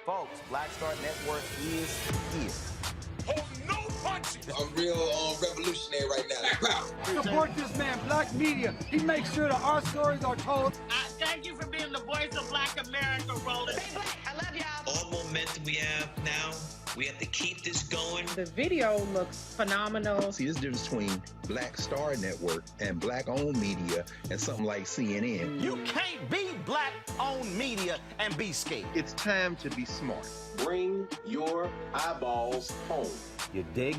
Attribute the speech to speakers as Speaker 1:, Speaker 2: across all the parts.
Speaker 1: Folks, Black Star Network is here.
Speaker 2: Hold no punches.
Speaker 3: I'm real revolutionary right now.
Speaker 4: Support this man, Black Media. He makes sure that our stories are told.
Speaker 5: Thank you
Speaker 2: America rolling.
Speaker 4: Stay black. I love y'all.
Speaker 5: All momentum we have now, we have to keep this going.
Speaker 6: The video looks phenomenal.
Speaker 7: See, there's a difference between Black Star Network and black-owned media and something like CNN.
Speaker 1: You can't be black-owned media and be scared.
Speaker 8: It's time to be smart.
Speaker 9: Bring your eyeballs home.
Speaker 1: You dig?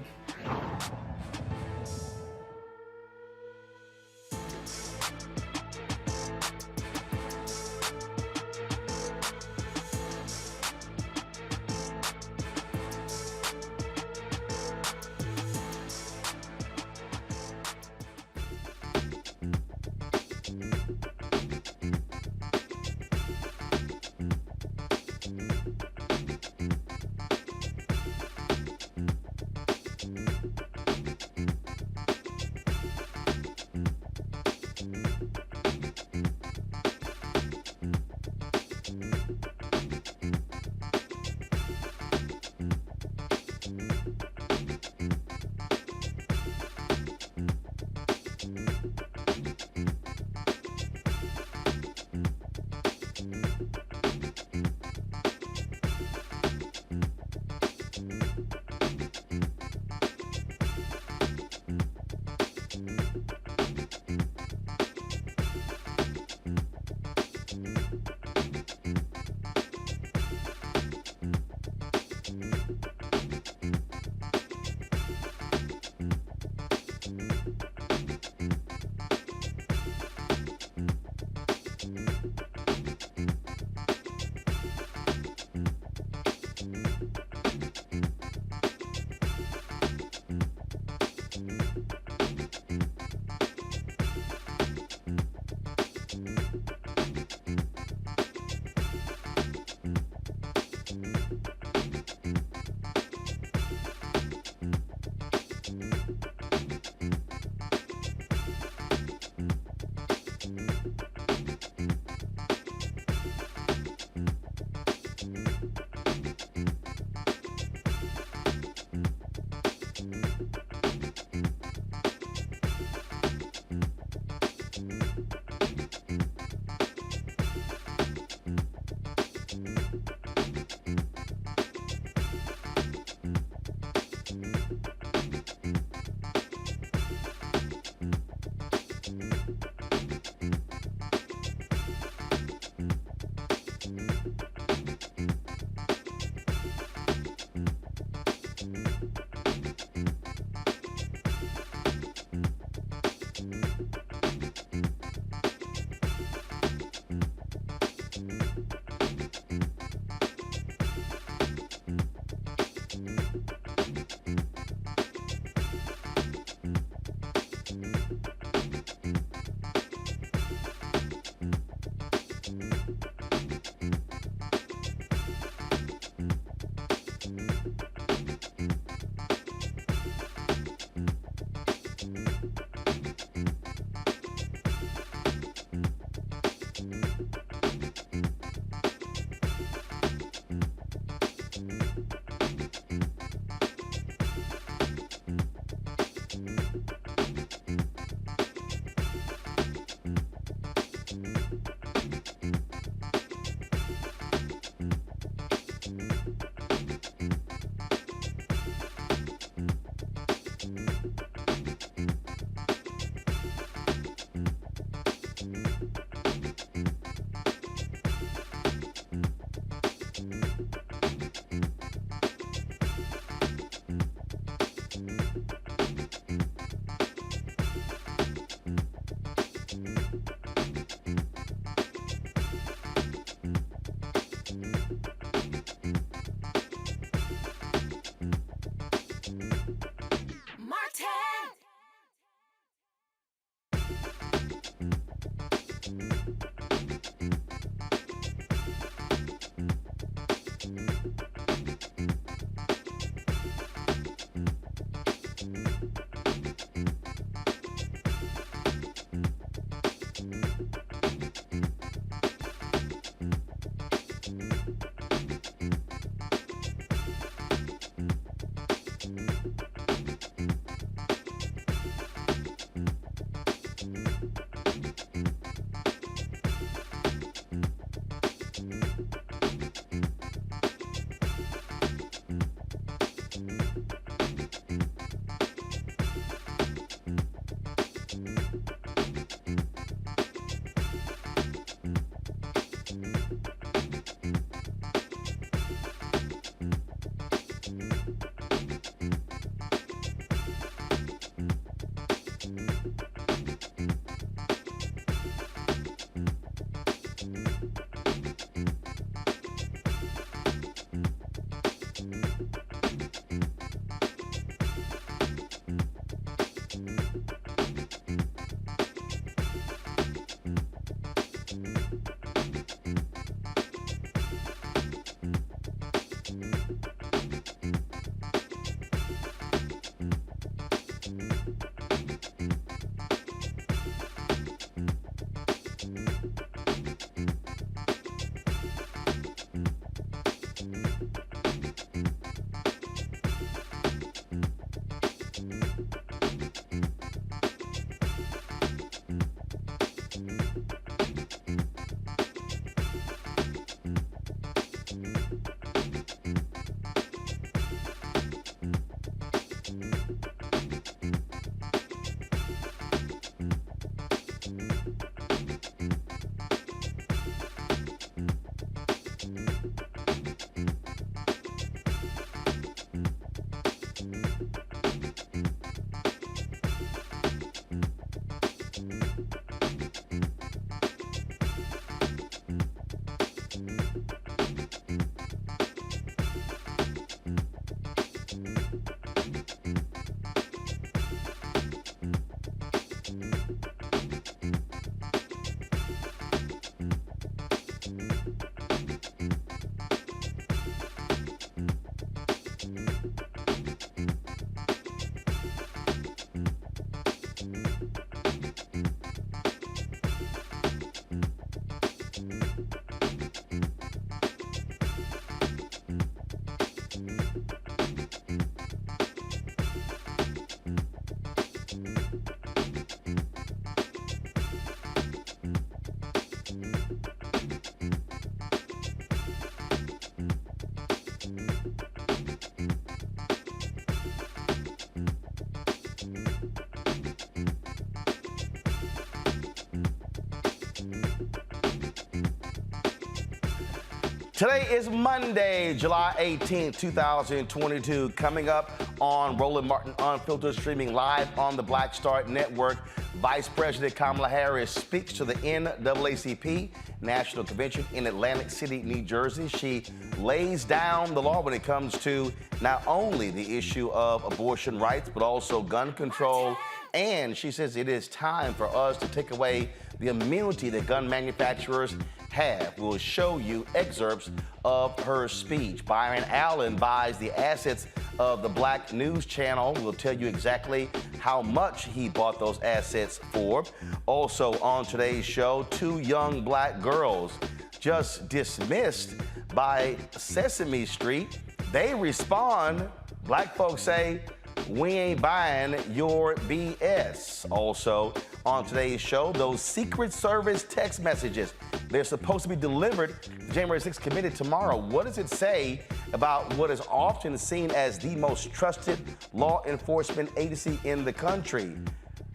Speaker 1: Today is Monday, July 18th, 2022. Coming up on Roland Martin Unfiltered, streaming live on the Black Star Network, Vice President Kamala Harris speaks to the NAACP National Convention in Atlantic City, New Jersey. She lays down the law when it comes to not only the issue of abortion rights, but also gun control. And she says it is time for us to take away the immunity that gun manufacturers have. We will show you excerpts of her speech. Byron Allen buys the assets of the Black News Channel. We'll tell you exactly how much he bought those assets for. Also on today's show, 2 young Black girls just dismissed by Sesame Street. They respond. Black folks say, "We ain't buying your BS." Also on today's show, those Secret Service text messages, they're supposed to be delivered to January 6th committee tomorrow. What does it say about what is often seen as the most trusted law enforcement agency in the country?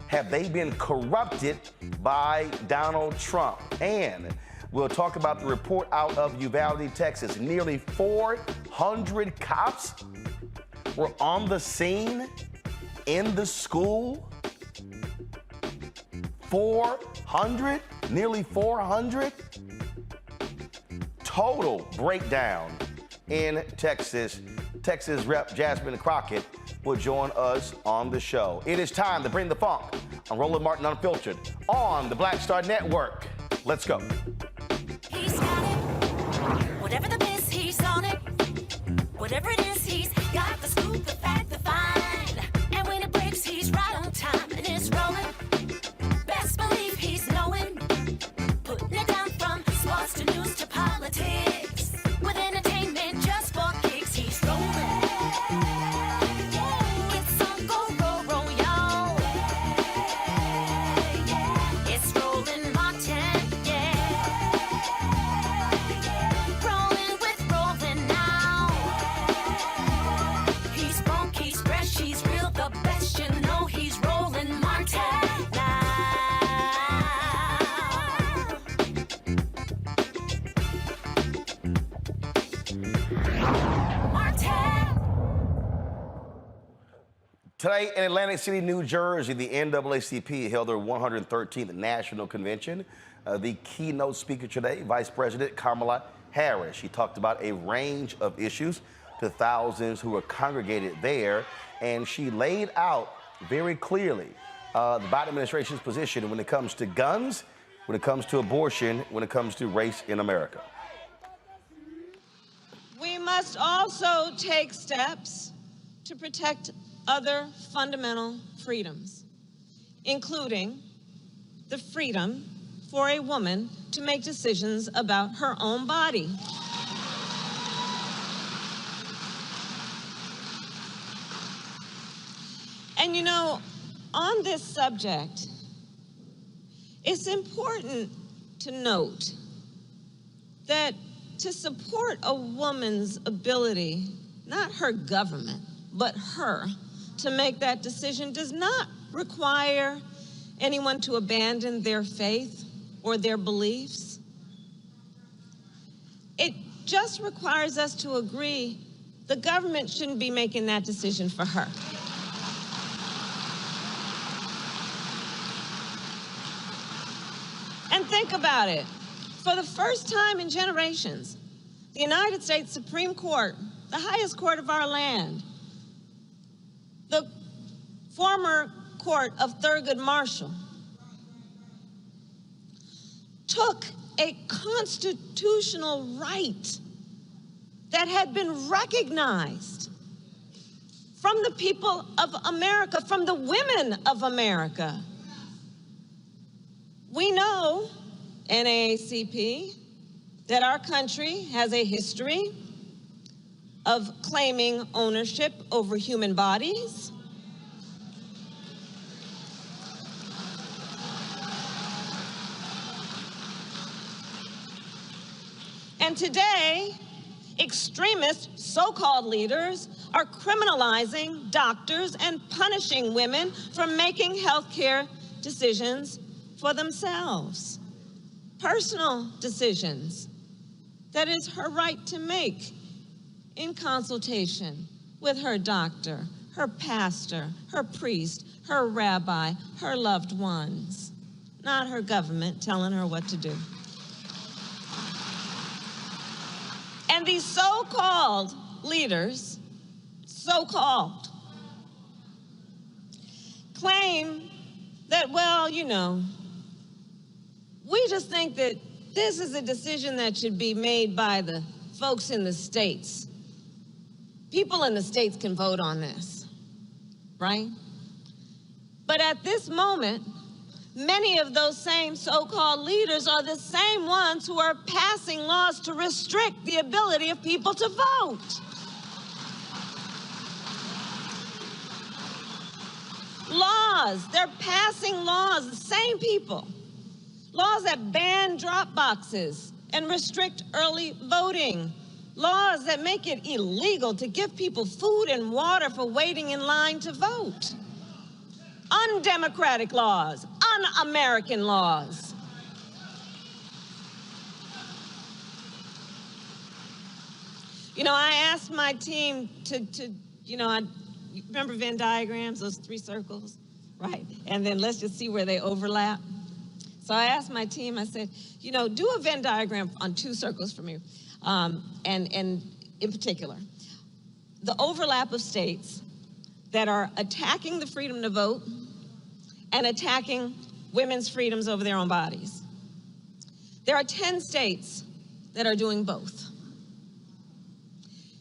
Speaker 1: Have they been corrupted by Donald Trump? And we'll talk about the report out of Uvalde, Texas. Nearly 400 cops were on the scene in the school. 400? Nearly 400? Total breakdown in Texas. Texas Rep Jasmine Crockett will join us on the show. It is time to bring the funk on Roland Martin Unfiltered on the Black Star Network. Let's go.
Speaker 4: He's got it. Whatever the miss, he's on it. Whatever it is, he's got the scoop, the fact, the find. And when it breaks, he's right on time and it's rolling. Best believe he's knowing. Putting it down from sports to news to politics. With entertainment just for kicks, he's rolling. It's on Go, roll, y'all. It's Roland Martin, yeah. Rolling with Roland now. He's funk, he's fresh, he's real, the best, you know he's Roland Martin now.
Speaker 1: Today in Atlantic City, New Jersey, the NAACP held their 113th National Convention. The keynote speaker today, Vice President Kamala Harris. She talked about a range of issues to thousands who were congregated there, and she laid out very clearly the Biden administration's position when it comes to guns, when it comes to abortion, when it comes to race in America.
Speaker 10: We must also take steps to protect other fundamental freedoms, including the freedom for a woman to make decisions about her own body. And you know, on this subject, it's important to note that to support a woman's ability, not her government, but her, to make that decision does not require anyone to abandon their faith or their beliefs. It just requires us to agree the government shouldn't be making that decision for her. And think about it. For the first time in generations, the United States Supreme Court, the highest court of our land, the former court of Thurgood Marshall, took a constitutional right that had been recognized from the people of America, from the women of America. We know, NAACP, that our country has a history of claiming ownership over human bodies. And today, extremist so-called leaders are criminalizing doctors and punishing women for making healthcare decisions for themselves. Personal decisions that is her right to make in consultation with her doctor, her pastor, her priest, her rabbi, her loved ones, not her government telling her what to do. And these so-called leaders, so-called, claim that, well, you know, we just think that this is a decision that should be made by the folks in the states. People in the states can vote on this, right? But at this moment, many of those same so-called leaders are the same ones who are passing laws to restrict the ability of people to vote. Laws, they're passing laws, the same people. Laws that ban drop boxes and restrict early voting. Laws that make it illegal to give people food and water for waiting in line to vote. Undemocratic laws, un-American laws. You know, I asked my team you remember Venn diagrams, those 3 circles, right? And then let's just see where they overlap. So I asked my team, I said, you know, do a Venn diagram on 2 circles for me. And in particular, the overlap of states that are attacking the freedom to vote and attacking women's freedoms over their own bodies. There are 10 states that are doing both.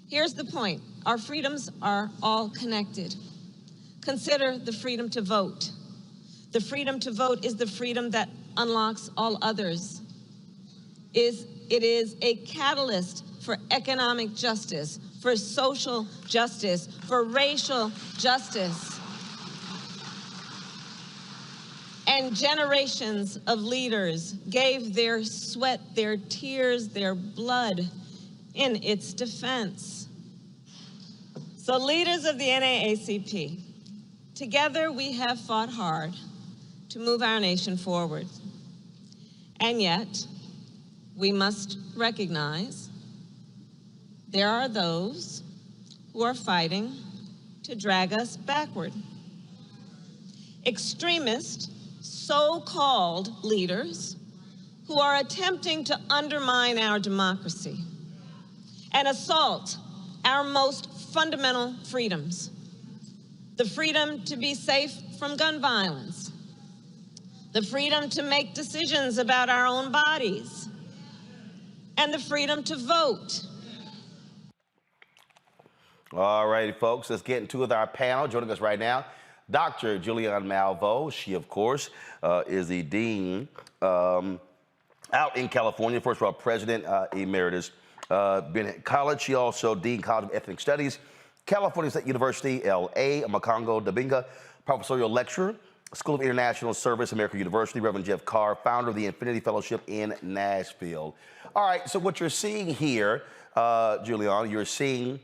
Speaker 10: Here's the point. Our freedoms are all connected. Consider the freedom to vote. The freedom to vote is the freedom that unlocks all others. It is a catalyst for economic justice, for social justice, for racial justice. And generations of leaders gave their sweat, their tears, their blood in its defense. So leaders of the NAACP, together we have fought hard to move our nation forward. And yet, we must recognize there are those who are fighting to drag us backward. Extremist, so-called leaders who are attempting to undermine our democracy and assault our most fundamental freedoms. The freedom to be safe from gun violence, the freedom to make decisions about our own bodies, and the freedom to vote.
Speaker 1: All righty, folks, let's get into it with our panel. Joining us right now, Dr. Julianne Malveaux. She, of course, is the dean out in California, first of all, President Emeritus. Been at college. She also Dean College of Ethnic Studies, California State University, L.A., Makongo Dabinga, professorial lecturer, School of International Service, American University, Reverend Jeff Carr, founder of the Infinity Fellowship in Nashville. All right, so what you're seeing here, Julianne, you're seeing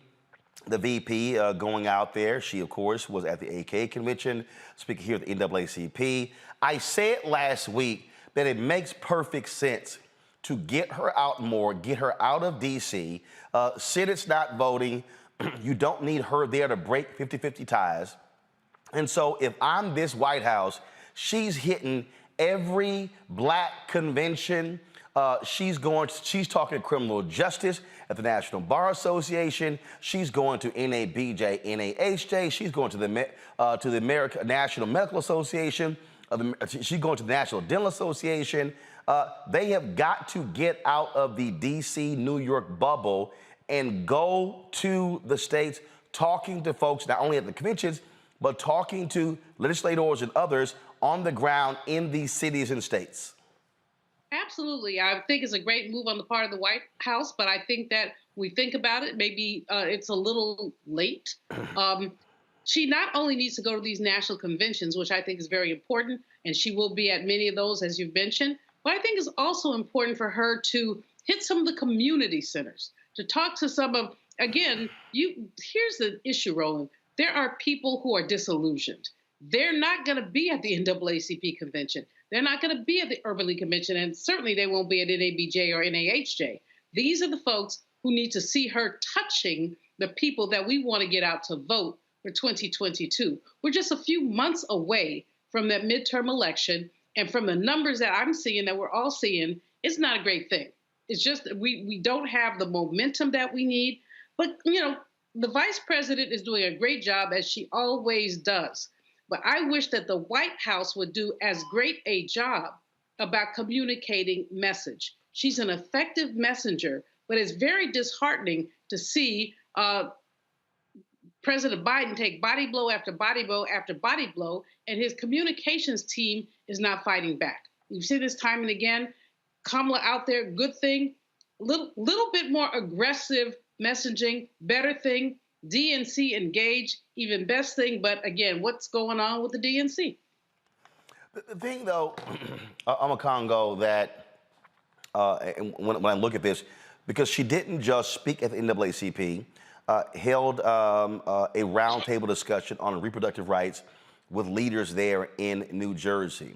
Speaker 1: the VP going out there. She, of course, was at the AK convention, speaking here at the NAACP. I said last week that it makes perfect sense to get her out more, get her out of D.C. Senate's not voting. You don't need her there to break 50-50 ties. And so if I'm this White House, she's hitting every black convention. She's talking criminal justice at the National Bar Association. She's going to NABJ, NAHJ. She's going to the American National Medical Association. She's going to the National Dental Association. They have got to get out of the D.C., New York bubble and go to the states, talking to folks, not only at the conventions, but talking to legislators and others on the ground in these cities and states.
Speaker 6: Absolutely. I think it's a great move on the part of the White House, but I think that we think about it, maybe it's a little late. She not only needs to go to these national conventions, which I think is very important, and she will be at many of those, as you've mentioned, but I think it's also important for her to hit some of the community centers, to talk to some of, again, here's the issue, Roland. There are people who are disillusioned. They're not going to be at the NAACP convention. They're not going to be at the Urban League convention, and certainly they won't be at NABJ or NAHJ. These are the folks who need to see her touching the people that we want to get out to vote for 2022. We're just a few months away from that midterm election, and from the numbers that I'm seeing, that we're all seeing, it's not a great thing. It's just that we don't have the momentum that we need. But, you know, the vice president is doing a great job, as she always does. But I wish that the White House would do as great a job about communicating message. She's an effective messenger, but it's very disheartening to see President Biden take body blow after body blow after body blow, and his communications team is not fighting back. We've seen this time and again. Kamala out there, good thing. Little bit more aggressive messaging, better thing. DNC engage, even best thing. But again, what's going on with the DNC?
Speaker 1: The thing, though, I'm a Congo that when I look at this, because she didn't just speak at the NAACP, held a roundtable discussion on reproductive rights with leaders there in New Jersey.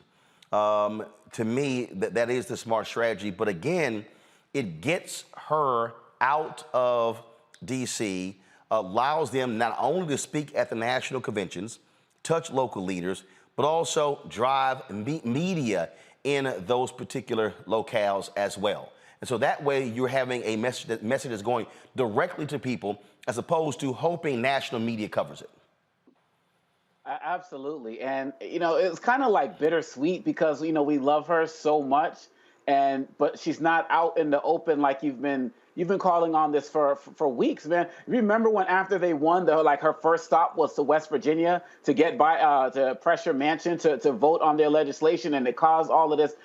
Speaker 1: To me, that is the smart strategy. But again, it gets her out of D.C., allows them not only to speak at the national conventions, touch local leaders, but also drive media in those particular locales as well. And so that way you're having a message that's going directly to people, as opposed to hoping national media covers it.
Speaker 11: Absolutely. And, you know, it's kind of like bittersweet because, you know, we love her so much, but she's not out in the open like you've been calling on this for weeks, man. Remember when after they won, her first stop was to West Virginia to get to pressure Manchin to vote on their legislation, and it caused all of this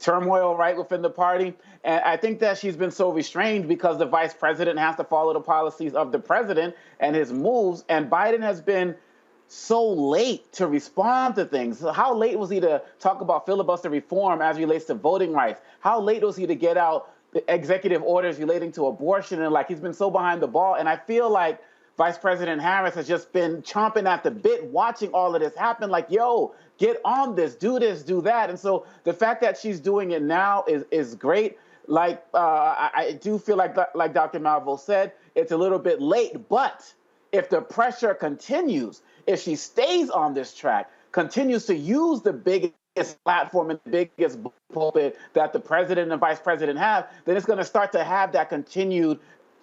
Speaker 11: turmoil right within the party. And I think that she's been so restrained because the vice president has to follow the policies of the president and his moves. And Biden has been so late to respond to things. So how late was he to talk about filibuster reform as relates to voting rights? How late was he to get out the executive orders relating to abortion? And he's been so behind the ball. And I feel like Vice President Harris has just been chomping at the bit, watching all of this happen. Yo, get on this, do that. And so the fact that she's doing it now is great. I do feel like Dr. Malvo said, it's a little bit late. But if the pressure continues, if she stays on this track, continues to use the biggest platform and the biggest pulpit that the president and vice president have, then it's going to start to have that continued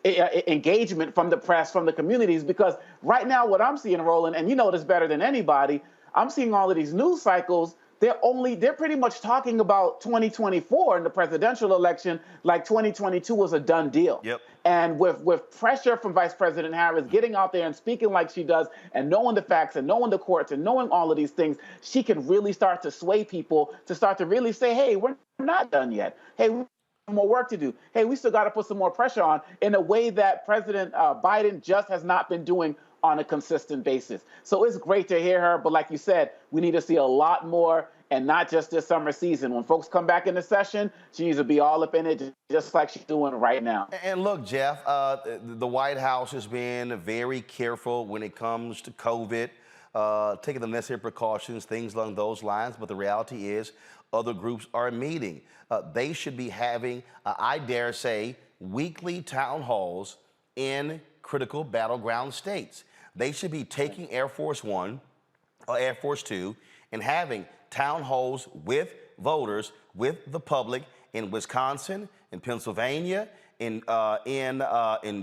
Speaker 11: engagement from the press, from the communities. Because right now what I'm seeing, Roland, and you know this better than anybody, I'm seeing all of these news cycles. They're pretty much talking about 2024 in the presidential election like 2022 was a done deal.
Speaker 1: Yep. And
Speaker 11: with pressure from Vice President Harris getting out there and speaking like she does and knowing the facts and knowing the courts and knowing all of these things, she can really start to sway people to start to really say, hey, we're not done yet. Hey, we have more work to do. Hey, we still got to put some more pressure on in a way that President Biden just has not been doing on a consistent basis. So it's great to hear her. But like you said, we need to see a lot more, and not just this summer season. When folks come back into session, she needs to be all up in it, just like she's doing right now.
Speaker 1: And look, Jeff, the White House has been very careful when it comes to COVID, taking the necessary precautions, things along those lines. But the reality is other groups are meeting. They should be having, I dare say, weekly town halls in critical battleground states. They should be taking Air Force One or Air Force Two and having town halls with voters, with the public in Wisconsin, in Pennsylvania, in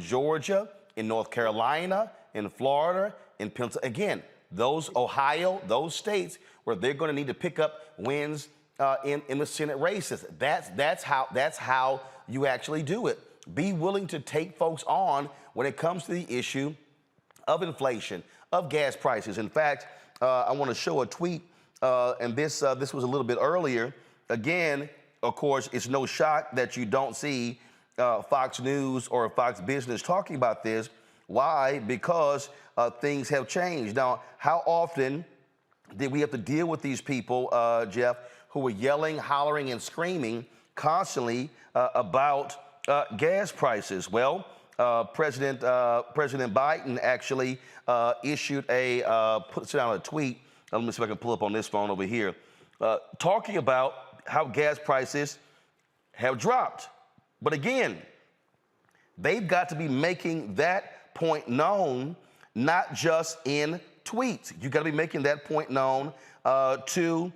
Speaker 1: Georgia, in North Carolina, in Florida, in Pennsylvania. Again, those Ohio, those states where they're going to need to pick up wins in the Senate races. That's how you actually do it. Be willing to take folks on when it comes to the issue of inflation, of gas prices. In fact, I want to show a tweet, and this was a little bit earlier. Again, of course, it's no shock that you don't see Fox News or Fox Business talking about this. Why? Because things have changed. Now, how often did we have to deal with these people, Jeff, who were yelling, hollering, and screaming constantly about gas prices? Well, President Biden actually issued sent out a tweet. Let me see if I can pull up on this phone over here, talking about how gas prices have dropped. But again, They've got to be making that point known, not just in tweets. You got to be making that point known to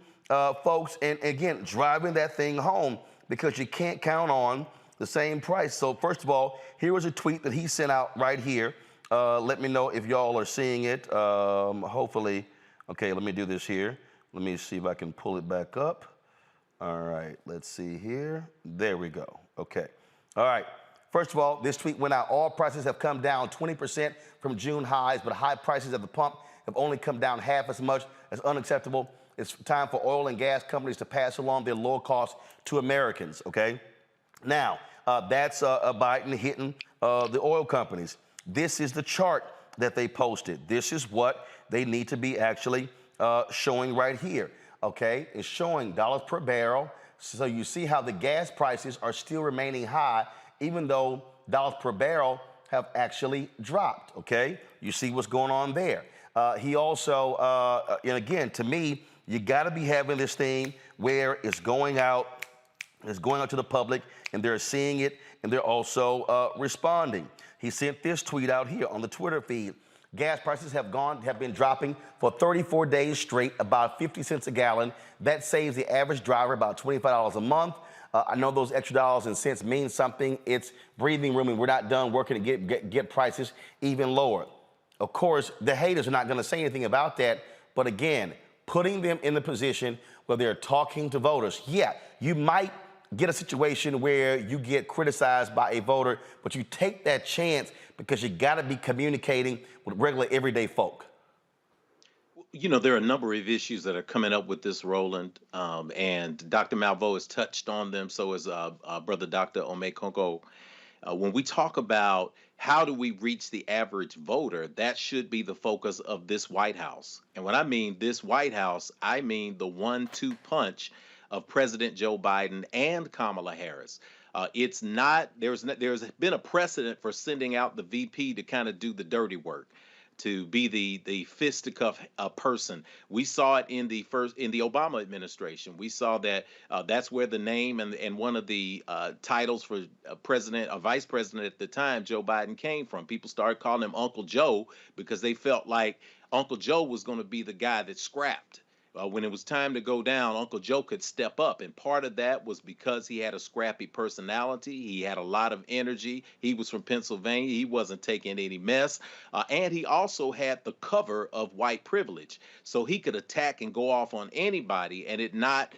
Speaker 1: folks, and again, driving that thing home, because you can't count on the same price. So first of all, here was a tweet that he sent out right here. Let me know if y'all are seeing it. Hopefully, okay, let me do this here. Let me see if I can pull it back up. All right, let's see here. There we go. Okay. All right. First of all, this tweet went out. All prices have come down 20% from June highs, but high prices at the pump have only come down half as much. As unacceptable. It's time for oil and gas companies to pass along their low costs to Americans, okay? Now, that's Biden hitting the oil companies. This is the chart that they posted. This is what they need to be actually showing right here, okay? It's showing dollars per barrel. So you see how the gas prices are still remaining high, even though dollars per barrel have actually dropped, okay? You see what's going on there. He also, and again, to me, you got to be having this thing where it's going out to the public, and they're seeing it, and they're also responding. He sent this tweet out here on the Twitter feed. Gas prices have been dropping for 34 days straight, about 50 cents a gallon. That saves the average driver about $25 a month. I know those extra dollars and cents mean something. It's breathing room, and we're not done working to get prices even lower. Of course, the haters are not going to say anything about that, but again, putting them in the position where they're talking to voters. Yeah, you might get a situation where you get criticized by a voter, but you take that chance because you got to be communicating with regular everyday folk.
Speaker 12: You know, there are a number of issues that are coming up with this, Roland, and Dr. Malveaux has touched on them. So has Brother Dr. Omekonko. When we talk about how do we reach the average voter, that should be the focus of this White House. And when I mean this White House, I mean the 1-2 punch of President Joe Biden and Kamala Harris. It's not, there's been a precedent for sending out the VP to kind of do the dirty work, to be the fisticuff person. We saw it in the Obama administration. We saw that that's where the name and one of the titles for vice president at the time, Joe Biden, came from. People started calling him Uncle Joe because they felt like Uncle Joe was going to be the guy that scrapped. When it was time to go down, Uncle Joe could step up. And part of that was because he had a scrappy personality. He had a lot of energy. He was from Pennsylvania. He wasn't taking any mess. And he also had the cover of white privilege. So he could attack and go off on anybody and it not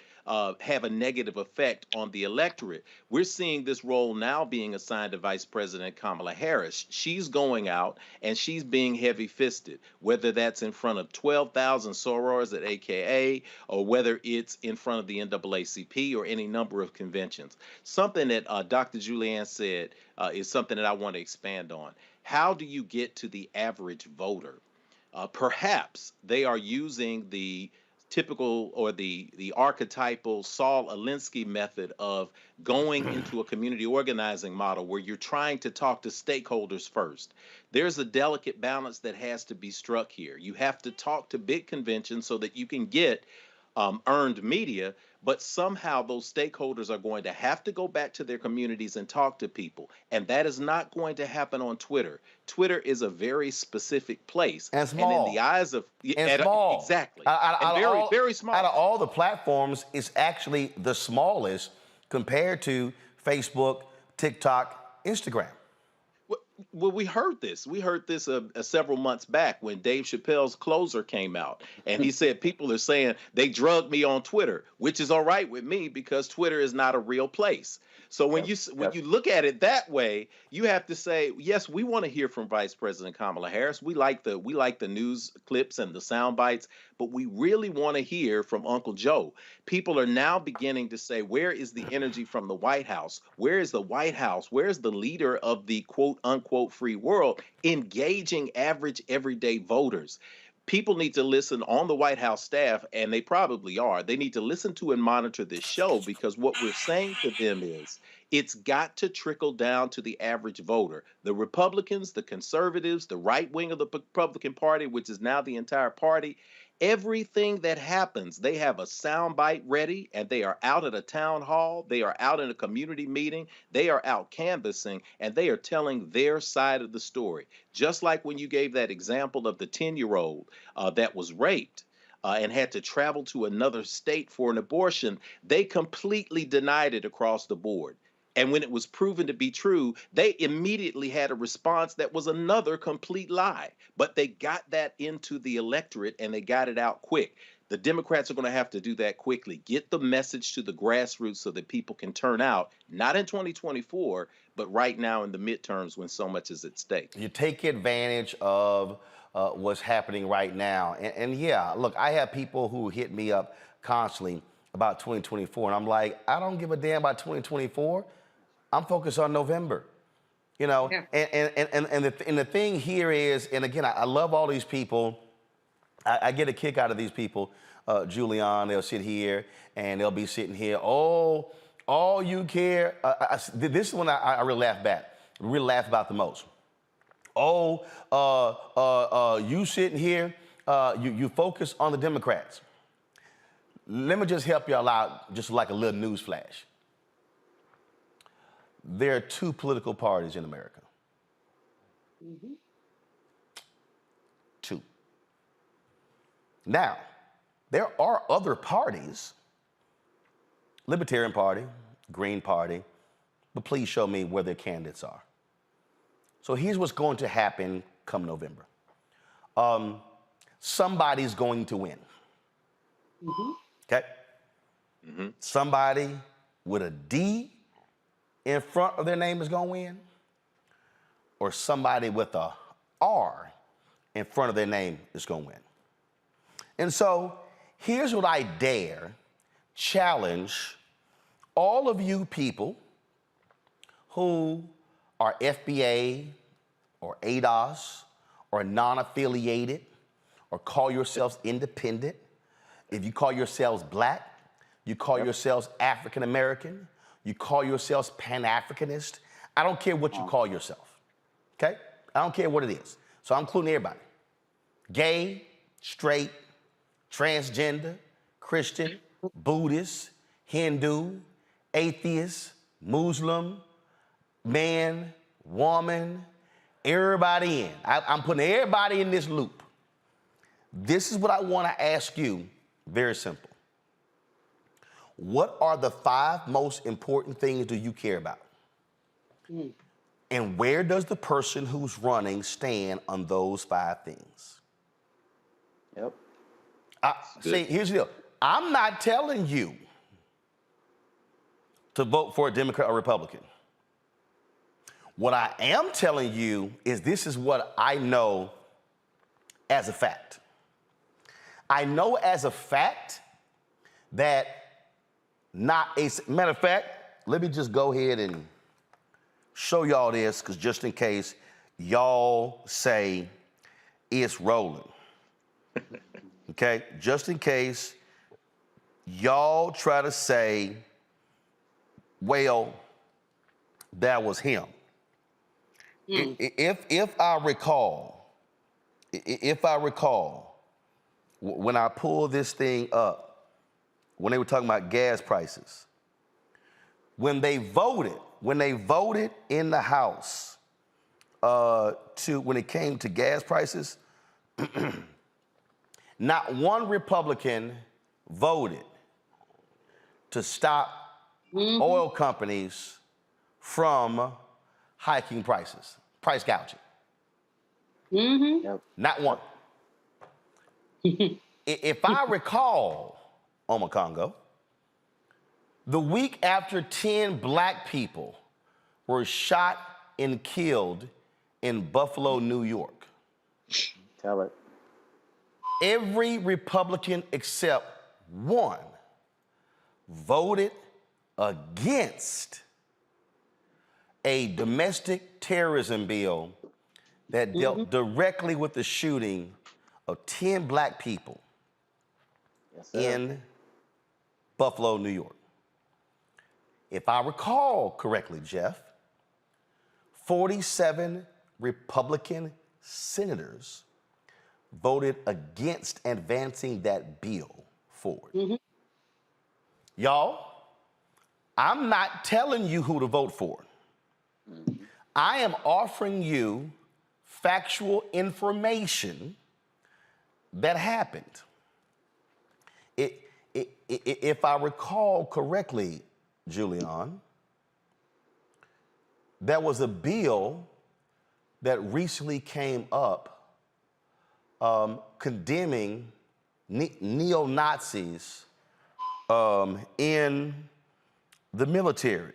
Speaker 12: have a negative effect on the electorate. We're seeing this role now being assigned to Vice President Kamala Harris. She's going out and she's being heavy-fisted, whether that's in front of 12,000 sorors at AKA or whether it's in front of the NAACP or any number of conventions. Something that Dr. Julianne said is something that I want to expand on. How do you get to the average voter? Perhaps they are using the typical or the archetypal Saul Alinsky method of going into a community organizing model where you're trying to talk to stakeholders first. There's a delicate balance that has to be struck here. You have to talk to big conventions so that you can get earned media, but somehow those stakeholders are going to have to go back to their communities and talk to people. And that is not going to happen on Twitter. Twitter is a very specific place.
Speaker 1: And small.
Speaker 12: And in the eyes of...
Speaker 1: And small.
Speaker 12: Exactly. And very small.
Speaker 1: Out of all the platforms, it's actually the smallest compared to Facebook, TikTok, Instagram.
Speaker 12: Well, we heard this. We heard this several months back when Dave Chappelle's Closer came out. And he said people are saying they drugged me on Twitter, which is all right with me because Twitter is not a real place. So when you look at it that way, you have to say, yes, we want to hear from Vice President Kamala Harris. We like the news clips and the sound bites, but we really want to hear from Uncle Joe. People are now beginning to say, where is the energy from the White House? Where is the White House? Where is the leader of the quote unquote free world engaging average everyday voters? People need to listen on the White House staff, and they probably are. They need to listen to and monitor this show because what we're saying to them is it's got to trickle down to the average voter. The Republicans, the conservatives, the right wing of the Republican Party, which is now the entire party, Everything that happens, they have a soundbite ready, and they are out at a town hall, they are out in a community meeting, they are out canvassing, and they are telling their side of the story. Just like when you gave that example of the 10-year-old that was raped and had to travel to another state for an abortion, they completely denied it across the board. And when it was proven to be true, they immediately had a response that was another complete lie. But they got that into the electorate and they got it out quick. The Democrats are going to have to do that quickly. Get the message to the grassroots so that people can turn out, not in 2024, but right now in the midterms when so much is at stake.
Speaker 1: You take advantage of what's happening right now. And yeah, look, I have people who hit me up constantly about 2024, and I'm like, I don't give a damn about 2024. I'm focused on November, you know. Yeah. And the thing here is, and again, I love all these people. I get a kick out of these people. Julian, they'll sit here and they'll be sitting here. Oh, all you care. This is when I really laugh back. Really laugh about the most. Oh, you sitting here, you focus on the Democrats. Let me just help y'all out, just like a little news flash. There are two political parties in America. Mm-hmm. Two. Now, there are other parties, Libertarian Party, Green Party, but please show me where their candidates are. So here's what's going to happen come November. Somebody's going to win. Mm-hmm. Okay? Mm-hmm. Somebody with a D in front of their name is going to win, or somebody with a R in front of their name is going to win. And so here's what I dare challenge all of you people who are FBA or ADOS or non-affiliated or call yourselves independent. If you call yourselves black, you call yourselves African American, you call yourselves Pan-Africanist. I don't care what you call yourself, okay? I don't care what it is. So I'm including everybody. Gay, straight, transgender, Christian, Buddhist, Hindu, atheist, Muslim, man, woman, everybody in. I'm putting everybody in this loop. This is what I want to ask you, very simple. What are the 5 most important things do you care about? Mm. And where does the person who's running stand on those 5 things?
Speaker 11: Yep.
Speaker 1: See, here's the deal. I'm not telling you to vote for a Democrat or Republican. What I am telling you is this is what I know as a fact. I know as a fact that matter of fact, let me just go ahead and show y'all this, because just in case y'all say it's rolling. Okay, just in case y'all try to say, well, that was him. Mm. If I recall, when I pulled this thing up, when they were talking about gas prices, when they voted in the House when it came to gas prices, not one Republican voted to stop oil companies from hiking prices, price gouging. Mm-hmm. Yep. Not one. If I recall, Oma Congo, the week after 10 black people were shot and killed in Buffalo, New York.
Speaker 11: Tell it.
Speaker 1: Every Republican except one voted against a domestic terrorism bill that dealt directly with the shooting of 10 black people in Buffalo, New York. If I recall correctly, Jeff, 47 Republican senators voted against advancing that bill forward.
Speaker 6: Mm-hmm.
Speaker 1: Y'all, I'm not telling you who to vote for. I am offering you factual information that happened. If I recall correctly, Julian, there was a bill that recently came up condemning neo-Nazis in the military.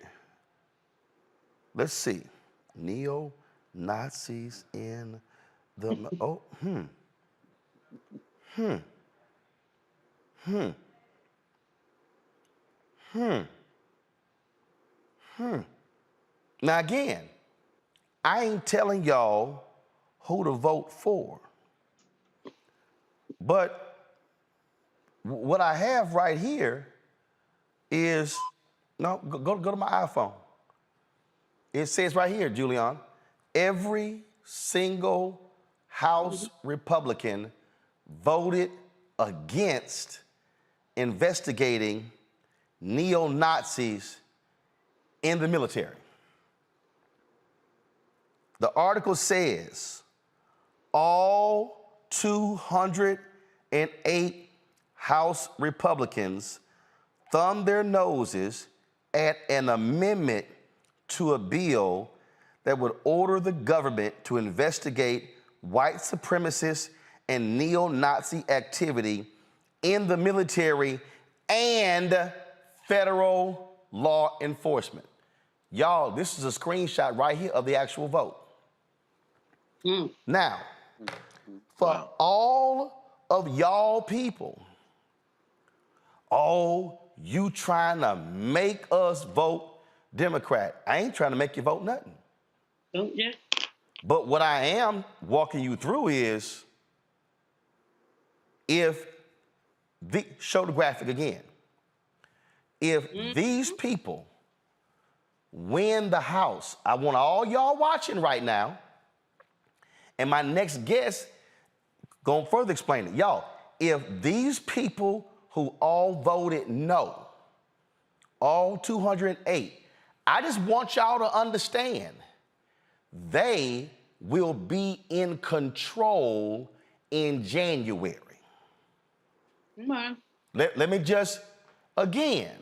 Speaker 1: Let's see. Neo-Nazis in the... Now again, I ain't telling y'all who to vote for. But what I have right here is, no, go to my iPhone. It says right here, Julian, every single House Republican voted against investigating neo-Nazis in the military. The article says all 208 House Republicans thumbed their noses at an amendment to a bill that would order the government to investigate white supremacist and neo-Nazi activity in the military and federal law enforcement. Y'all, this is a screenshot right here of the actual vote. Now, for all of y'all people, you trying to make us vote Democrat. I ain't trying to make you vote nothing.
Speaker 6: Yeah.
Speaker 1: But what I am walking you through is, show the graphic again. If these people win the House, I want all y'all watching right now, and my next guest gonna further explain it. Y'all, if these people who all voted no, all 208, I just want y'all to understand, they will be in control in January.
Speaker 6: Come on.
Speaker 1: Let me just, again.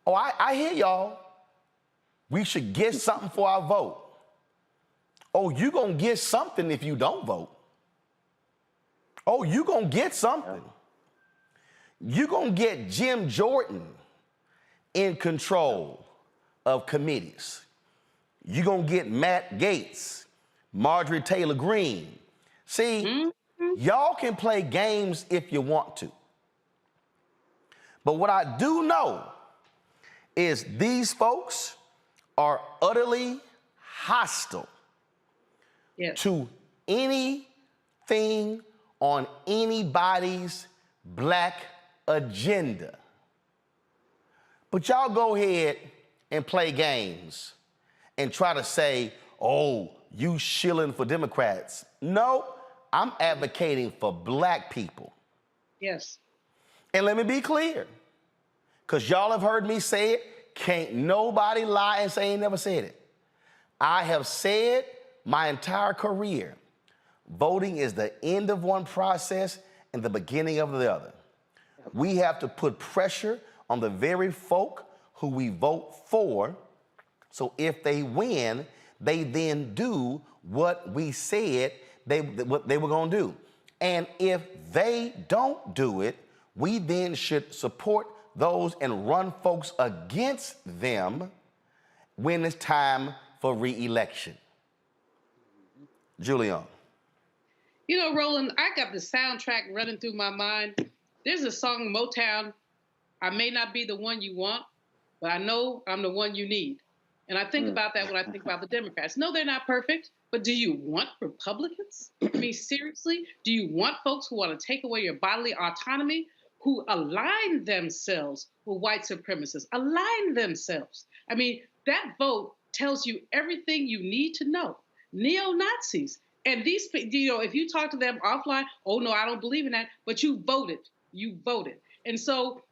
Speaker 1: I hear y'all. We should get something for our vote. You gonna get something if you don't vote. You gonna get something. You gonna get Jim Jordan in control of committees. You gonna get Matt Gaetz, Marjorie Taylor Greene. See, y'all can play games if you want to. But what I do know is these folks are utterly hostile to anything on anybody's black agenda. But y'all go ahead and play games and try to say, you shilling for Democrats. No, I'm advocating for black people.
Speaker 6: Yes.
Speaker 1: And let me be clear, because y'all have heard me say it, can't nobody lie and say I ain't never said it. I have said my entire career, voting is the end of one process and the beginning of the other. We have to put pressure on the very folk who we vote for, so if they win, they then do what we said what they were gonna do. And if they don't do it, we then should support those and run folks against them when it's time for re-election. Julian.
Speaker 6: You know, Roland, I got the soundtrack running through my mind. There's a song, Motown, I may not be the one you want, but I know I'm the one you need. And I think about that when I think about the Democrats. No, they're not perfect, but do you want Republicans? I mean, seriously? Do you want folks who want to take away your bodily autonomy, who align themselves with white supremacists, align themselves? I mean, that vote tells you everything you need to know. Neo-Nazis And these, if you talk to them offline, oh no, I don't believe in that, but you voted. You voted. And so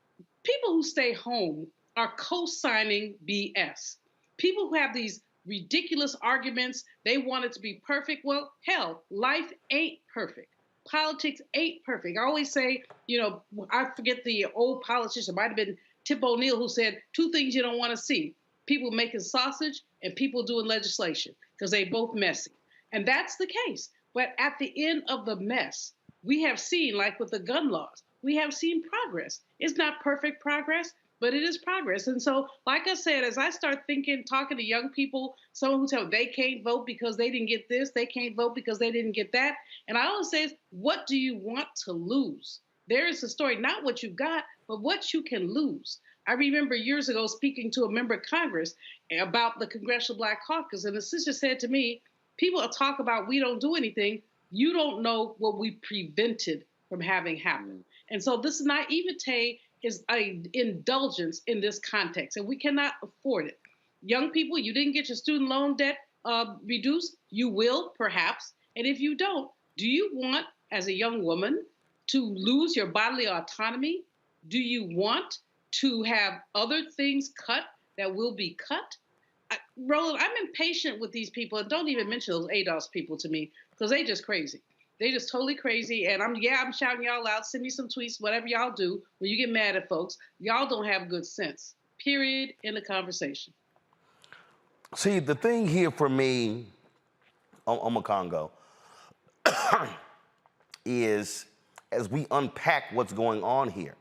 Speaker 6: people who stay home are co-signing BS. People who have these ridiculous arguments, they want it to be perfect. Well, hell, life ain't perfect. Politics ain't perfect. I always say, I forget the old politician, it might have been Tip O'Neill, who said 2 things you don't want to see: people making sausage and people doing legislation, because they both messy. And that's the case. But at the end of the mess, we have seen, like with the gun laws, we have seen progress. It's not perfect progress, but it is progress. And so, like I said, as I start talking to young people, someone who tell they can't vote because they didn't get this, they can't vote because they didn't get that. And I always say, what do you want to lose? There is a story, not what you got, but what you can lose. I remember years ago speaking to a member of Congress about the Congressional Black Caucus, and the sister said to me, people talk about we don't do anything. You don't know what we prevented from having happen. And so this naivete is an indulgence in this context, and we cannot afford it. Young people, you didn't get your student loan debt reduced. You will, perhaps. And if you don't, do you want, as a young woman, to lose your bodily autonomy? Do you want to have other things cut that will be cut? Roland, I'm impatient with these people, and don't even mention those ADOS people to me, because they just crazy. They just totally crazy, and I'm shouting y'all out. Send me some tweets, whatever y'all do when you get mad at folks. Y'all don't have good sense. Period. In the conversation.
Speaker 1: See, the thing here for me, Congo, is as we unpack what's going on here,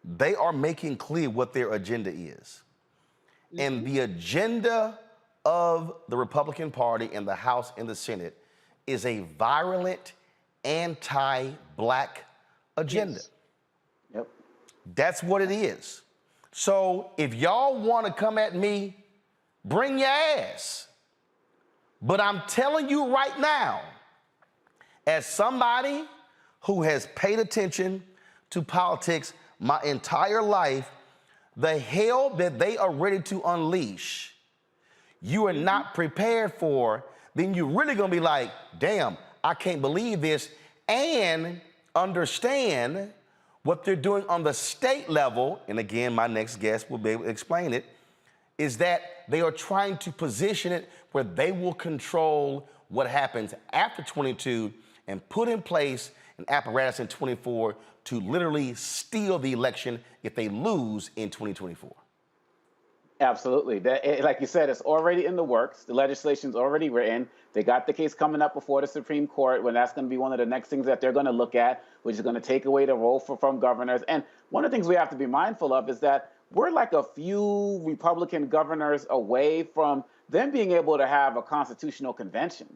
Speaker 1: they are making clear what their agenda is. Mm-hmm. And the agenda of the Republican Party in the House and the Senate is a virulent, anti-Black agenda.
Speaker 11: Yes. Yep.
Speaker 1: That's what it is. So if y'all want to come at me, bring your ass. But I'm telling you right now, as somebody who has paid attention to politics my entire life, the hell that they are ready to unleash, you are not prepared for, then you're really gonna be like, damn, I can't believe this, and understand what they're doing on the state level, and again, my next guest will be able to explain it, is that they are trying to position it where they will control what happens after 22 and put in place an apparatus in 24 to literally steal the election if they lose in 2024.
Speaker 11: Absolutely. Like you said, it's already in the works. The legislation's already written. They got the case coming up before the Supreme Court, when that's going to be one of the next things that they're going to look at, which is going to take away the role from governors. And one of the things we have to be mindful of is that we're like a few Republican governors away from them being able to have a constitutional convention.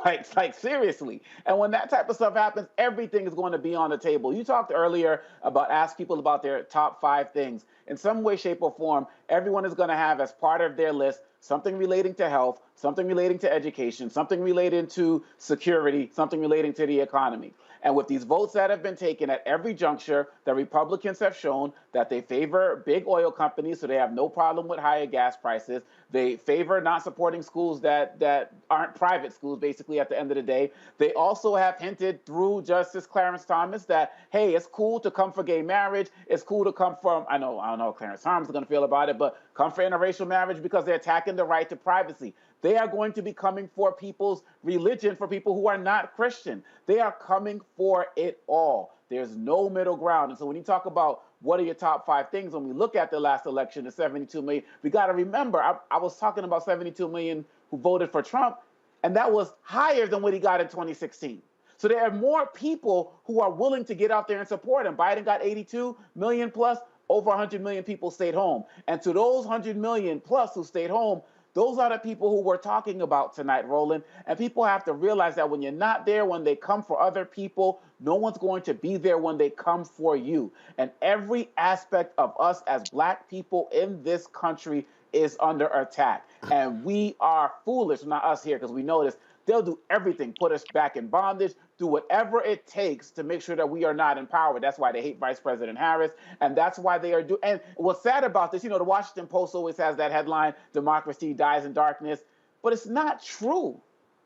Speaker 11: Like seriously. And when that type of stuff happens, everything is going to be on the table. You talked earlier about ask people about their top 5 things. In some way, shape, or form, everyone is going to have as part of their list something relating to health, something relating to education, something relating to security, something relating to the economy. And with these votes that have been taken at every juncture, the Republicans have shown that they favor big oil companies, so they have no problem with higher gas prices. They favor not supporting schools that aren't private schools, basically, at the end of the day. They also have hinted through Justice Clarence Thomas that, hey, it's cool to come for gay marriage. It's cool to come from, I don't know how Clarence Thomas is going to feel about it, but come for interracial marriage because they're attacking the right to privacy. They are going to be coming for people's religion, for people who are not Christian. They are coming for it all. There's no middle ground. And so when you talk about what are your top 5 things, when we look at the last election, the 72 million, we got to remember, I was talking about 72 million who voted for Trump, and that was higher than what he got in 2016. So there are more people who are willing to get out there and support him. Biden got 82 million plus, over 100 million people stayed home. And to those 100 million plus who stayed home, those are the people who we're talking about tonight, Roland. And people have to realize that when you're not there when they come for other people, no one's going to be there when they come for you. And every aspect of us as Black people in this country is under attack. And we are foolish, not us here, because we know this. They'll do everything, put us back in bondage, do whatever it takes to make sure that we are not empowered. That's why they hate Vice President Harris, and that's why they are doing. And what's sad about this, the Washington Post always has that headline, "Democracy dies in darkness," but it's not true.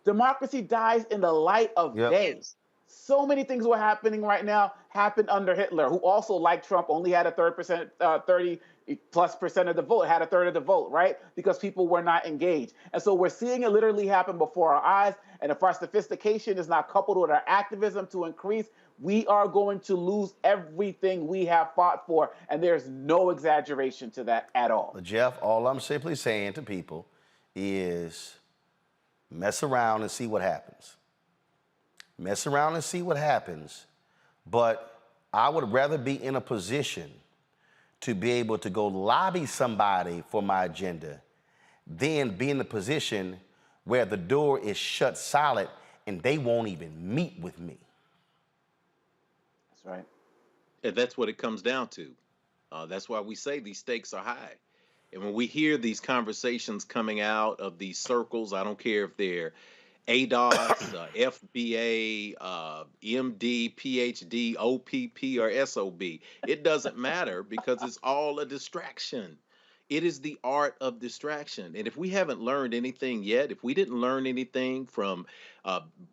Speaker 11: Democracy dies in the light of day. So many things were happening right now happened under Hitler, who also, like Trump, only had a 30+ % of the vote, had a third of the vote, right? Because people were not engaged. And so we're seeing it literally happen before our eyes. And if our sophistication is not coupled with our activism to increase, we are going to lose everything we have fought for. And there's no exaggeration to that at all.
Speaker 1: But Jeff, all I'm simply saying to people is mess around and see what happens. Mess around and see what happens. But I would rather be in a position to be able to go lobby somebody for my agenda than be in a position where the door is shut solid and they won't even meet with me.
Speaker 11: That's right.
Speaker 12: And that's what it comes down to. That's why we say these stakes are high. And when we hear these conversations coming out of these circles, I don't care if they're ADOS, FBA, MD, PhD, OPP, or SOB. It doesn't matter because it's all a distraction. It is the art of distraction. And if we haven't learned anything yet, if we didn't learn anything from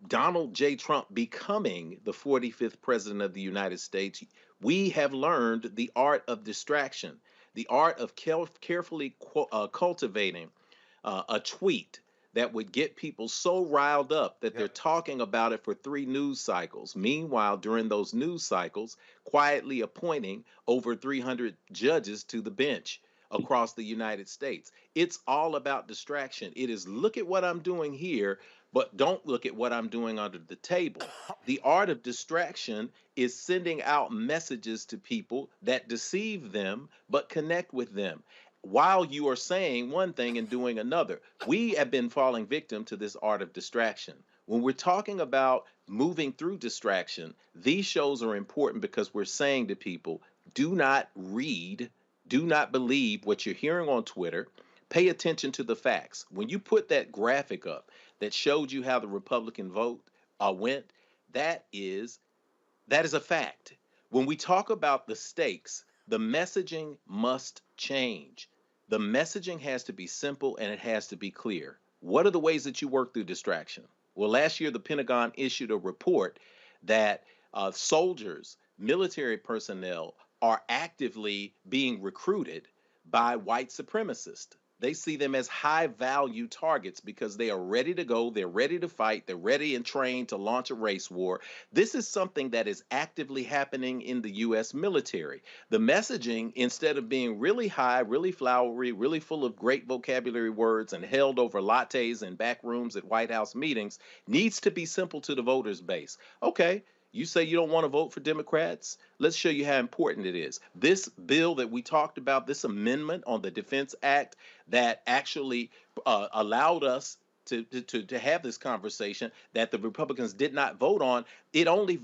Speaker 12: Donald J. Trump becoming the 45th president of the United States, we have learned the art of distraction, the art of carefully cultivating a tweet that would get people so riled up that they're talking about it for 3 news cycles. Meanwhile, during those news cycles, quietly appointing over 300 judges to the bench across the United States. It's all about distraction. It is look at what I'm doing here, but don't look at what I'm doing under the table. The art of distraction is sending out messages to people that deceive them, but connect with them, while you are saying one thing and doing another. We have been falling victim to this art of distraction. When we're talking about moving through distraction, these shows are important because we're saying to people, do not read, do not believe what you're hearing on Twitter. Pay attention to the facts. When you put that graphic up that showed you how the Republican vote went, that is a fact. When we talk about the stakes, the messaging must change. The messaging has to be simple and it has to be clear. What are the ways that you work through distraction? Well, last year, the Pentagon issued a report that soldiers, military personnel are actively being recruited by white supremacists. They see them as high value targets because they are ready to go, they're ready to fight, they're ready and trained to launch a race war. This is something that is actively happening in the U.S. military. The messaging, instead of being really high, really flowery, really full of great vocabulary words and held over lattes and back rooms at White House meetings, needs to be simple to the voters base. Okay. You say you don't want to vote for Democrats? Let's show you how important it is. This bill that we talked about, this amendment on the Defense Act that actually allowed us to have this conversation that the Republicans did not vote on, it only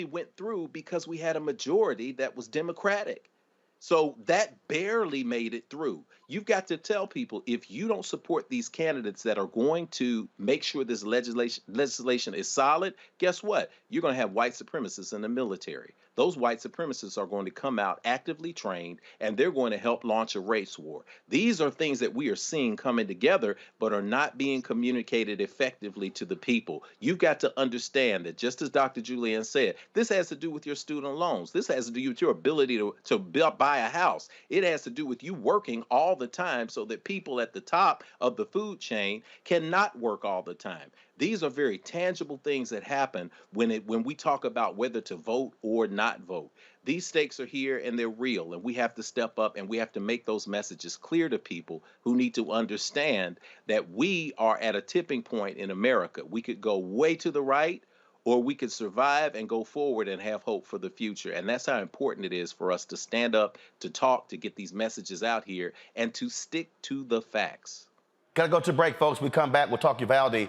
Speaker 12: went through because we had a majority that was Democratic. So that barely made it through. You've got to tell people, if you don't support these candidates that are going to make sure this legislation is solid, guess what? You're going to have white supremacists in the military. Those white supremacists are going to come out actively trained, and they're going to help launch a race war. These are things that we are seeing coming together, but are not being communicated effectively to the people. You've got to understand that, just as Dr. Julian said, this has to do with your student loans. This has to do with your ability to buy a house. It has to do with you working all the time so that people at the top of the food chain cannot work all the time. These are very tangible things that happen when we talk about whether to vote or not vote. These stakes are here and they're real, and we have to step up and we have to make those messages clear to people who need to understand that we are at a tipping point in America. We could go way to the right, or we could survive and go forward and have hope for the future. And that's how important it is for us to stand up, to talk, to get these messages out here, and to stick to the facts.
Speaker 1: Gotta go to break, folks. We come back, we'll talk Uvalde.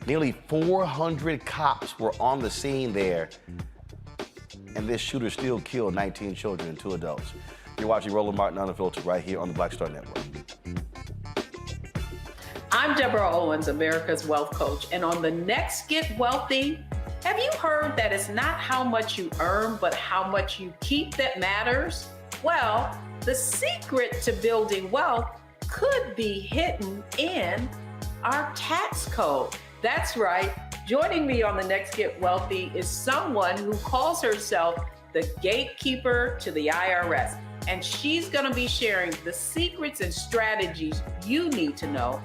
Speaker 1: Nearly 400 cops were on the scene there, and this shooter still killed 19 children and 2 adults. You're watching Roland Martin Unfiltered right here on the Black Star Network.
Speaker 13: I'm Deborah Owens, America's Wealth Coach, and on the next Get Wealthy, have you heard that it's not how much you earn, but how much you keep that matters? Well, the secret to building wealth could be hidden in our tax code. That's right. Joining me on the next Get Wealthy is someone who calls herself the gatekeeper to the IRS. And she's going to be sharing the secrets and strategies you need to know,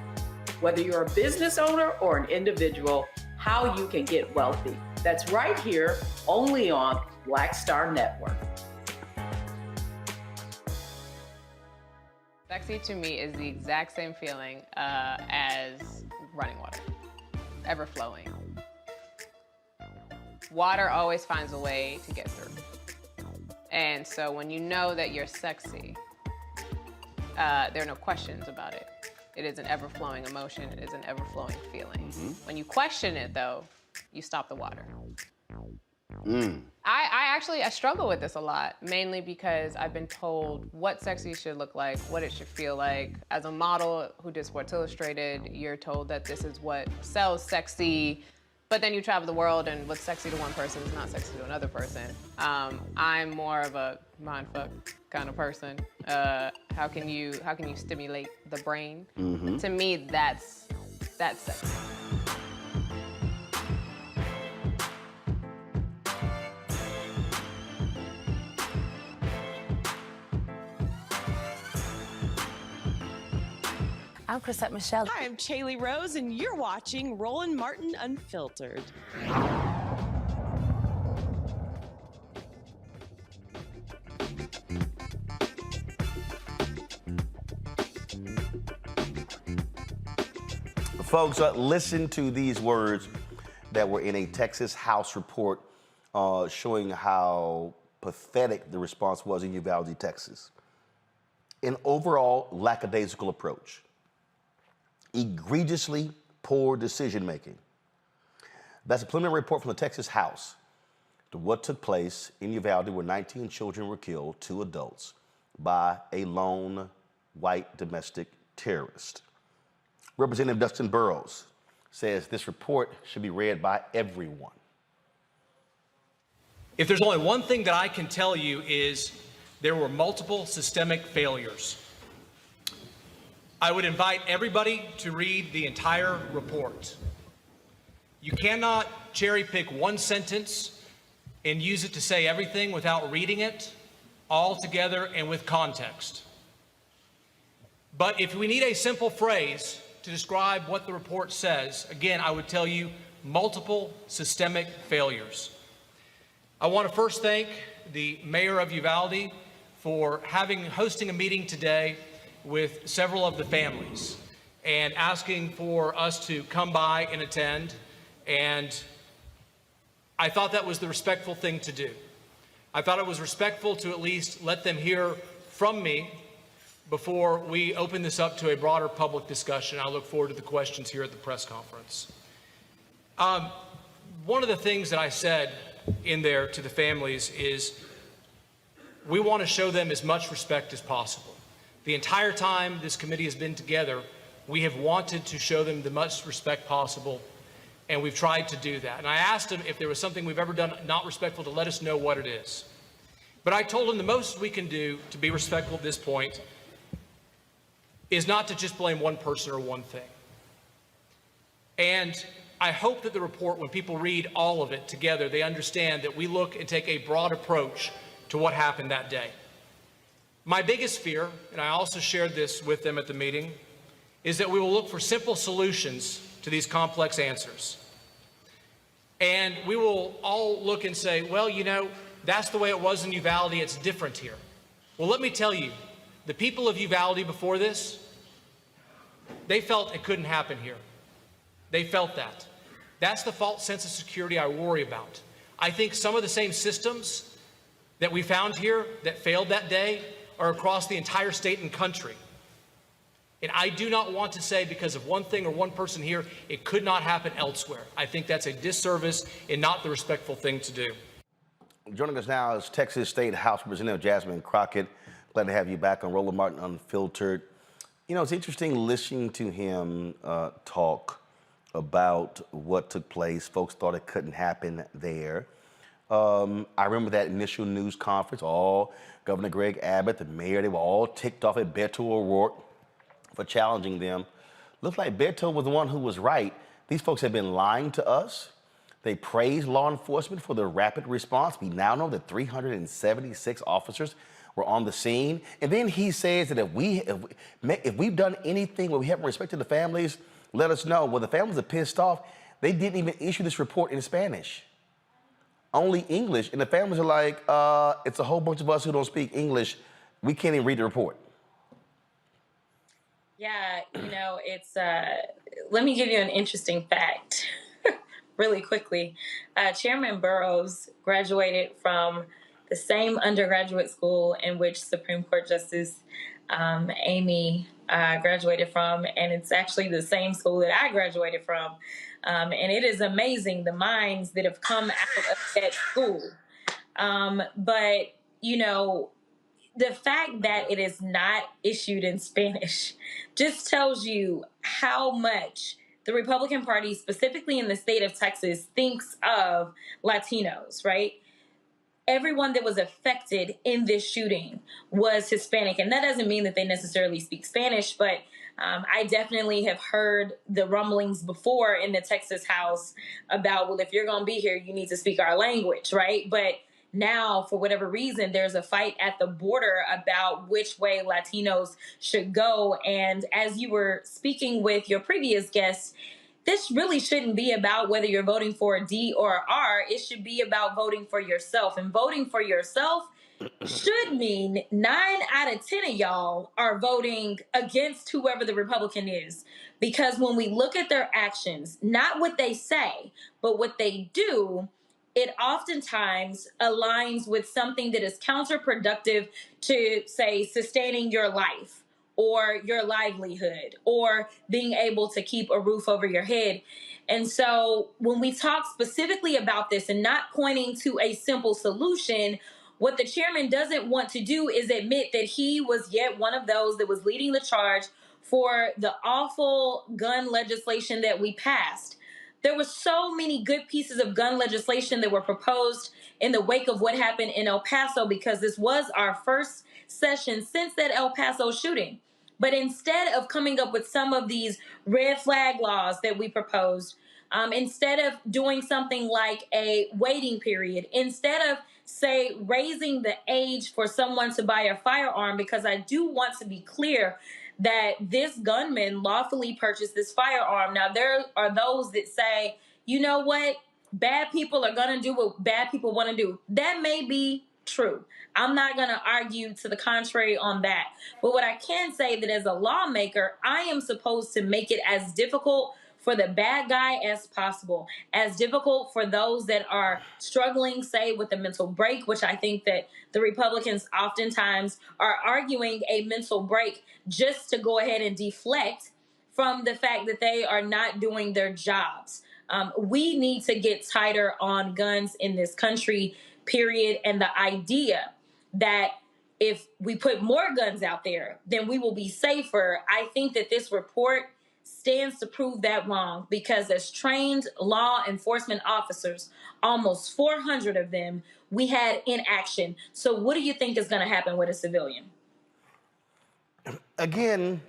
Speaker 13: whether you're a business owner or an individual, how you can get wealthy. That's right here, only on Black Star Network.
Speaker 14: Sexy to me is the exact same feeling as running water, ever flowing. Water always finds a way to get through. And so when you know that you're sexy, there are no questions about it. It is an ever-flowing emotion. It is an ever-flowing feeling. When you question it, though, you stop the water. I struggle with this a lot, mainly because I've been told what sexy should look like, what it should feel like. As a model who did Sports Illustrated, you're told that this is what sells sexy, but then you travel the world and what's sexy to one person is not sexy to another person. I'm more of a mindfuck kind of person. How can you stimulate the brain? To me, that's sexy.
Speaker 15: I'm Chrisette Michelle.
Speaker 16: Hi, I'm Chaley Rose, and you're watching Roland Martin Unfiltered.
Speaker 1: Folks, listen to these words that were in a Texas House report showing how pathetic the response was in Uvalde, Texas. An overall lackadaisical approach. Egregiously poor decision-making. That's a preliminary report from the Texas House to what took place in Uvalde, where 19 children were killed, 2 adults, by a lone white domestic terrorist. Representative Dustin Burrows says this report should be read by everyone.
Speaker 17: If there's only one thing that I can tell you is there were multiple systemic failures. I would invite everybody to read the entire report. You cannot cherry pick one sentence and use it to say everything without reading it all together and with context. But if we need a simple phrase to describe what the report says, again, I would tell you multiple systemic failures. I want to first thank the mayor of Uvalde for hosting a meeting today with several of the families and asking for us to come by and attend. And I thought that was the respectful thing to do. I thought it was respectful to at least let them hear from me before we open this up to a broader public discussion. I look forward to the questions here at the press conference. One of the things that I said in there to the families is we want to show them as much respect as possible. The entire time this committee has been together, we have wanted to show them the most respect possible, and we've tried to do that. And I asked them if there was something we've ever done not respectful to let us know what it is. But I told them the most we can do to be respectful at this point is not to just blame one person or one thing. And I hope that the report, when people read all of it together, they understand that we look and take a broad approach to what happened that day. My biggest fear, and I also shared this with them at the meeting, is that we will look for simple solutions to these complex answers. And we will all look and say, well, you know, that's the way it was in Uvalde, it's different here. Well, let me tell you, the people of Uvalde before this, they felt it couldn't happen here. They felt that. That's the false sense of security I worry about. I think some of the same systems that we found here that failed that day are across the entire state and country. And I do not want to say because of one thing or one person here, it could not happen elsewhere. I think that's a disservice and not the respectful thing to do.
Speaker 1: Joining us now is Texas State House Representative Jasmine Crockett. Glad to have you back on Roland Martin Unfiltered. You know, it's interesting listening to him talk about what took place. Folks thought it couldn't happen there. I remember that initial news conference, Governor Greg Abbott, the mayor, they were all ticked off at Beto O'Rourke for challenging them. Looks like Beto was the one who was right. These folks have been lying to us. They praised law enforcement for their rapid response. We now know that 376 officers were on the scene. And then he says that if we've done anything where we haven't respected the families, let us know. Well, the families are pissed off. They didn't even issue this report in Spanish, only English. And the families are like, it's a whole bunch of us who don't speak English. We can't even read the report.
Speaker 15: Yeah, it's, let me give you an interesting fact really quickly. Chairman Burroughs graduated from the same undergraduate school in which Supreme Court Justice Amy graduated from, and it's actually the same school that I graduated from. And it is amazing the minds that have come out of that school. But, the fact that it is not issued in Spanish just tells you how much the Republican Party, specifically in the state of Texas, thinks of Latinos, right? Everyone that was affected in this shooting was Hispanic. And that doesn't mean that they necessarily speak Spanish, but I definitely have heard the rumblings before in the Texas House about, well, if you're going to be here, you need to speak our language, right? But now, for whatever reason, there's a fight at the border about which way Latinos should go. And as you were speaking with your previous guest, this really shouldn't be about whether you're voting for a D or a R. It should be about voting for yourself. And voting for yourself should mean 9 out of 10 of y'all are voting against whoever the Republican is. Because when we look at their actions, not what they say, but what they do, it oftentimes aligns with something that is counterproductive to, say, sustaining your life or your livelihood or being able to keep a roof over your head. And so when we talk specifically about this and not pointing to a simple solution, what the chairman doesn't want to do is admit that he was yet one of those that was leading the charge for the awful gun legislation that we passed. There were so many good pieces of gun legislation that were proposed in the wake of what happened in El Paso, because this was our first session since that El Paso shooting. But instead of coming up with some of these red flag laws that we proposed, instead of doing something like a waiting period, instead of, say, raising the age for someone to buy a firearm, because I do want to be clear that this gunman lawfully purchased this firearm. Now, there are those that say, you know what? Bad people are going to do what bad people want to do. That may be true. I'm not going to argue to the contrary on that. But what I can say that as a lawmaker, I am supposed to make it as difficult for the bad guy as possible, as difficult for those that are struggling, say, with a mental break, which I think that the Republicans oftentimes are arguing a mental break just to go ahead and deflect from the fact that they are not doing their jobs. We need to get tighter on guns in this country, period. And the idea that if we put more guns out there, then we will be safer. I think that this report stands to prove that wrong, because as trained law enforcement officers, almost 400 of them, we had in action. So what do you think is going to happen with a civilian?
Speaker 1: Again,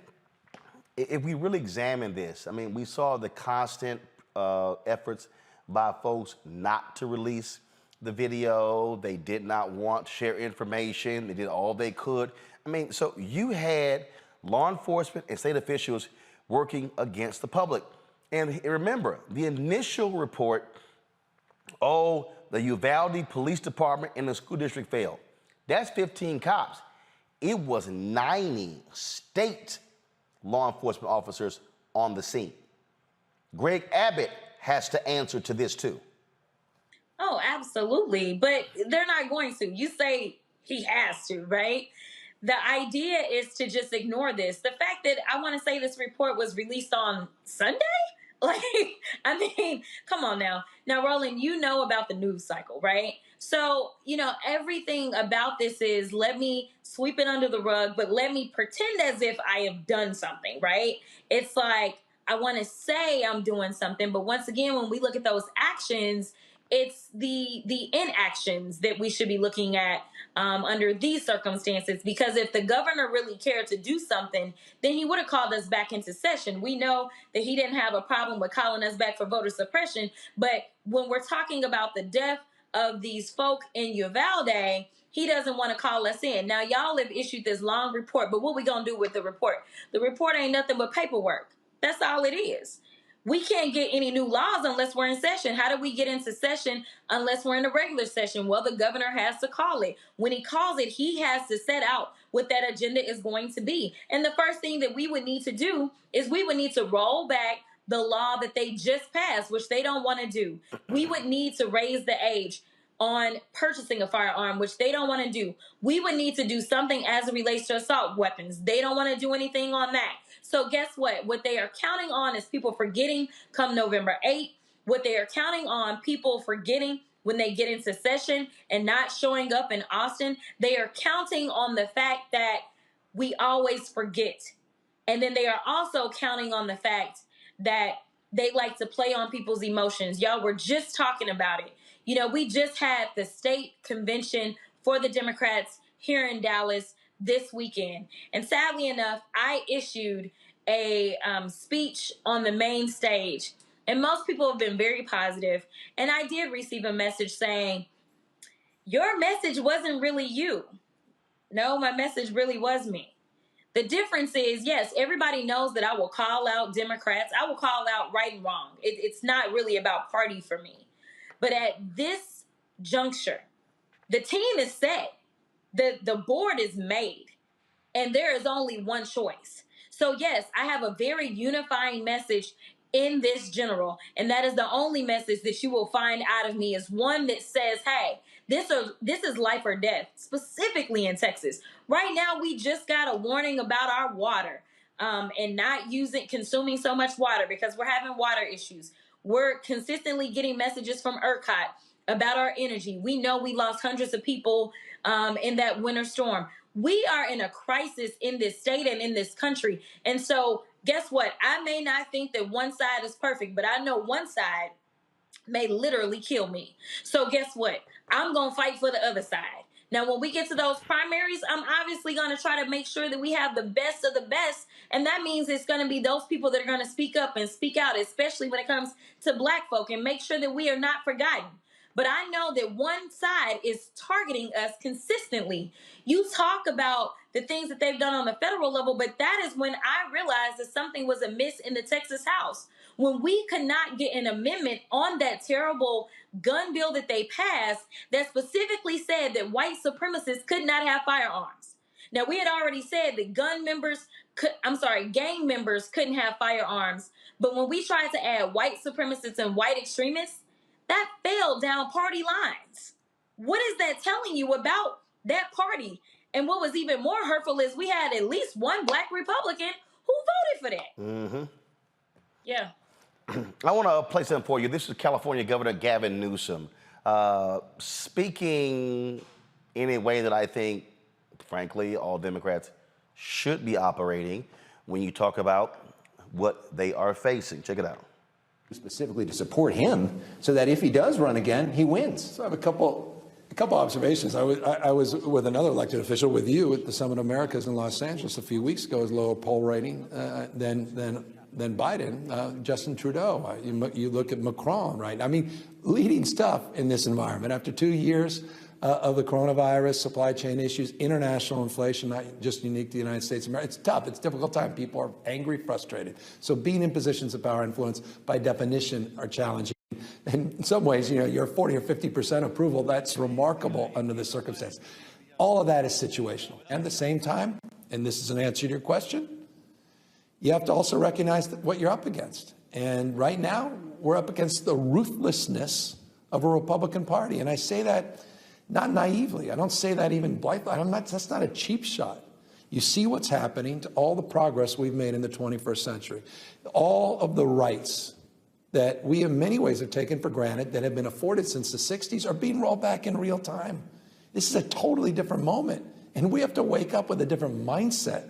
Speaker 1: if we really examine this, I mean, we saw the constant efforts by folks not to release the video. They did not want to share information. They did all they could. I mean, so you had law enforcement and state officials working against the public. And remember, the initial report, the Uvalde Police Department and the school district failed. That's 15 cops. It was 90 state law enforcement officers on the scene. Greg Abbott has to answer to this too.
Speaker 15: Oh, absolutely. But they're not going to. You say he has to, right? The idea is to just ignore this. The fact that I want to say this report was released on Sunday? Like, I mean, come on now. Now, Roland, you know about the news cycle, right? So, everything about this is let me sweep it under the rug, but let me pretend as if I have done something, right? It's like I want to say I'm doing something, but once again, when we look at those actions, it's the inactions that we should be looking at under these circumstances, because if the governor really cared to do something, then he would have called us back into session. We know that he didn't have a problem with calling us back for voter suppression, but when we're talking about the death of these folk in Uvalde, he doesn't want to call us in. Now, y'all have issued this long report, but what we gonna do with the report? The report ain't nothing but paperwork. That's all it is. We can't get any new laws unless we're in session. How do we get into session unless we're in a regular session? Well, the governor has to call it. When he calls it, he has to set out what that agenda is going to be. And the first thing that we would need to do is we would need to roll back the law that they just passed, which they don't want to do. We would need to raise the age on purchasing a firearm, which they don't want to do. We would need to do something as it relates to assault weapons. They don't want to do anything on that. So guess what? What they are counting on is people forgetting come November 8th. What they are counting on, people forgetting when they get into session and not showing up in Austin. They are counting on the fact that we always forget. And then they are also counting on the fact that they like to play on people's emotions. Y'all were just talking about it. You know, we just had the state convention for the Democrats here in Dallas this weekend. And sadly enough, I issued a speech on the main stage. And most people have been very positive. And I did receive a message saying, your message wasn't really you. No, my message really was me. The difference is, yes, everybody knows that I will call out Democrats. I will call out right and wrong. It's not really about party for me. But at this juncture, the team is set. The board is made. And there is only one choice. So, yes, I have a very unifying message in this general. And that is the only message that you will find out of me, is one that says, hey, this is life or death, specifically in Texas. Right now, we just got a warning about our water and not consuming so much water because we're having water issues. We're consistently getting messages from ERCOT about our energy. We know we lost hundreds of people in that winter storm. We are in a crisis in this state and in this country. And so guess what? I may not think that one side is perfect, but I know one side may literally kill me. So guess what? I'm going to fight for the other side. Now, when we get to those primaries, I'm obviously going to try to make sure that we have the best of the best. And that means it's going to be those people that are going to speak up and speak out, especially when it comes to Black folk, and make sure that we are not forgotten. But I know that one side is targeting us consistently. You talk about the things that they've done on the federal level, but that is when I realized that something was amiss in the Texas House. When we could not get an amendment on that terrible gun bill that they passed that specifically said that white supremacists could not have firearms. Now, we had already said that gang members couldn't have firearms. But when we tried to add white supremacists and white extremists, that fell down party lines. What is that telling you about that party? And what was even more hurtful is we had at least one Black Republican who voted for that.
Speaker 1: Mm-hmm.
Speaker 15: Yeah.
Speaker 1: I want to play something for you. This is California Governor Gavin Newsom speaking in a way that I think, frankly, all Democrats should be operating when you talk about what they are facing. Check it out.
Speaker 18: Specifically to support him so that if he does run again, he wins.
Speaker 19: So I have a couple observations. I was with another elected official with you at the Summit of Americas in Los Angeles a few weeks ago, as lower poll rating than Biden, Justin Trudeau. You look at Macron, right? I mean, leading stuff in this environment after 2 years of the coronavirus, supply chain issues, international inflation, not just unique to the United States of America. It's tough. It's a difficult time. People are angry, frustrated. So being in positions of power and influence, by definition, are challenging. And in some ways, you're 40 or 50% approval. That's remarkable under the circumstance. All of that is situational. And at the same time, and this is an answer to your question, you have to also recognize what you're up against. And right now, we're up against the ruthlessness of a Republican Party. And I say that not naively. I don't say that even blithely. That's not a cheap shot. You see what's happening to all the progress we've made in the 21st century. All of the rights that we in many ways have taken for granted that have been afforded since the 60s are being rolled back in real time. This is a totally different moment. And we have to wake up with a different mindset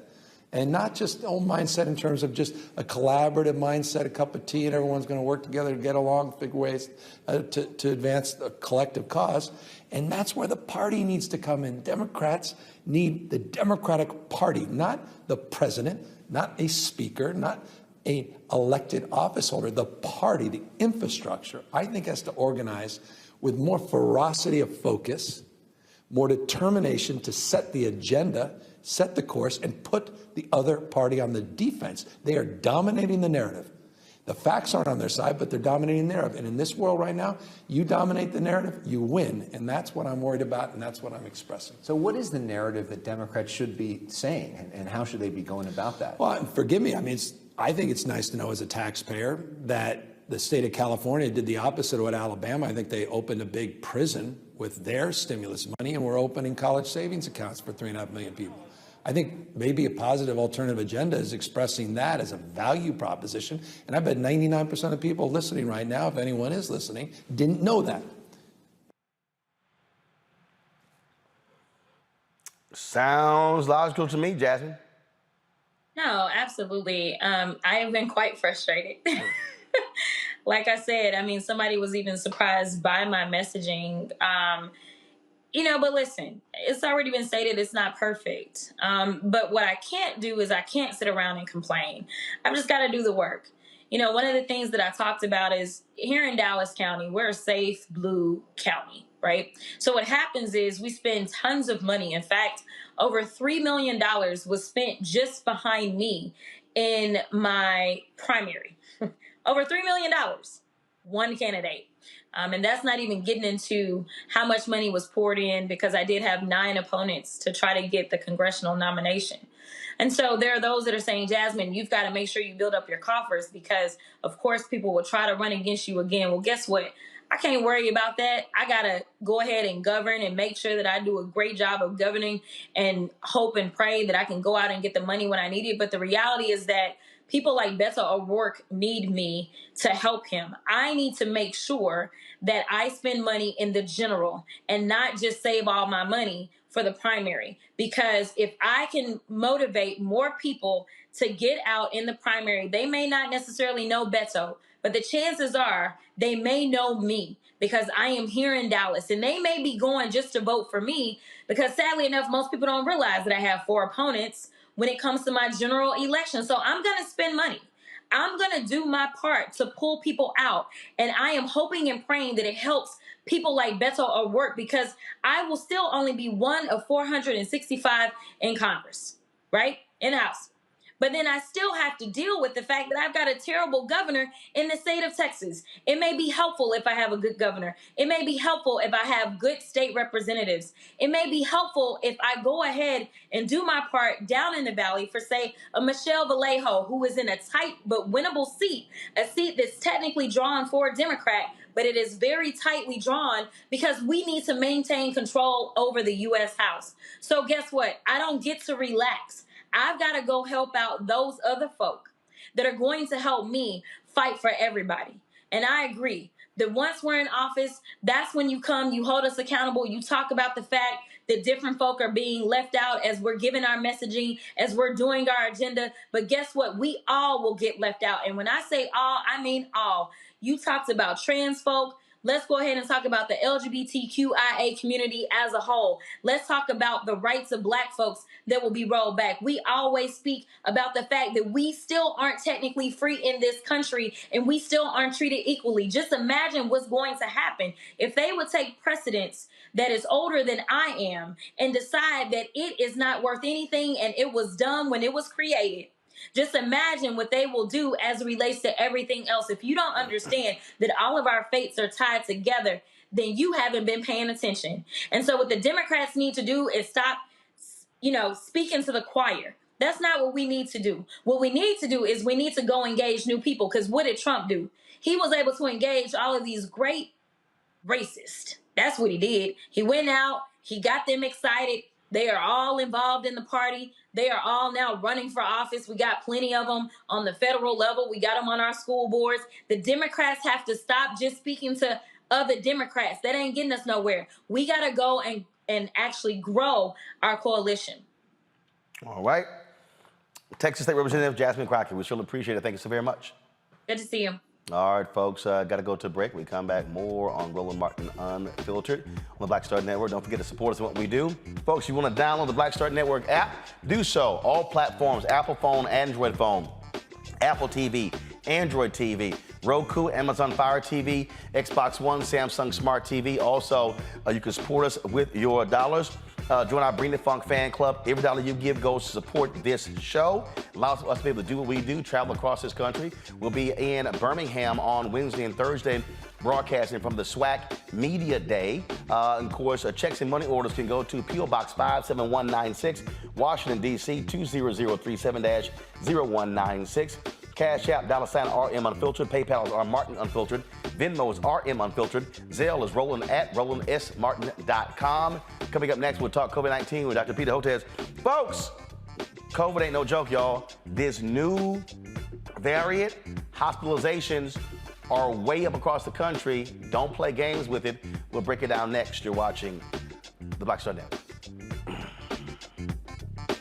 Speaker 19: And not just old mindset in terms of just a collaborative mindset, a cup of tea, and everyone's going to work together to get along, figure ways to advance the collective cause. And that's where the party needs to come in. Democrats need the Democratic Party, not the president, not a speaker, not an elected office holder. The party, the infrastructure, I think has to organize with more ferocity of focus, more determination to set the agenda, set the course, and put the other party on the defense. They are dominating the narrative. The facts aren't on their side, but they're dominating the narrative. And in this world right now, you dominate the narrative, you win. And that's what I'm worried about, and that's what I'm expressing.
Speaker 18: So what is the narrative that Democrats should be saying, and how should they be going about that?
Speaker 19: Well, forgive me. I mean, I think it's nice to know as a taxpayer that the state of California did the opposite of what Alabama. I think they opened a big prison with their stimulus money, and we're opening college savings accounts for 3.5 million people. I think maybe a positive alternative agenda is expressing that as a value proposition. And I bet 99% of people listening right now, if anyone is listening, didn't know that.
Speaker 1: Sounds logical to me, Jasmine.
Speaker 15: No, absolutely. I have been quite frustrated. Like I said, I mean, somebody was even surprised by my messaging. But listen, it's already been stated it's not perfect. But what I can't do is I can't sit around and complain. I've just got to do the work. One of the things that I talked about is here in Dallas County, we're a safe blue county, right? So what happens is we spend tons of money. In fact, over $3 million was spent just behind me in my primary. Over $3 million, one candidate. And that's not even getting into how much money was poured in, because I did have 9 opponents to try to get the congressional nomination. And so there are those that are saying, Jasmine, you've got to make sure you build up your coffers because, of course, people will try to run against you again. Well, guess what? I can't worry about that. I got to go ahead and govern and make sure that I do a great job of governing and hope and pray that I can go out and get the money when I need it. But the reality is that people like Beto O'Rourke need me to help him. I need to make sure that I spend money in the general and not just save all my money for the primary. Because if I can motivate more people to get out in the primary, they may not necessarily know Beto, but the chances are they may know me because I am here in Dallas, and they may be going just to vote for me because sadly enough, most people don't realize that I have 4 opponents when it comes to my general election. So I'm going to spend money. I'm going to do my part to pull people out. And I am hoping and praying that it helps people like Beto O'Rourke, because I will still only be one of 465 in Congress, right? In the House. But then I still have to deal with the fact that I've got a terrible governor in the state of Texas. It may be helpful if I have a good governor. It may be helpful if I have good state representatives. It may be helpful if I go ahead and do my part down in the valley for, say, a Michelle Vallejo, who is in a tight but winnable seat, a seat that's technically drawn for a Democrat, but it is very tightly drawn because we need to maintain control over the U.S. House. So guess what? I don't get to relax. I've got to go help out those other folk that are going to help me fight for everybody. And I agree that once we're in office, that's when you come, you hold us accountable, you talk about the fact that different folk are being left out as we're giving our messaging, as we're doing our agenda. But guess what? We all will get left out. And when I say all, I mean all. You talked about trans folk. Let's go ahead and talk about the LGBTQIA community as a whole. Let's talk about the rights of Black folks that will be rolled back. We always speak about the fact that we still aren't technically free in this country and we still aren't treated equally. Just imagine what's going to happen if they would take precedence that is older than I am and decide that it is not worth anything and it was done when it was created. Just imagine what they will do as it relates to everything else. If you don't understand that all of our fates are tied together, then you haven't been paying attention. And so what the Democrats need to do is stop, speaking to the choir. That's not what we need to do. What we need to do is we need to go engage new people. Because what did Trump do? He was able to engage all of these great racists. That's what he did. He went out. He got them excited. They are all involved in the party. They are all now running for office. We got plenty of them on the federal level. We got them on our school boards. The Democrats have to stop just speaking to other Democrats. That ain't getting us nowhere. We got to go and actually grow our coalition.
Speaker 1: All right. Texas State Representative Jasmine Crockett. We surely appreciate it. Thank you so very much.
Speaker 15: Good to see you.
Speaker 1: All right, folks, got to go to a break. We come back more on Roland Martin Unfiltered on the Black Star Network. Don't forget to support us in what we do. Folks, you want to download the Black Star Network app? Do so. All platforms, Apple phone, Android phone, Apple TV, Android TV, Roku, Amazon Fire TV, Xbox One, Samsung Smart TV. Also, you can support us with your dollars. Join our Bring the Funk fan club. Every dollar you give goes to support this show. Allows us to be able to do what we do, travel across this country. We'll be in Birmingham on Wednesday and Thursday, broadcasting from the SWAC Media Day. And of course, checks and money orders can go to P.O. Box 57196, Washington, D.C. 20037-0196. Cash App, $RM Unfiltered. PayPal is R Martin Unfiltered. Venmo is RM Unfiltered. Zelle is Roland at RolandSMartin.com. Coming up next, we'll talk COVID-19 with Dr. Peter Hotez. Folks, COVID ain't no joke, y'all. This new variant, hospitalizations are way up across the country. Don't play games with it. We'll break it down next. You're watching the Black Star Network.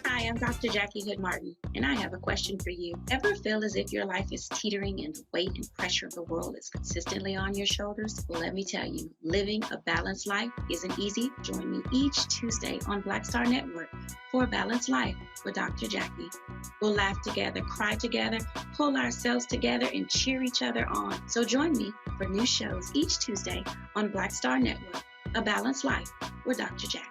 Speaker 20: Hi, I'm Dr. Jackie Hood Martin, and I have a question for you. Ever feel as if your life is teetering and the weight and pressure of the world is consistently on your shoulders? Well, let me tell you, living a balanced life isn't easy. Join me each Tuesday on Black Star Network for a Balanced Life with Dr. Jackie. We'll laugh together, cry together, pull ourselves together, and cheer each other on. So join me for new shows each Tuesday on Black Star Network, A Balanced Life with Dr. Jackie.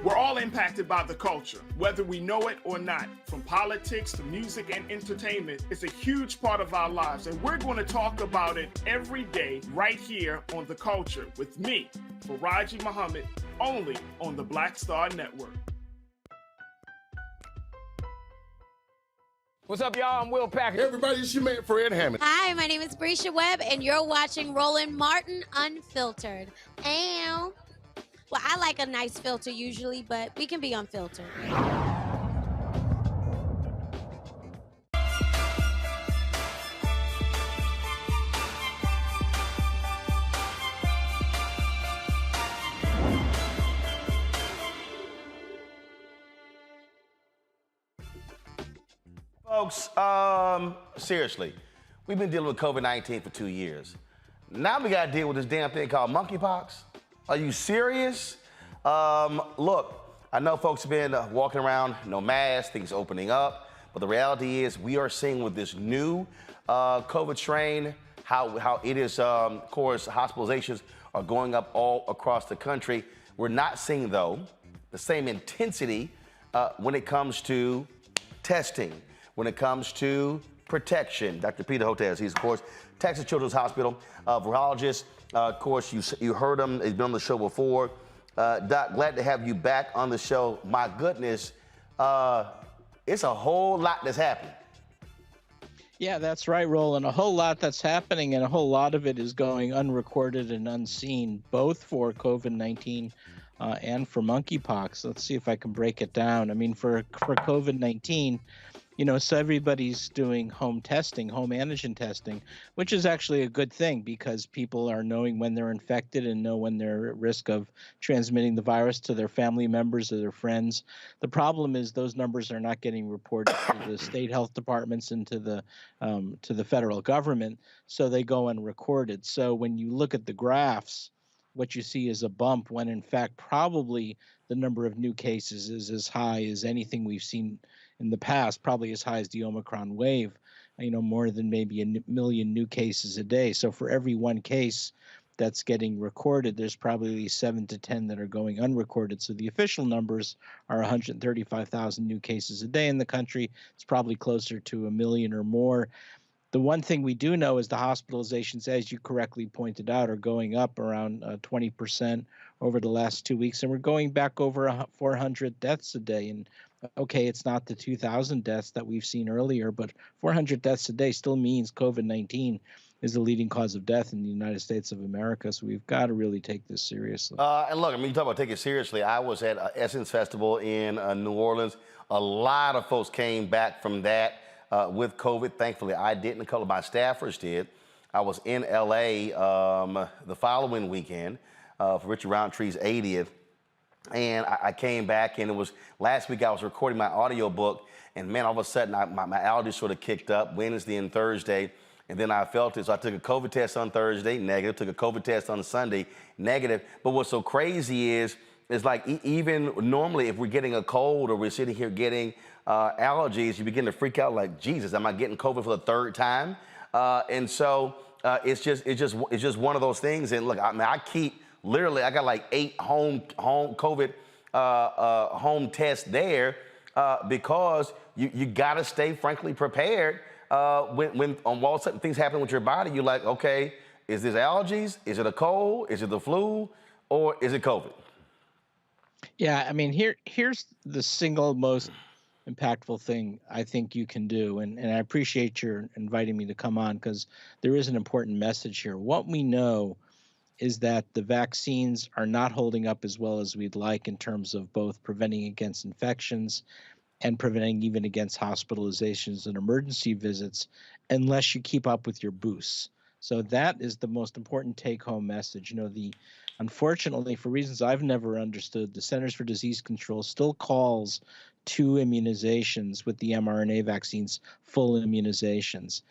Speaker 2: We're all impacted by the culture, whether we know it or not. From politics to music and entertainment, it's a huge part of our lives, and we're going to talk about it every day right here on The Culture with me, Faraji Muhammad, only on the Black Star Network.
Speaker 21: What's up, y'all? I'm Will Packer. Hey, everybody, it's your man, Fred Hammond.
Speaker 22: Hi, my name is Brescia Webb, and you're watching Roland Martin Unfiltered. And well, I like a nice filter usually, but we can be unfiltered.
Speaker 1: Folks, seriously, we've been dealing with COVID-19 for 2 years. Now we got to deal with this damn thing called monkeypox. Are you serious? Look, I know folks have been walking around, no mask, things opening up, but the reality is we are seeing with this new COVID strain how it is, of course, hospitalizations are going up all across the country. We're not seeing, though, the same intensity when it comes to testing, when it comes to protection. Dr. Peter Hotez, he's, of course, Texas Children's Hospital virologist. Of course, you heard him. He's been on the show before. Doc, glad to have you back on the show. My goodness, it's a whole lot that's happening.
Speaker 23: Yeah, that's right, Roland. A whole lot that's happening, and a whole lot of it is going unrecorded and unseen, both for COVID-19 and for monkeypox. Let's see if I can break it down. I mean, for COVID-19, you know, so everybody's doing home testing, home antigen testing, which is actually a good thing because people are knowing when they're infected and know when they're at risk of transmitting the virus to their family members or their friends. The problem is those numbers are not getting reported to the state health departments and to the federal government, so they go unrecorded. So when you look at the graphs, what you see is a bump when in fact probably the number of new cases is as high as anything we've seen in the past, probably as high as the Omicron wave, you know, more than maybe a million new cases a day. So for every one case that's getting recorded, there's probably 7 to 10 that are going unrecorded. So the official numbers are 135,000 new cases a day in the country. It's probably closer to a million or more. The one thing we do know is the hospitalizations, as you correctly pointed out, are going up around 20% over the last 2 weeks, and we're going back over 400 deaths a day. And okay, it's not the 2,000 deaths that we've seen earlier, but 400 deaths a day still means COVID-19 is the leading cause of death in the United States of America. So we've got to really take this seriously.
Speaker 1: And look, I mean, you talk about taking it seriously. I was at Essence Festival in New Orleans. A lot of folks came back from that with COVID. Thankfully, I didn't. A couple of my staffers did. I was in LA the following weekend. for Richard Roundtree's 80th. And I came back, and it was last week I was recording my audio book, and man, all of a sudden my allergies sort of kicked up Wednesday and Thursday, and then I felt it. So I took a COVID test on Thursday, negative. Took a COVID test on Sunday, negative. But what's so crazy is like even normally if we're getting a cold or we're sitting here getting allergies, you begin to freak out like, Jesus, am I getting COVID for the third time? And so it's just one of those things. And look, I keep literally, I got like 8 home COVID home tests there because you got to stay frankly prepared when on all sudden things happen with your body. You're like, okay, is this allergies? Is it a cold? Is it the flu? Or is it COVID?
Speaker 23: Yeah, I mean, here's the single most impactful thing I think you can do, and I appreciate your inviting me to come on because there is an important message here. What we know is that the vaccines are not holding up as well as we'd like in terms of both preventing against infections and preventing even against hospitalizations and emergency visits unless you keep up with your boosts. So that is the most important take-home message. Unfortunately, for reasons I've never understood, the Centers for Disease Control still calls 2 immunizations with the mRNA vaccines full immunizations.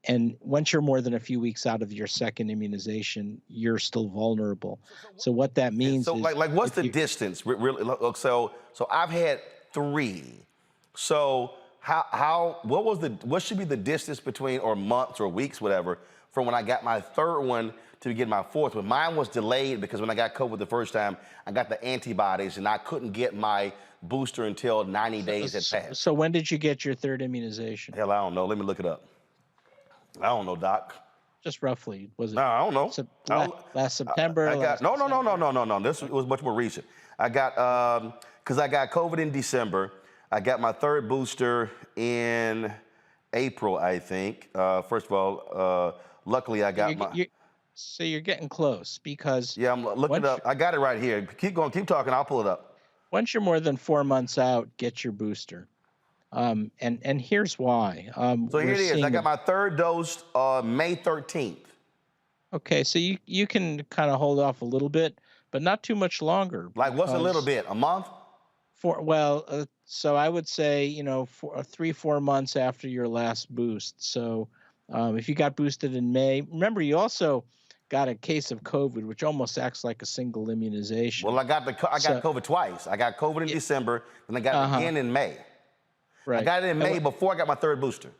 Speaker 23: And once you're more than a few weeks out of your second immunization, you're still vulnerable. So what that means is...
Speaker 1: like what's the distance? Really? So I've had 3. So what should be the distance between, or months or weeks, whatever, from when I got my 3rd one to get my 4th one? Mine was delayed because when I got COVID the first time, I got the antibodies and I couldn't get my booster until 90 days had passed.
Speaker 23: So when did you get your 3rd immunization?
Speaker 1: Hell, I don't know. Let me look it up. I don't know, Doc.
Speaker 23: Just roughly, was it?
Speaker 1: No, I don't know.
Speaker 23: Last September?
Speaker 1: No. This was much more recent. I got, because I got COVID in December. I got my 3rd booster in April, I think. First of all, luckily I got
Speaker 23: So you're getting close because...
Speaker 1: Yeah, I'm looking up. I got it right here. Keep going, keep talking. I'll pull it up.
Speaker 23: Once you're more than 4 months out, get your booster. And here's why.
Speaker 1: So here it is. I got my 3rd dose May 13th.
Speaker 23: Okay, so you can kind of hold off a little bit, but not too much longer.
Speaker 1: Like what's a little bit? A month?
Speaker 23: So I would say, 3-4 months after your last boost. So if you got boosted in May, remember you also got a case of COVID, which almost acts like a single immunization.
Speaker 1: Well, I got COVID twice. I got COVID in December, and I got it again in May.
Speaker 23: Right.
Speaker 1: I got it in May before I got my 3rd booster.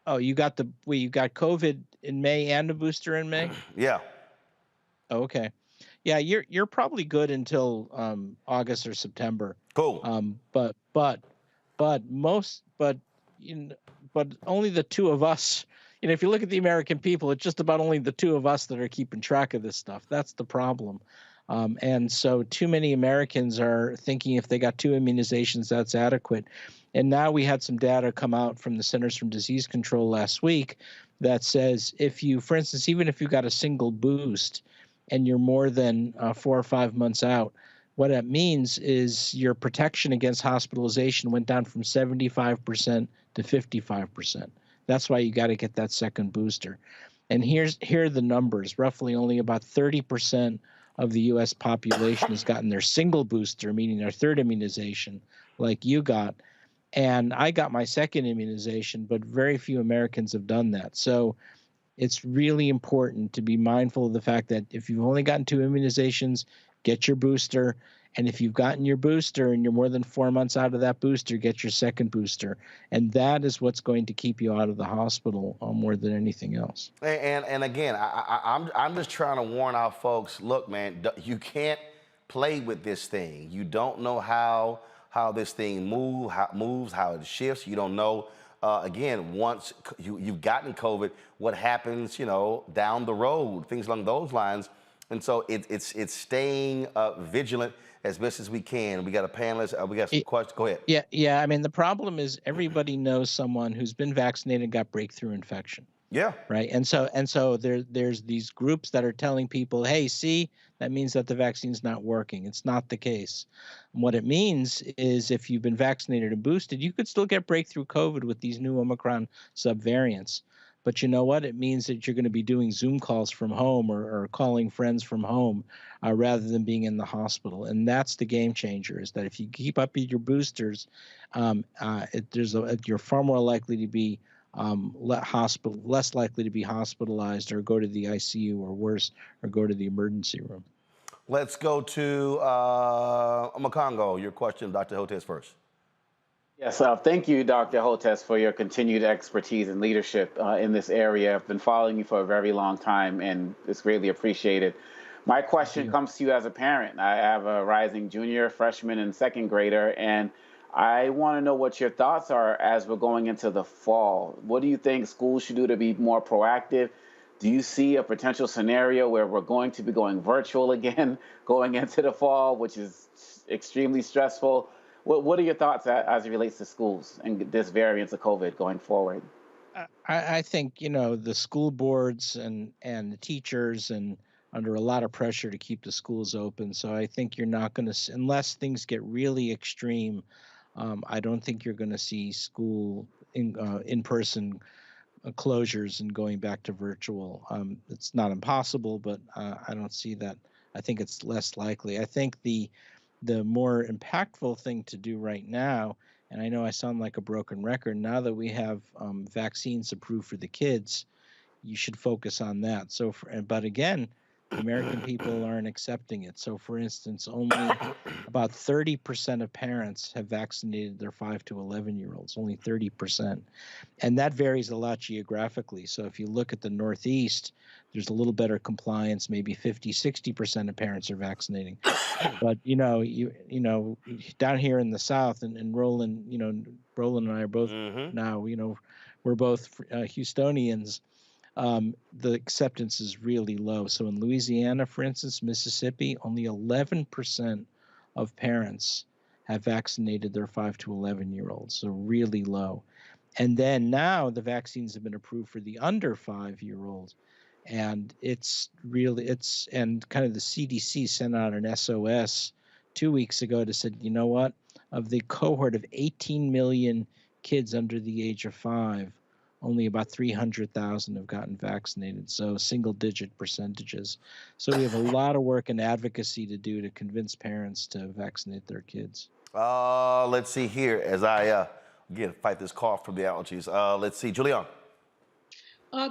Speaker 23: Oh, you got COVID in May and a booster in May?
Speaker 1: Yeah.
Speaker 23: Oh, okay. Yeah, you're probably good until August or September.
Speaker 1: Cool.
Speaker 23: But only the 2 of us. If you look at the American people, it's just about only the 2 of us that are keeping track of this stuff. That's the problem. And so too many Americans are thinking if they got 2 immunizations, that's adequate. And now we had some data come out from the Centers for Disease Control last week that says for instance, even if you got a single boost and you're more than 4 or 5 months out, what that means is your protection against hospitalization went down from 75% to 55%. That's why you got to get that second booster. And here are the numbers. Roughly only about 30% of the U.S. population has gotten their single booster, meaning their 3rd immunization, like you got. And I got my 2nd immunization, but very few Americans have done that. So it's really important to be mindful of the fact that if you've only gotten 2 immunizations, get your booster. And if you've gotten your booster and you're more than 4 months out of that booster, get your 2nd booster. And that is what's going to keep you out of the hospital more than anything else.
Speaker 1: And again, I'm just trying to warn our folks, look, man, you can't play with this thing. You don't know how this thing moves, how it shifts. You don't know, again, once you've gotten COVID, what happens, down the road, things along those lines. And so it's staying vigilant as best as we can. We got a panelist. We got some questions. Go ahead.
Speaker 23: Yeah. I mean, the problem is everybody knows someone who's been vaccinated and got breakthrough infection.
Speaker 1: Yeah.
Speaker 23: Right. And so there's these groups that are telling people, hey, see, that means that the vaccine's not working. It's not the case. And what it means is if you've been vaccinated and boosted, you could still get breakthrough COVID with these new Omicron subvariants. But you know what? It means that you're going to be doing Zoom calls from home or calling friends from home rather than being in the hospital. And that's the game changer, is that if you keep up with your boosters, you're far more likely to be less likely to be hospitalized or go to the ICU, or worse, or go to the emergency room.
Speaker 1: Let's go to Makongo. Your question, Dr. Hotez, first.
Speaker 11: Yes, thank you, Dr. Hotez, for your continued expertise and leadership in this area. I've been following you for a very long time, and it's greatly appreciated. My question comes to you as a parent. I have a rising junior, freshman, and second grader, and I want to know what your thoughts are as we're going into the fall. What do you think schools should do to be more proactive? Do you see a potential scenario where we're going to be going virtual again going into the fall, which is extremely stressful? What are your thoughts as it relates to schools and this variant of COVID going forward?
Speaker 23: I think, the school boards and the teachers and under a lot of pressure to keep the schools open. So I think you're not going to, unless things get really extreme, I don't think you're going to see school in-person closures and going back to virtual. It's not impossible, but I don't see that. I think it's less likely. I think the more impactful thing to do right now, and I know I sound like a broken record, now that we have vaccines approved for the kids, you should focus on that. But again, the American people aren't accepting it. So for instance, only about 30% of parents have vaccinated their 5 to 11-year-olds, only 30%. And that varies a lot geographically. So if you look at the Northeast, there's a little better compliance, maybe 50, 60% of parents are vaccinating. But, down here in the South, and Roland, Roland and I are both now, we're both Houstonians. The acceptance is really low. So in Louisiana, for instance, Mississippi, only 11% of parents have vaccinated their 5 to 11-year-olds, so really low. And then now the vaccines have been approved for the under 5-year-olds, and and kind of the CDC sent out an SOS 2 weeks ago to say, you know what, of the cohort of 18 million kids under the age of 5, only about 300,000 have gotten vaccinated, so single-digit percentages. So we have a lot of work and advocacy to do to convince parents to vaccinate their kids.
Speaker 1: Let's see here as I, again, fight this cough from the allergies. Let's see, Julian.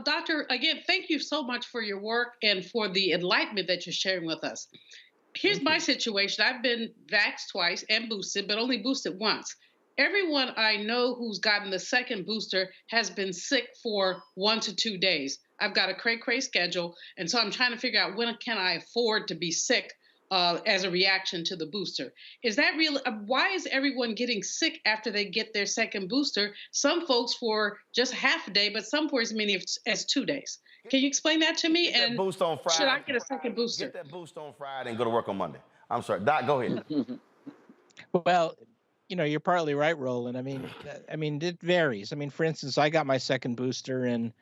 Speaker 6: Doctor, again, thank you so much for your work and for the enlightenment that you're sharing with us. Here's my situation. I've been vaxxed twice and boosted, but only boosted once. Everyone I know who's gotten the second booster has been sick for 1 to 2 days. I've got a cray-cray schedule, and so I'm trying to figure out when can I afford to be sick as a reaction to the booster. Is that real? Why is everyone getting sick after they get their second booster? Some folks for just half a day, but some for as many as 2 days. Can you explain that to me?
Speaker 1: Get that boost on Friday.
Speaker 6: Should I get a second booster?
Speaker 1: Get that boost on Friday and go to work on Monday. I'm sorry. Doc, go ahead.
Speaker 23: Well, you're partly right, Roland. I mean, it varies. I mean, for instance, I got my second booster and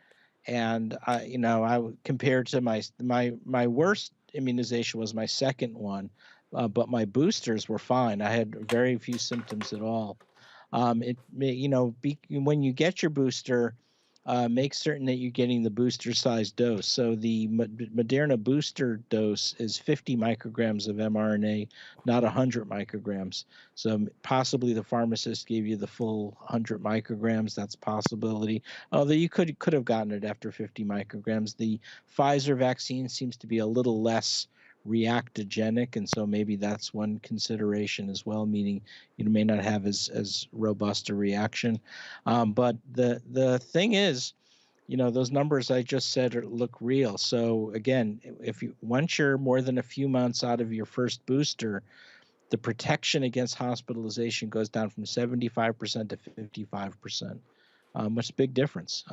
Speaker 23: I compared to my worst immunization was my second one, but my boosters were fine. I had very few symptoms at all. When you get your booster, make certain that you're getting the booster size dose. So the Moderna booster dose is 50 micrograms of mRNA, not 100 micrograms. So possibly the pharmacist gave you the full 100 micrograms. That's a possibility. Although you could have gotten it after 50 micrograms. The Pfizer vaccine seems to be a little less reactogenic, and so maybe that's one consideration as well, meaning you may not have as robust a reaction. But the thing is, those numbers I just said look real. So again, once you're more than a few months out of your first booster, the protection against hospitalization goes down from 75% to 55%. Much big difference.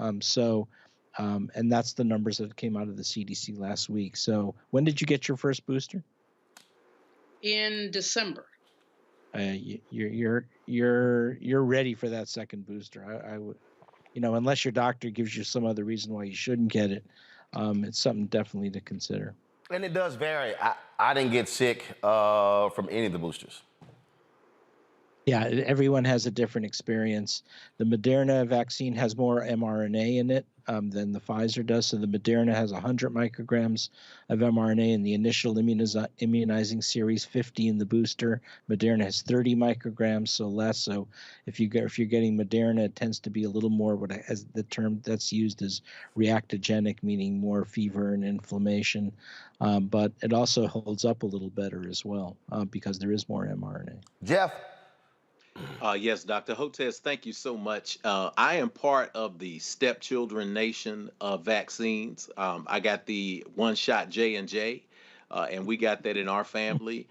Speaker 23: And that's the numbers that came out of the CDC last week. So when did you get your first booster?
Speaker 6: In December.
Speaker 23: You're ready for that second booster. I would, unless your doctor gives you some other reason why you shouldn't get it, it's something definitely to consider.
Speaker 1: And it does vary. I didn't get sick from any of the boosters.
Speaker 23: Yeah, everyone has a different experience. The Moderna vaccine has more mRNA in it, than the Pfizer does. So the Moderna has 100 micrograms of mRNA in the initial immunizing series, 50 in the booster. Moderna has 30 micrograms, so less. So if you're getting Moderna, it tends to be a little more, as the term that's used is reactogenic, meaning more fever and inflammation. But it also holds up a little better as well because there is more mRNA.
Speaker 1: Jeff.
Speaker 12: Yes, Dr. Hotez, thank you so much. I am part of the stepchildren nation of vaccines. I got the one-shot J&J, and we got that in our family.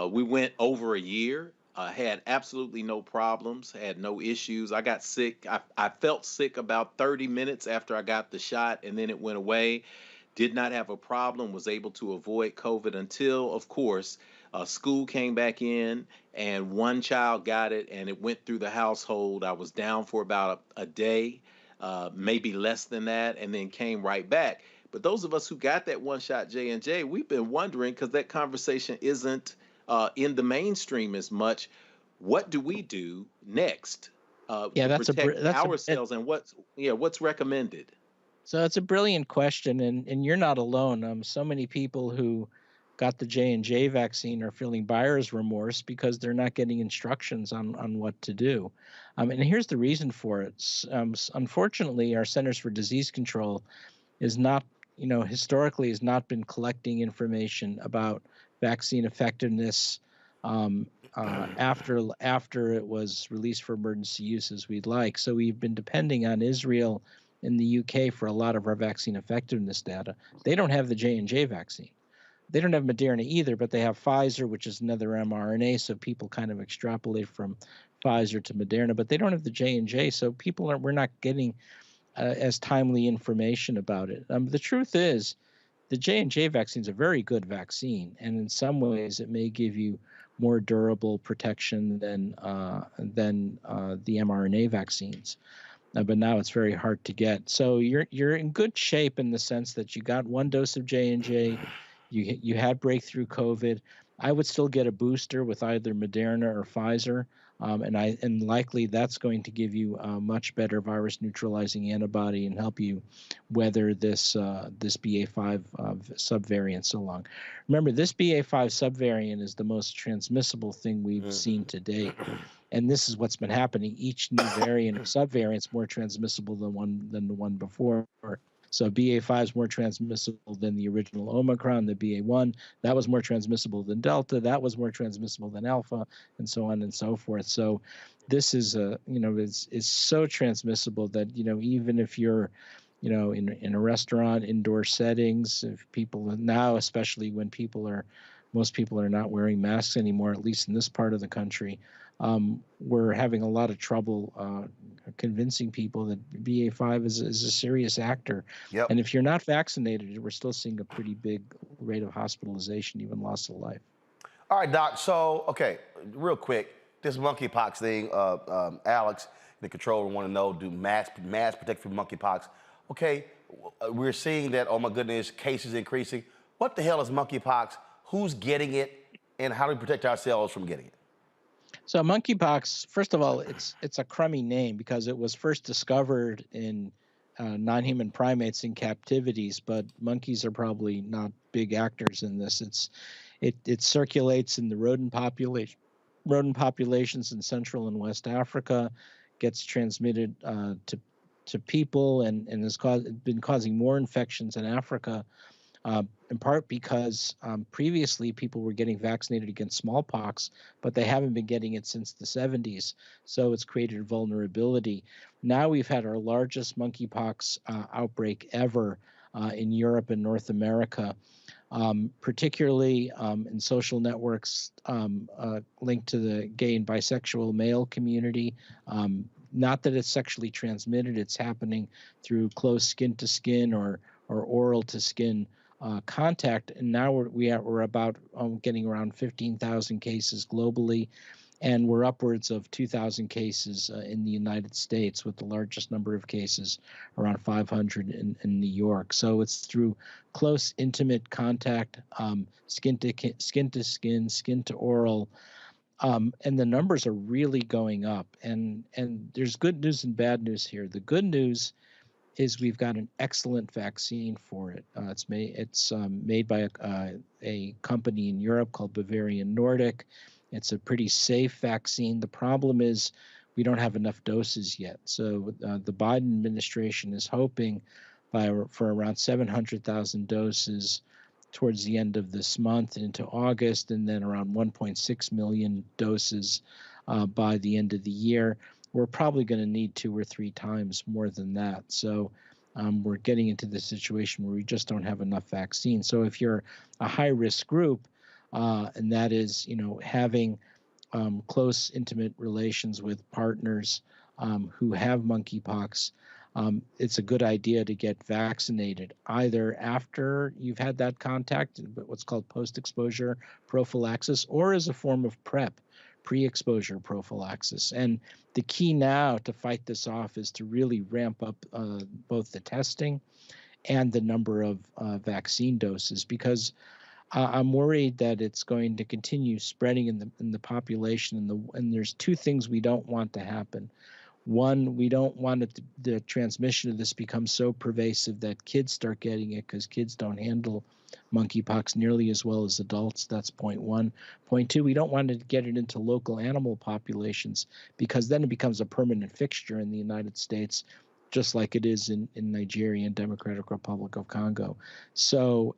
Speaker 12: We went over a year, had absolutely no problems, had no issues. I got sick. I felt sick about 30 minutes after I got the shot, and then it went away. Did not have a problem, was able to avoid COVID until, of course, school came back in and one child got it and it went through the household. I was down for about a day, maybe less than that, and then came right back. But those of us who got that one-shot J&J, we've been wondering, because that conversation isn't in the mainstream as much, what do we do next to protect ourselves, and what's recommended?
Speaker 23: So it's a brilliant question, and you're not alone. So many people who got the J&J vaccine are feeling buyer's remorse because they're not getting instructions on what to do. And here's the reason for it. Unfortunately, our Centers for Disease Control is not, historically has not been collecting information about vaccine effectiveness after it was released for emergency use as we'd like. So we've been depending on Israel in the UK for a lot of our vaccine effectiveness data. They don't have the J&J vaccine. They don't have Moderna either, but they have Pfizer, which is another mRNA, so people kind of extrapolate from Pfizer to Moderna, but they don't have the J&J, so we're not getting as timely information about it. The truth is, the J&J vaccine is a very good vaccine, and in some ways it may give you more durable protection than the mRNA vaccines. But now it's very hard to get. So you're in good shape in the sense that you got one dose of J&J, you had breakthrough COVID. I would still get a booster with either Moderna or Pfizer, and likely that's going to give you a much better virus neutralizing antibody and help you weather this BA.5 subvariant so long. Remember, this BA.5 subvariant is the most transmissible thing we've seen to date. And this is what's been happening. Each new variant or subvariant is more transmissible than the one before. So BA.5 is more transmissible than the original Omicron, the BA.1. That was more transmissible than Delta. That was more transmissible than Alpha, and so on and so forth. So this is is so transmissible that even if you're in a restaurant, indoor settings, if people now, especially when most people are not wearing masks anymore, at least in this part of the country. We're having a lot of trouble convincing people that BA.5 is a serious actor.
Speaker 1: Yep.
Speaker 23: And if you're not vaccinated, we're still seeing a pretty big rate of hospitalization, even loss of life.
Speaker 1: All right, Doc. So, okay, real quick, this monkeypox thing, Alex, the controller, want to know, do masks protect from monkeypox? Okay, we're seeing that, oh my goodness, cases increasing. What the hell is monkeypox? Who's getting it? And how do we protect ourselves from getting it?
Speaker 23: So monkeypox, first of all, it's a crummy name because it was first discovered in non-human primates in captivities, but monkeys are probably not big actors in this. It circulates in the rodent populations in Central and West Africa, gets transmitted to people, and has been causing more infections in Africa. In part because previously people were getting vaccinated against smallpox, but they haven't been getting it since the 70s. So it's created vulnerability. Now we've had our largest monkeypox outbreak ever in Europe and North America, particularly in social networks linked to the gay and bisexual male community. Not that it's sexually transmitted, it's happening through close skin-to-skin or oral-to-skin contact, and now we're about getting around 15,000 cases globally, and we're upwards of 2,000 cases in the United States, with the largest number of cases around 500 in New York. So it's through close, intimate contact, skin to skin, skin to oral, and the numbers are really going up. And there's good news and bad news here. The good news is we've got an excellent vaccine for it. It's made by a company in Europe called Bavarian Nordic. It's a pretty safe vaccine. The problem is we don't have enough doses yet. So the Biden administration is hoping for around 700,000 doses towards the end of this month into August, and then around 1.6 million doses by the end of the year. We're probably going to need 2 or 3 times more than that. So we're getting into the situation where we just don't have enough vaccine. So if you're a high-risk group, and that is, having close, intimate relations with partners who have monkeypox, it's a good idea to get vaccinated either after you've had that contact, what's called post-exposure prophylaxis, or as a form of pre-exposure prophylaxis. And the key now to fight this off is to really ramp up both the testing and the number of vaccine doses, because I'm worried that it's going to continue spreading in the population, and there's 2 things we don't want to happen. One, we don't want the transmission of this become so pervasive that kids start getting it, because kids don't handle monkeypox nearly as well as adults. That's point 1. Point 2, we don't want to get it into local animal populations, because then it becomes a permanent fixture in the United States, just like it is in Nigeria and Democratic Republic of Congo. So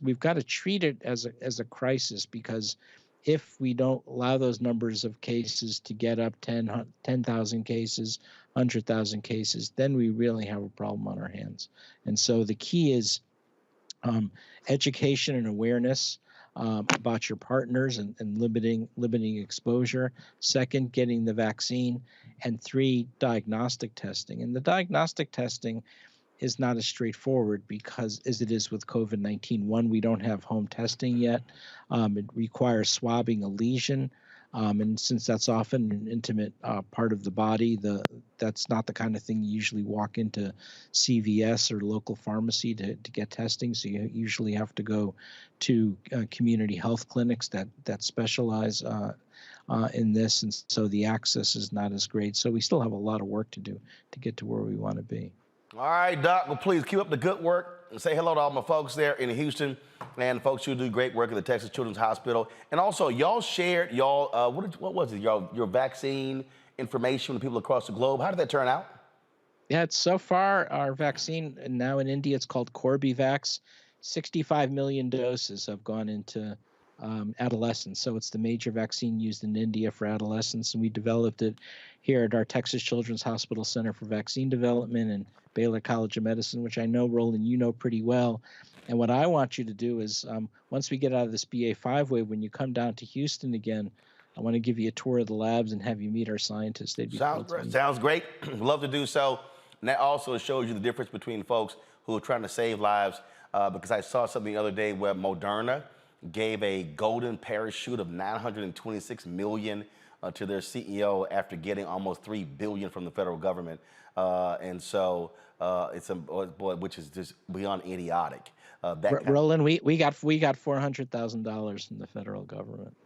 Speaker 23: we've got to treat it as a crisis, because if we don't allow those numbers of cases to get up 10,000 cases, 100,000 cases, then we really have a problem on our hands. And so the key is education and awareness about your partners and limiting exposure. 2nd, getting the vaccine. And 3, diagnostic testing. And the diagnostic testing is not as straightforward as it is with COVID-19. 1, we don't have home testing yet. It requires swabbing a lesion. And since that's often an intimate part of the body, that's not the kind of thing you usually walk into CVS or local pharmacy to get testing. So you usually have to go to community health clinics that specialize in this. And so the access is not as great. So we still have a lot of work to do to get to where we want to be.
Speaker 1: All right, Doc, well, please keep up the good work and say hello to all my folks there in Houston and folks who do great work at the Texas Children's Hospital. And also, y'all shared what was it, your vaccine information with people across the globe. How did that turn out?
Speaker 23: Yeah, so far, our vaccine now in India, it's called Corbevax. 65 million doses have gone into adolescents. So it's the major vaccine used in India for adolescents. And we developed it here at our Texas Children's Hospital Center for Vaccine Development and Baylor College of Medicine, which I know, Roland, you know pretty well. And what I want you to do is once we get out of this BA5 wave, when you come down to Houston again, I want to give you a tour of the labs and have you meet our scientists. They'd be
Speaker 1: Sounds great. Love to do so. And that also shows you the difference between folks who are trying to save lives, because I saw something the other day where Moderna gave a golden parachute of $926 million to their CEO after getting almost $3 billion from the federal government. And so which is just beyond idiotic.
Speaker 23: Roland, we got $400,000 from the federal government.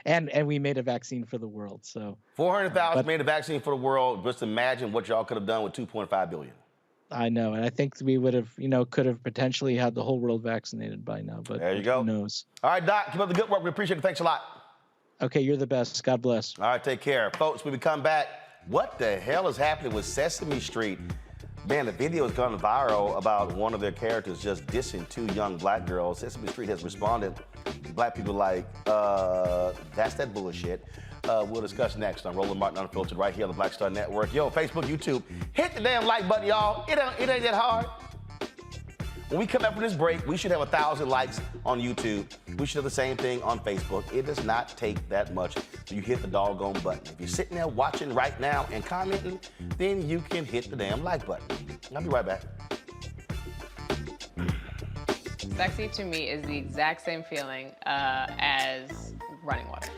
Speaker 23: And we made a vaccine for the world. So
Speaker 1: $400,000 made a vaccine for the world. Just imagine what y'all could have done with $2.5 billion.
Speaker 23: I know, and I think we would have, could have potentially had the whole world vaccinated by now. But
Speaker 1: there you go.
Speaker 23: Who knows?
Speaker 1: All right, Doc, keep up the good work. We appreciate it. Thanks a lot.
Speaker 23: Okay, you're the best. God bless.
Speaker 1: All right, take care. Folks, when we come back, what the hell is happening with Sesame Street? Man, the video has gone viral about one of their characters just dissing 2 young black girls. Sesame Street has responded. Black people like, that's that bullshit. We'll discuss next on Roland Martin Unfiltered right here on the Black Star Network. Yo, Facebook, YouTube, hit the damn like button, y'all. It ain't that hard. When we come up from this break, we should have 1,000 likes on YouTube. We should have the same thing on Facebook. It does not take that much. So you hit the doggone button. If you're sitting there watching right now and commenting, then you can hit the damn like button. I'll be right back.
Speaker 14: Sexy to me is the exact same feeling as running water,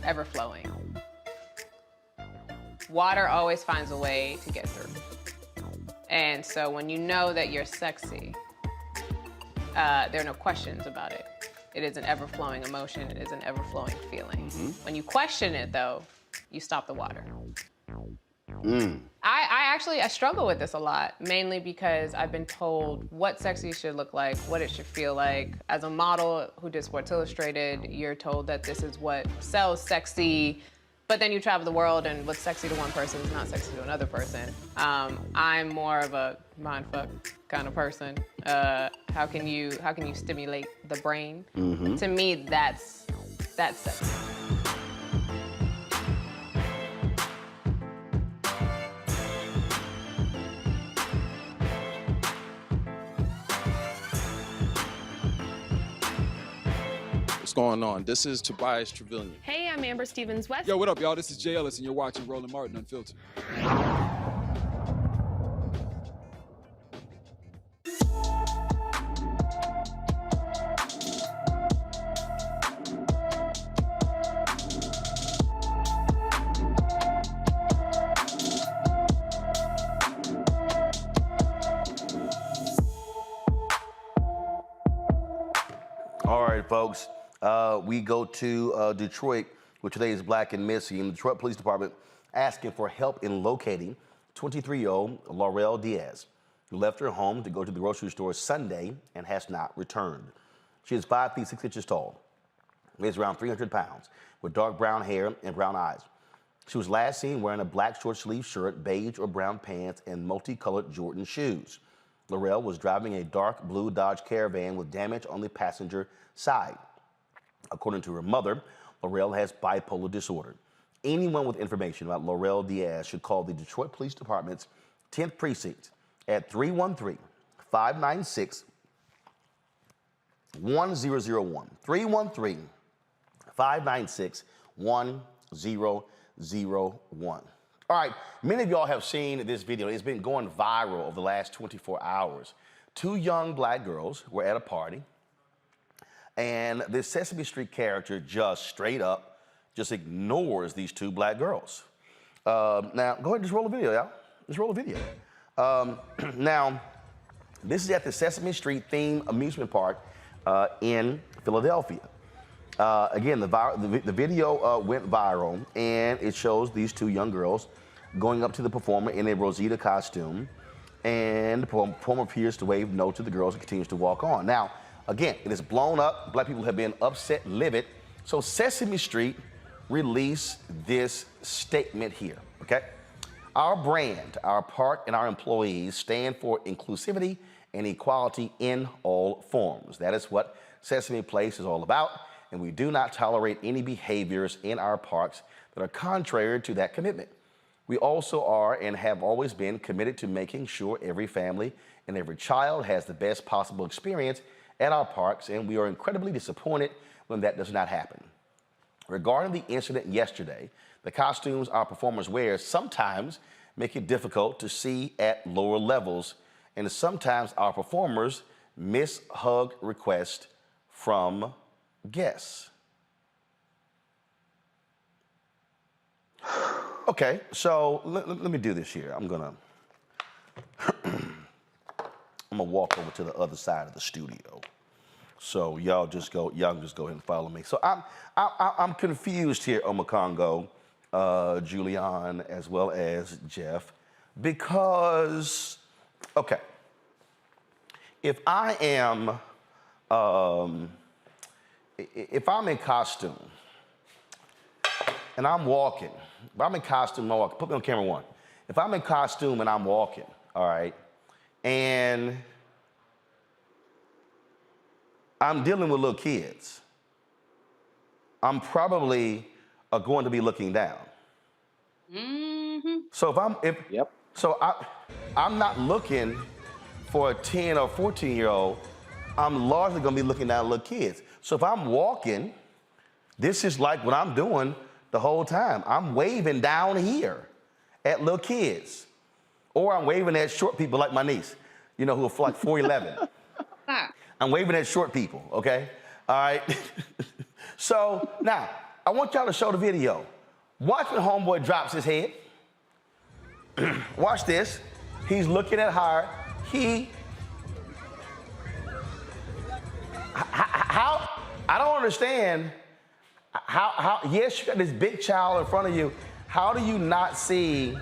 Speaker 14: ever flowing. Water always finds a way to get through. And so when you know that you're sexy, there are no questions about it. It is an ever-flowing emotion. It is an ever-flowing feeling. When you question it, though, you stop the water. I struggle with this a lot, mainly because I've been told what sexy should look like, what it should feel like. As a model who did Sports Illustrated, you're told that this is what sells sexy, but then you travel the world and what's sexy to one person is not sexy to another person. I'm more of a mindfuck kind of person. How can you stimulate the brain? To me, that's sexy.
Speaker 3: What's going on? This is Tobias Trevelyan.
Speaker 5: Hey, I'm Amber Stevens-West.
Speaker 3: Yo, what up, y'all? This is Jay Ellis, and you're watching Roland Martin Unfiltered.
Speaker 1: All right, folks. We go to Detroit with today's Black and Missy. And the Detroit Police Department asking for help in locating 23-year-old Laurel Diaz, who left her home to go to the grocery store Sunday and has not returned. She is 5 feet 6 inches tall, weighs around 300 pounds, with dark brown hair and brown eyes. She was last seen wearing a black short sleeve shirt, beige or brown pants, and multicolored Jordan shoes. Laurel was driving a dark blue Dodge Caravan with damage on the passenger side. According to her mother, Laurel has bipolar disorder. Anyone with information about Laurel Diaz should call the Detroit Police Department's 10th Precinct at 313-596-1001. 313-596-1001. All right, many of y'all have seen this video. It's been going viral over the last 24 hours. Two young black girls were at a party, and this Sesame Street character just straight up just ignores these two black girls. Now, go ahead and just roll the video, y'all. Just roll the video. Now, this is at the Sesame Street theme amusement park in Philadelphia. Again, the video went viral, and it shows these two young girls going up to the performer in a Rosita costume, and the performer appears to wave no to the girls and continues to walk on. Now, again, it is blown up. Black people have been upset, livid. So Sesame Street released this statement here, okay? Our brand, our park, and our employees stand for inclusivity and equality in all forms. That is what Sesame Place is all about, and we do not tolerate any behaviors in our parks that are contrary to that commitment. We also are and have always been committed to making sure every family and every child has the best possible experience at our parks, and we are incredibly disappointed when that does not happen. Regarding the incident yesterday, the costumes our performers wear sometimes make it difficult to see at lower levels, and sometimes our performers miss hug requests from guests. Okay, so let me do this here. I'm gonna walk over to the other side of the studio. So y'all can just go ahead and follow me. So I'm confused here, Omakongo, Julian, as well as Jeff, because, okay, if I'm in costume and I'm walking, if I'm in costume, I'm walking, put me on camera one. If I'm in costume and I'm walking, all right, and I'm dealing with little kids, I'm probably going to be looking down. So I'm not looking for a 10 or 14-year-old, I'm largely gonna be looking down at little kids. So if I'm walking, this is like what I'm doing the whole time. I'm waving down here at little kids. Or I'm waving at short people like my niece, you know, who are like 4'11". I'm waving at short people, okay? All right? So now, I want y'all to show the video. Watch when homeboy drops his head. Watch this. He's looking at her. How, I don't understand how, yes, you got this big child in front of you. How do you not see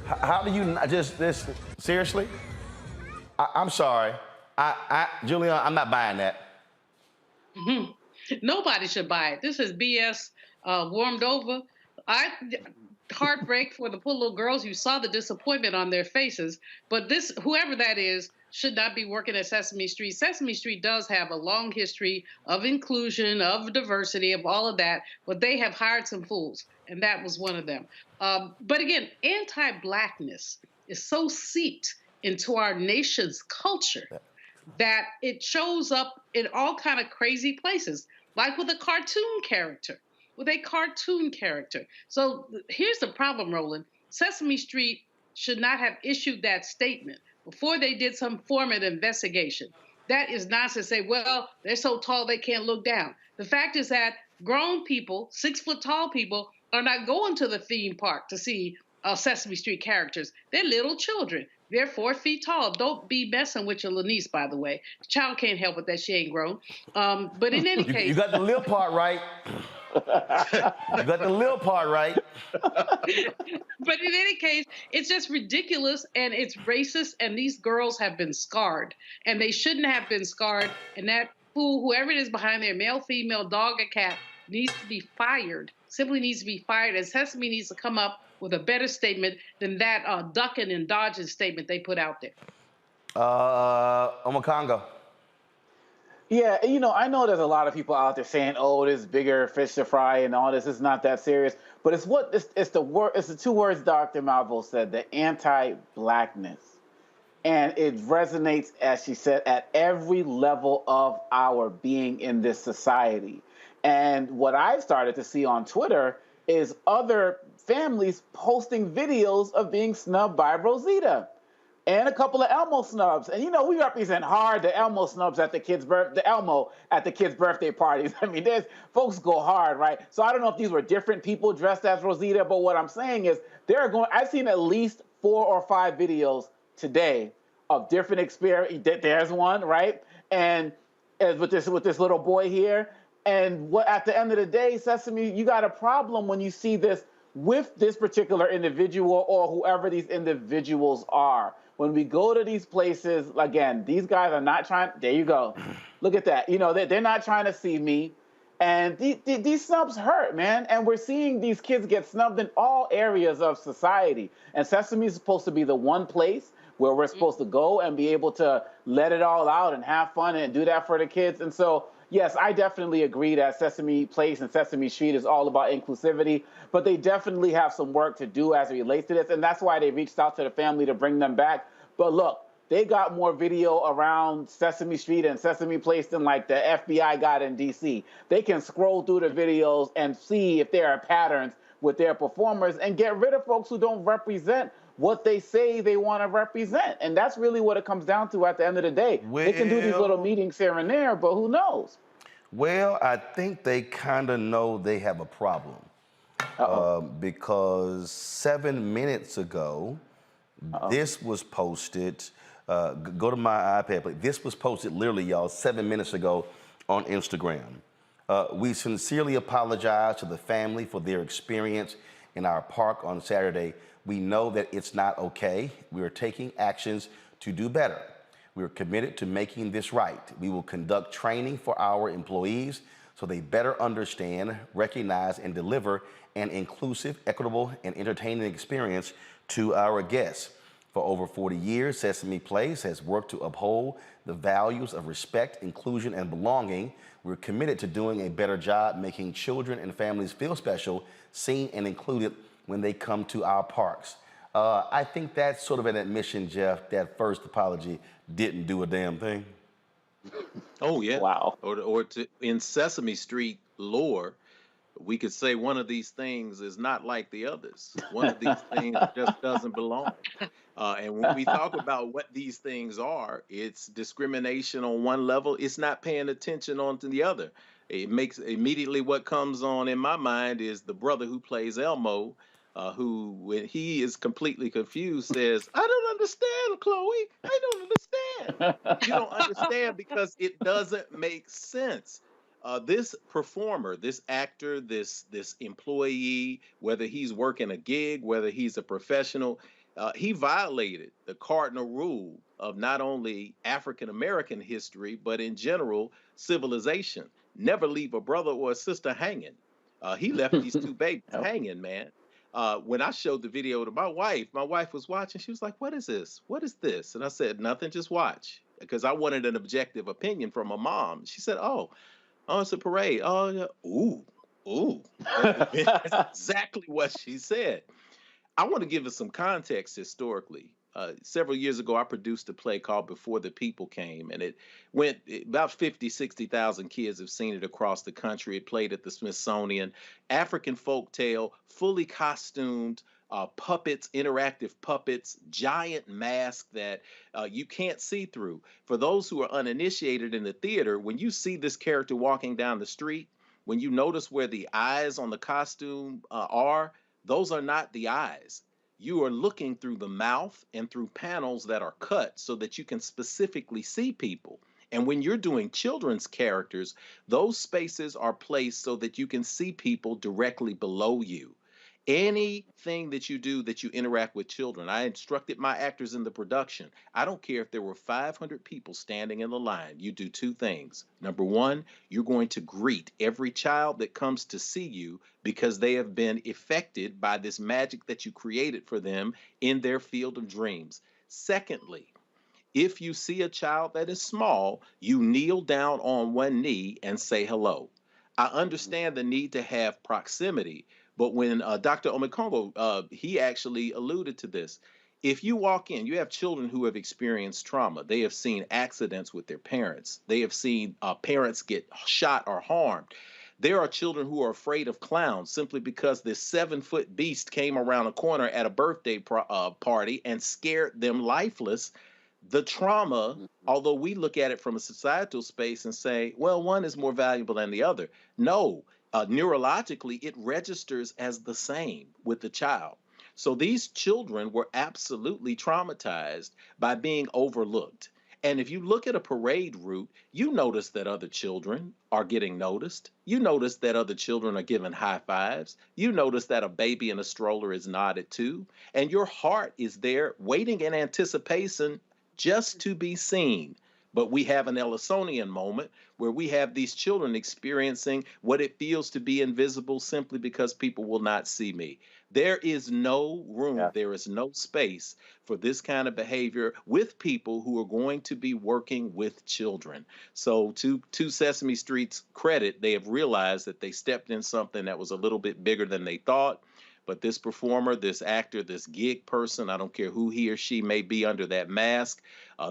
Speaker 1: How do you not just this? Seriously? I'm sorry. Julian, I'm not buying that.
Speaker 6: Nobody should buy it. This is BS warmed over. Heartbreak for the poor little girls. You saw the disappointment on their faces. But this, whoever that is, should not be working at Sesame Street. Sesame Street does have a long history of inclusion, of diversity, of all of that, but they have hired some fools, and that was one of them. But again, anti-Blackness is so seeped into our nation's culture that it shows up in all kind of crazy places, like with a cartoon character. So here's the problem, Roland. Sesame Street should not have issued that statement before they did some form of investigation. That is nonsense. Say, well, they're so tall they can't look down. The fact is that grown people, 6 foot tall people, are not going to the theme park to see Sesame Street characters. They're little children. They're 4 feet tall. Don't be messing with your niece, by the way. The child can't help it that she ain't grown. But in any case,
Speaker 1: you got the little part right. You got the little part right.
Speaker 6: But in any case, it's just ridiculous and it's racist. And these girls have been scarred, and they shouldn't have been scarred. And that fool, whoever it is behind there, male, female, dog, or cat, needs to be fired. Simply needs to be fired. And Sesame needs to come up with a better statement than that ducking and dodging statement they put out there.
Speaker 1: Omakongo.
Speaker 11: Yeah, I know there's a lot of people out there saying, "Oh, there's bigger fish to fry and all this is not that serious." But it's the 2 words Dr. Malvo said, the anti-Blackness. And it resonates, as she said, at every level of our being in this society. And what I've started to see on Twitter is other families posting videos of being snubbed by Rosita. And a couple of Elmo snubs. And we represent hard the Elmo snubs at the Elmo at the kids' birthday parties. I mean, there's folks go hard, right? So I don't know if these were different people dressed as Rosita, but what I'm saying is I've seen at least 4 or 5 videos today of different experience. There's one, right? And with this little boy here. And at the end of the day, Sesame, you got a problem when you see this with this particular individual or whoever these individuals are. When we go to these places, again, these guys are not trying. There you go. Look at that. They're not trying to see me. And these snubs hurt, man. And we're seeing these kids get snubbed in all areas of society. And Sesame is supposed to be the one place where we're supposed to go and be able to let it all out and have fun and do that for the kids. And so, yes, I definitely agree that Sesame Place and Sesame Street is all about inclusivity, but they definitely have some work to do as it relates to this, and that's why they reached out to the family to bring them back. But look, they got more video around Sesame Street and Sesame Place than like the FBI got in D.C. They can scroll through the videos and see if there are patterns with their performers and get rid of folks who don't represent what they say they want to represent. And that's really what it comes down to at the end of the day. They can do these little meetings here and there, but who knows?
Speaker 1: Well, I think they kind of know they have a problem. Because 7 minutes ago, this was posted. Go to my iPad, please. This was posted literally, y'all, 7 minutes ago on Instagram. We sincerely apologize to the family for their experience in our park on Saturday. We know that it's not okay. We are taking actions to do better. We are committed to making this right. We will conduct training for our employees so they better understand, recognize, and deliver an inclusive, equitable, and entertaining experience to our guests. For over 40 years, Sesame Place has worked to uphold the values of respect, inclusion, and belonging. We're committed to doing a better job making children and families feel special, seen, and included when they come to our parks. I think that's sort of an admission, Jeff, that first apology didn't do a damn thing.
Speaker 12: Oh, yeah.
Speaker 11: Wow.
Speaker 12: In Sesame Street lore, we could say one of these things is not like the others. One of these things just doesn't belong. And when we talk about what these things are, it's discrimination on one level. It's not paying attention on to the other. It makes immediately what comes on in my mind is the brother who plays Elmo, who, when he is completely confused, says, "I don't understand, Chloe. I don't understand." You don't understand because it doesn't make sense. This performer, this actor, this employee, whether he's working a gig, whether he's a professional, He violated the cardinal rule of not only African American history, but in general civilization. Never leave a brother or a sister hanging. He left these two babies hanging, man. When I showed the video to my wife was watching. She was like, "What is this? What is this?" And I said, "Nothing, just watch," because I wanted an objective opinion from a mom. She said, "Oh, it's a parade. Oh, yeah. Ooh." That's exactly what she said. I want to give us some context historically. Several years ago, I produced a play called Before the People Came, and it went about 50, 60,000 kids have seen it across the country. It played at the Smithsonian. African folktale, fully costumed, puppets, interactive puppets, giant mask that you can't see through. For those who are uninitiated in the theater, when you see this character walking down the street, when you notice where the eyes on the costume are, those are not the eyes. You are looking through the mouth and through panels that are cut so that you can specifically see people. And when you're doing children's characters, those spaces are placed so that you can see people directly below you. Anything that you do that you interact with children, I instructed my actors in the production. I don't care if there were 500 people standing in the line. You do two things. Number one, you're going to greet every child that comes to see you because they have been affected by this magic that you created for them in their field of dreams. Secondly, if you see a child that is small, you kneel down on one knee and say hello. I understand the need to have proximity, but when Dr. Omekongo, he actually alluded to this. If you walk in, you have children who have experienced trauma. They have seen accidents with their parents. They have seen parents get shot or harmed. There are children who are afraid of clowns simply because this 7-foot beast came around a corner at a birthday party and scared them lifeless. The trauma, although we look at it from a societal space and say, well, one is more valuable than the other. No, neurologically, it registers as the same with the child. So these children were absolutely traumatized by being overlooked. And if you look at a parade route, you notice that other children are getting noticed. You notice that other children are given high fives. You notice that a baby in a stroller is nodded to. And your heart is there waiting in anticipation just to be seen. But we have an Ellisonian moment where we have these children experiencing what it feels to be invisible simply because people will not see me. There is no room, there is no space for this kind of behavior with people who are going to be working with children. So to Sesame Street's credit, they have realized that they stepped in something that was a little bit bigger than they thought. But this performer, this actor, this gig person, I don't care who he or she may be under that mask,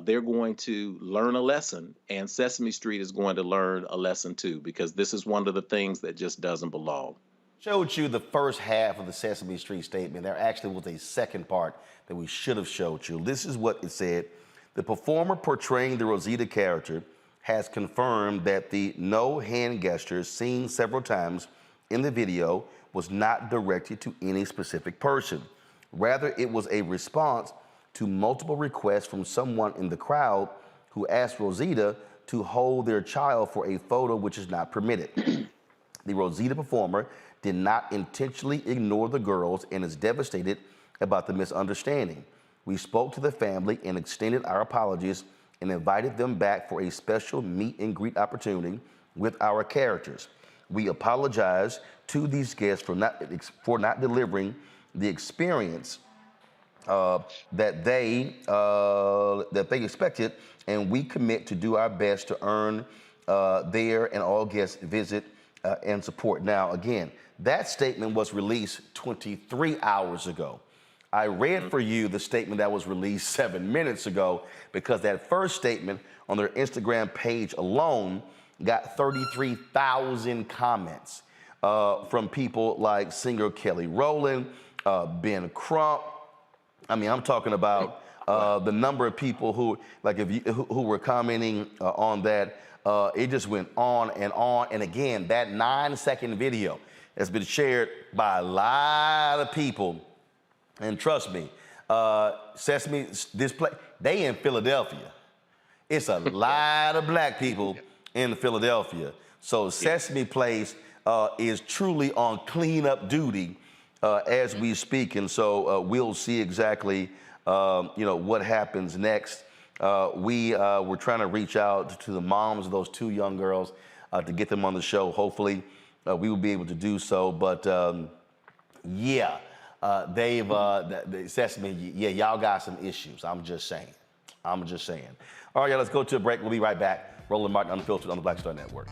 Speaker 12: they're going to learn a lesson, and Sesame Street is going to learn a lesson too, because this is one of the things that just doesn't belong.
Speaker 1: Showed you the first half of the Sesame Street statement. There actually was a second part that we should have showed you. This is what it said. The performer portraying the Rosita character has confirmed that the no hand gesture seen several times in the video was not directed to any specific person. Rather, it was a response to multiple requests from someone in the crowd who asked Rosita to hold their child for a photo which is not permitted. The Rosita performer did not intentionally ignore the girls and is devastated about the misunderstanding. We spoke to the family and extended our apologies and invited them back for a special meet and greet opportunity with our characters. We apologize to these guests for not delivering the experience that they expected, and we commit to do our best to earn their and all guests' visit and support. Now, again, that statement was released 23 hours ago. I read for you the statement that was released 7 minutes ago because that first statement on their Instagram page alone got 33,000 comments from people like singer Kelly Rowland, Ben Crump. I mean, I'm talking about the number of people who were commenting on that. It just went on and on. And again, that 9-second video has been shared by a lot of people. And trust me, Sesame Display, they in Philadelphia. It's a lot of black people in Philadelphia. So Sesame Place is truly on cleanup duty as we speak, and so we'll see exactly what happens next. We're trying to reach out to the moms of those two young girls to get them on the show. Hopefully, we will be able to do so. But Sesame, y'all got some issues. I'm just saying. All right, y'all, let's go to a break. We'll be right back. Roland Martin Unfiltered on the Black Star Network.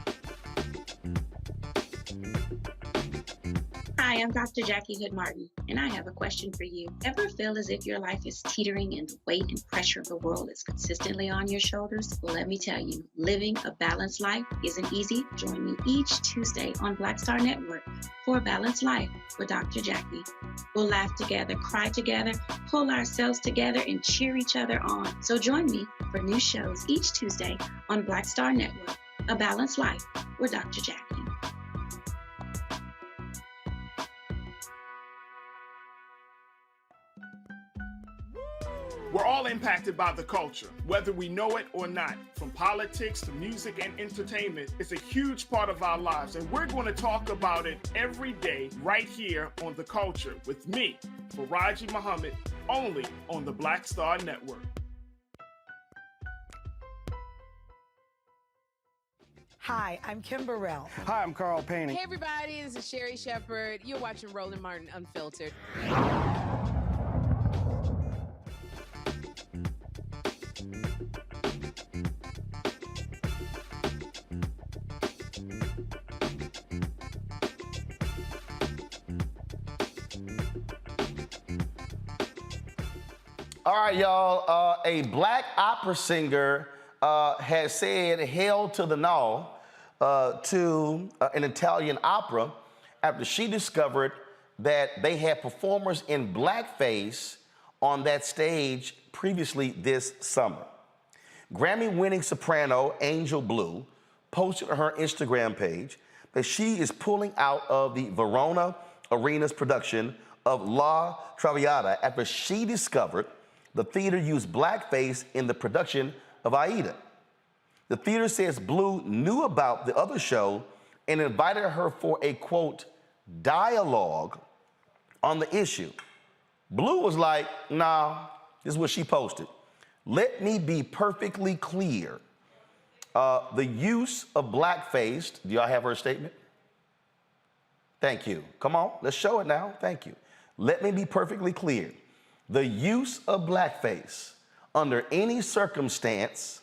Speaker 20: Hi, I'm Dr. Jackie Hood Martin, and I have a question for you. Ever feel as if your life is teetering and the weight and pressure of the world is consistently on your shoulders? Well, let me tell you, living a balanced life isn't easy. Join me each Tuesday on Black Star Network for A Balanced Life with Dr. Jackie. We'll laugh together, cry together, pull ourselves together, and cheer each other on. So join me for new shows each Tuesday on Black Star Network, A Balanced Life with Dr. Jackie.
Speaker 2: We're all impacted by the culture, whether we know it or not. From politics to music and entertainment, it's a huge part of our lives, and we're going to talk about it every day right here on The Culture with me, Faraji Muhammad, only on the Black Star Network.
Speaker 5: Hi, I'm Kim Burrell.
Speaker 7: Hi, I'm Carl Payne.
Speaker 8: Hey everybody, this is Sherry Shepherd. You're watching Roland Martin Unfiltered.
Speaker 1: All right, y'all. A black opera singer has said "Hail to the No" to an Italian opera after she discovered that they had performers in blackface on that stage previously this summer. Grammy-winning soprano Angel Blue posted on her Instagram page that she is pulling out of the Verona Arena's production of La Traviata after she discovered the theater used blackface in the production of Aida. The theater says Blue knew about the other show and invited her for a, quote, dialogue on the issue. Blue was like, nah, this is what she posted. Let me be perfectly clear. The use of blackface, do y'all have her statement? Thank you. Come on, let's show it now. Thank you. Let me be perfectly clear. The use of blackface under any circumstance,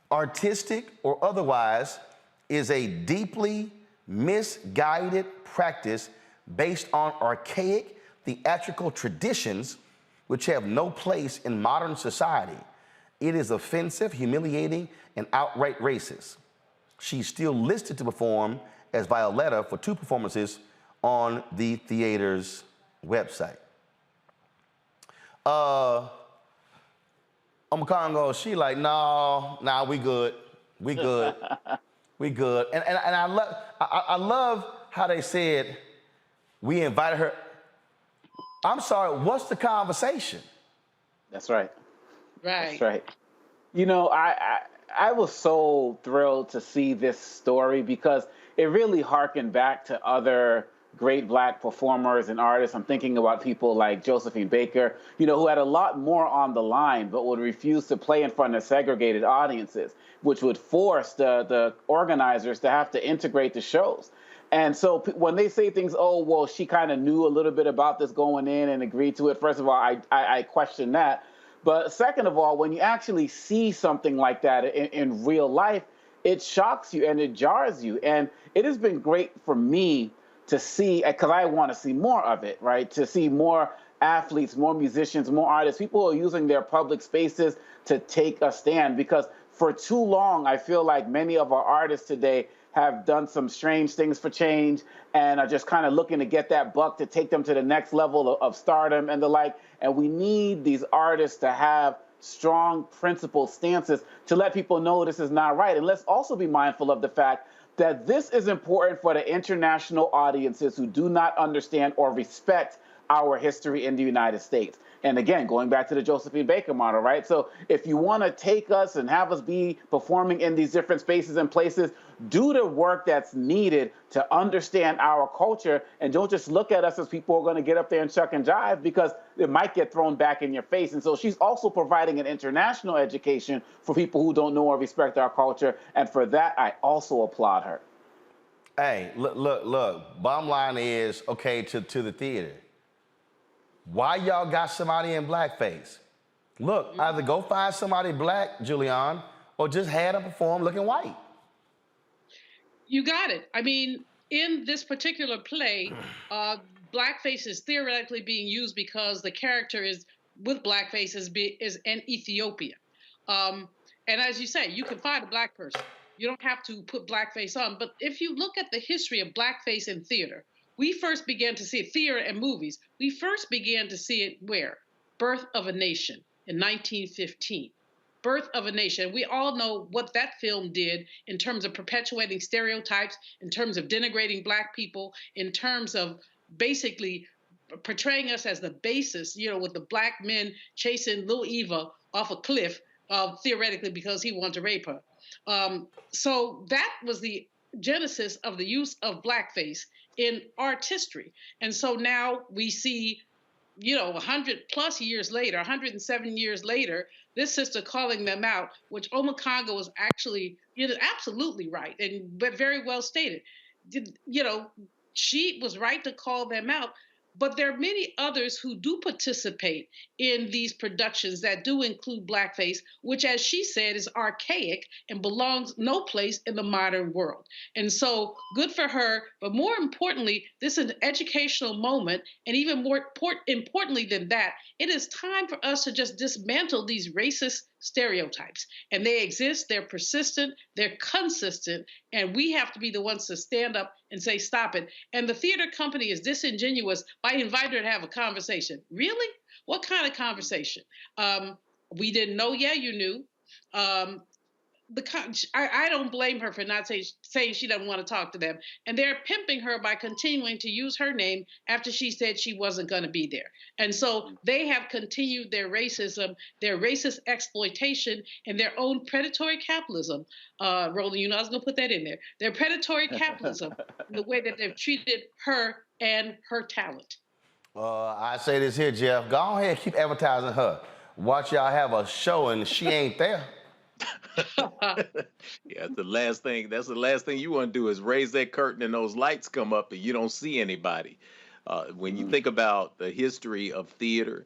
Speaker 1: artistic or otherwise, is a deeply misguided practice based on archaic theatrical traditions which have no place in modern society. It is offensive, humiliating, and outright racist. She's still listed to perform as Violetta for 2 performances on the theater's website. Congo, she like, nah, we good. We good. We good. And I love how they said we invited her. I'm sorry, what's the conversation?
Speaker 11: That's right.
Speaker 6: Right.
Speaker 11: That's right. You know, I was so thrilled to see this story because it really harkened back to other great black performers and artists. I'm thinking about people like Josephine Baker, you know, who had a lot more on the line, but would refuse to play in front of segregated audiences, which would force the organizers to have to integrate the shows. And so when they say things, oh, well, she kind of knew a little bit about this going in and agreed to it, first of all, I question that. But second of all, when you actually see something like that in real life, it shocks you and it jars you. And it has been great for me to see, because I want to see more of it, right? To see more athletes, more musicians, more artists, people who are using their public spaces to take a stand. Because for too long, I feel like many of our artists today have done some strange things for change and are just kind of looking to get that buck to take them to the next level of stardom and the like. And we need these artists to have strong principled stances to let people know this is not right. And let's also be mindful of the fact that this is important for the international audiences who do not understand or respect our history in the United States. And again, going back to the Josephine Baker model, right? So if you want to take us and have us be performing in these different spaces and places, do the work that's needed to understand our culture, and don't just look at us as people who are going to get up there and chuck and jive, because it might get thrown back in your face. And so she's also providing an international education for people who don't know or respect our culture. And for that, I also applaud her.
Speaker 1: Hey, look. Bottom line is, okay, to the theater. Why y'all got somebody in blackface? Look, either go find somebody black, Julian, or just have them perform looking white.
Speaker 6: You got it. I mean, in this particular play, blackface is theoretically being used because the character is with blackface is an Ethiopian. And as you say, you can find a black person. You don't have to put blackface on. But if you look at the history of blackface in theater, we first began to see it, theater and movies. We first began to see it where? Birth of a Nation in 1915. Birth of a Nation. We all know what that film did in terms of perpetuating stereotypes, in terms of denigrating Black people, in terms of basically portraying us as the basis, with the Black men chasing little Eva off a cliff, theoretically because he wanted to rape her. So that was the genesis of the use of blackface in art history. And so now we see, 100 plus years later, 107 years later, this sister calling them out, which Omekongo was actually, absolutely right and very well stated. She was right to call them out. But there are many others who do participate in these productions that do include blackface, which, as she said, is archaic and belongs no place in the modern world. And so good for her. But more importantly, this is an educational moment. And even more importantly than that, it is time for us to just dismantle these racist stereotypes. And they exist, they're persistent, they're consistent, and we have to be the ones to stand up and say, stop it. And the theater company is disingenuous by inviting her to have a conversation. Really? What kind of conversation? We didn't know. Yeah, you knew. I don't blame her for not saying she doesn't want to talk to them. And they're pimping her by continuing to use her name after she said she wasn't going to be there. And so they have continued their racism, their racist exploitation, and their own predatory capitalism. Roland, I was going to put that in there. Their predatory capitalism, the way that they've treated her and her talent.
Speaker 1: I say this here, Jeff. Go ahead and keep advertising her. Watch y'all have a show and she ain't there.
Speaker 12: Yeah, that's the last thing you want to do is raise that curtain and those lights come up and you don't see anybody. When you think about the history of theater,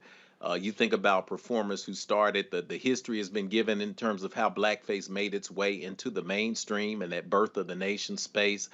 Speaker 12: you think about performers who started, the history has been given in terms of how blackface made its way into the mainstream and that birth of the nation space.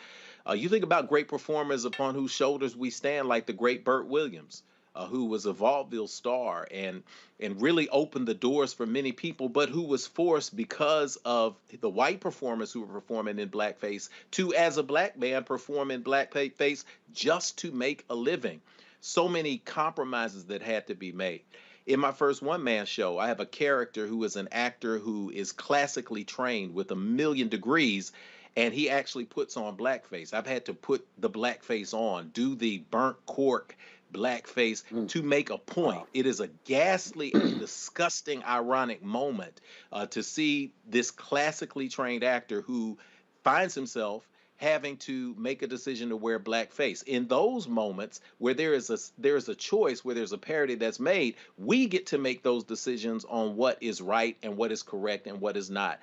Speaker 12: You think about great performers upon whose shoulders we stand, like the great Burt Williams, who was a vaudeville star and really opened the doors for many people, but who was forced because of the white performers who were performing in blackface to, as a Black man, perform in blackface just to make a living. So many compromises that had to be made. In my first one-man show, I have a character who is an actor who is classically trained with 1 million degrees, and he actually puts on blackface. I've had to put the blackface on, do the burnt cork blackface to make a point. It is a ghastly and disgusting, ironic moment to see this classically trained actor who finds himself having to make a decision to wear blackface. In those moments where there is a choice, where there's a parody that's made, we get to make those decisions on what is right and what is correct and what is not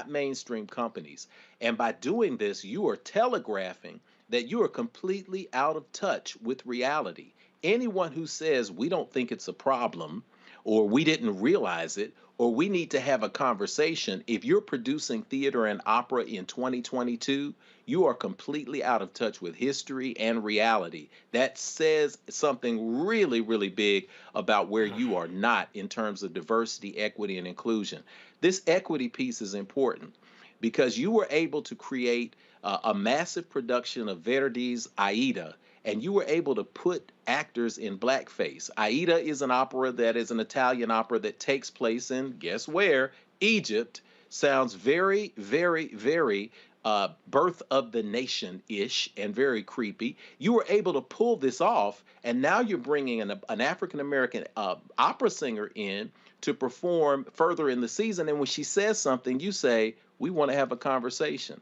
Speaker 12: mainstream companies. And by doing this, you are telegraphing that you are completely out of touch with reality. Anyone who says we don't think it's a problem, or we didn't realize it, or we need to have a conversation, if you're producing theater and opera in 2022, you are completely out of touch with history and reality. That says something really, really big about where you are not in terms of diversity, equity, and inclusion. This equity piece is important because you were able to create a massive production of Verdi's Aida, and you were able to put actors in blackface. Aida is an opera that is an Italian opera that takes place in, guess where? Egypt. Sounds very, very, very birth of the nation-ish and very creepy. You were able to pull this off, and now you're bringing an African-American opera singer in to perform further in the season. And when she says something, you say, we want to have a conversation.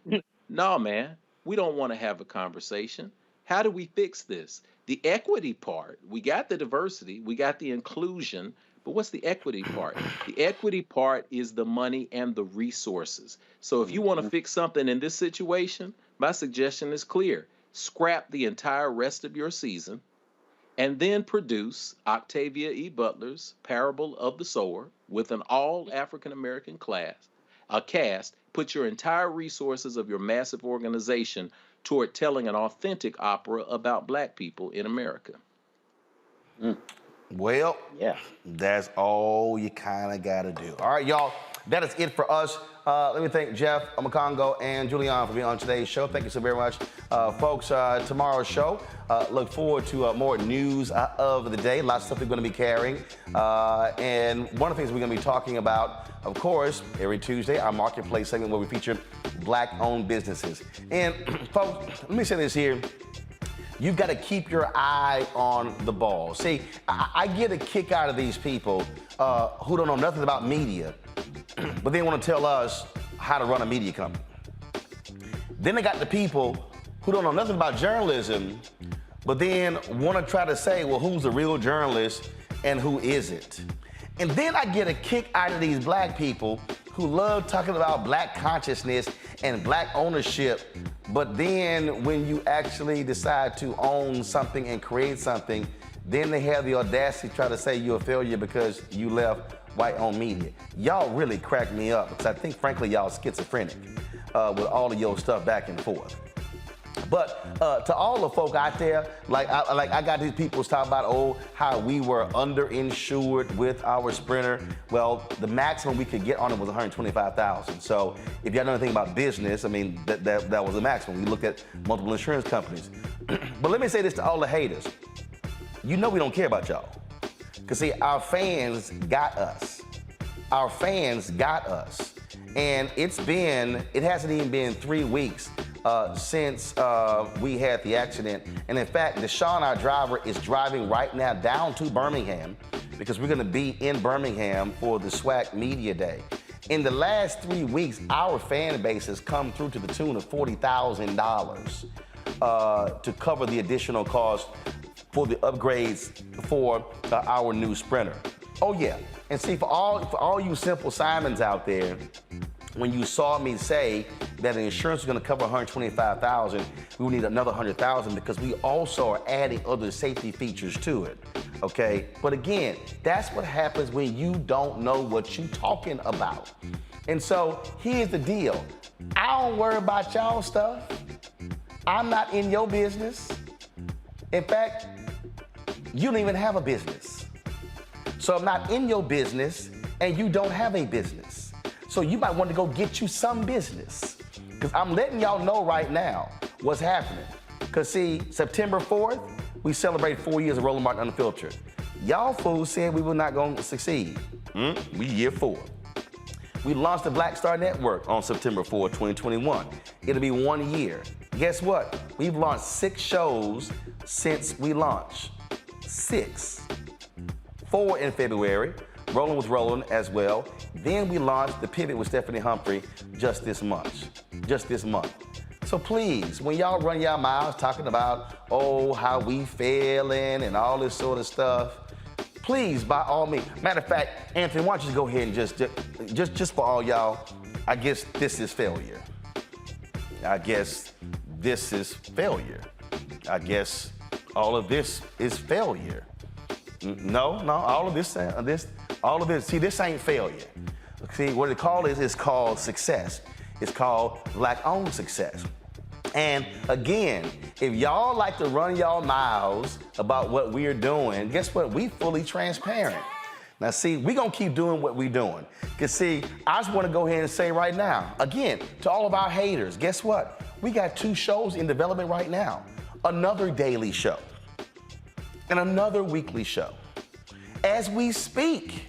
Speaker 12: No, man, we don't want to have a conversation. How do we fix this? The equity part, we got the diversity, we got the inclusion, but what's the equity part? The equity part is the money and the resources. So if you want to fix something in this situation, my suggestion is clear. Scrap the entire rest of your season and then produce Octavia E. Butler's Parable of the Sower with an all African-American cast. Put your entire resources of your massive organization toward telling an authentic opera about Black people in America.
Speaker 1: Well, yeah, that's all you kind of got to do. All right, y'all, that is it for us. Let me thank Jeff, Omakongo, and Julian for being on today's show. Thank you so very much. Folks, tomorrow's show, look forward to more news of the day. Lots of stuff we're going to be carrying. And one of the things we're going to be talking about, of course, every Tuesday, our Marketplace segment where we feature Black-owned businesses. And folks, let me say this here. You've got to keep your eye on the ball. See, I get a kick out of these people who don't know nothing about media, but they want to tell us how to run a media company. Then they got the people who don't know nothing about journalism, but then want to try to say, well, who's the real journalist and who isn't? And then I get a kick out of these Black people who love talking about Black consciousness and Black ownership, but then when you actually decide to own something and create something, then they have the audacity to try to say you're a failure because you left white-owned media. Y'all really crack me up because I think, frankly, y'all schizophrenic with all of your stuff back and forth. But to all the folk out there, I got these people talking about, how we were underinsured with our Sprinter. Well, the maximum we could get on it was $125,000. So if y'all know anything about business, I mean, that was the maximum. We looked at multiple insurance companies. But let me say this to all the haters. You know we don't care about y'all. Because see, our fans got us. Our fans got us. And it hasn't even been 3 weeks since we had the accident. And in fact, Deshaun, our driver, is driving right now down to Birmingham because we're gonna be in Birmingham for the SWAC Media Day. In the last 3 weeks, our fan base has come through to the tune of $40,000 to cover the additional cost for the upgrades for our new Sprinter. Oh yeah, and see, for all you Simple Simons out there, when you saw me say that the insurance is going to cover $125,000, we will need another $100,000 because we also are adding other safety features to it. Okay, but again, that's what happens when you don't know what you're talking about. And so here's the deal: I don't worry about y'all stuff. I'm not in your business. In fact, you don't even have a business. So I'm not in your business, and you don't have a business. So you might want to go get you some business. Because I'm letting y'all know right now what's happening. Because see, September 4th, we celebrate 4 years of Roland Martin Unfiltered. Y'all fools said we were not going to succeed. We year 4. We launched the Black Star Network on September 4, 2021. It'll be 1 year. Guess what? We've launched 6 shows since we launched. 6. 4 in February, Rolling with Roland as well. Then we launched The Pivot with Stephanie Humphrey just this month. So please, when y'all run y'all mouths talking about, how we failing and all this sort of stuff, please, by all means. Matter of fact, Anthony, why don't you go ahead and just for all y'all, I guess this is failure. I guess this is failure. I guess all of this is failure. No, all of this, see, this ain't failure. See, what it called is called success. It's called Black-owned success. And again, if y'all like to run y'all mouths about what we're doing, guess what? We fully transparent. Now see, we gonna keep doing what we're doing. Cause see, I just wanna go ahead and say right now, again, to all of our haters, guess what? We got 2 shows in development right now. Another daily show and another weekly show. As we speak,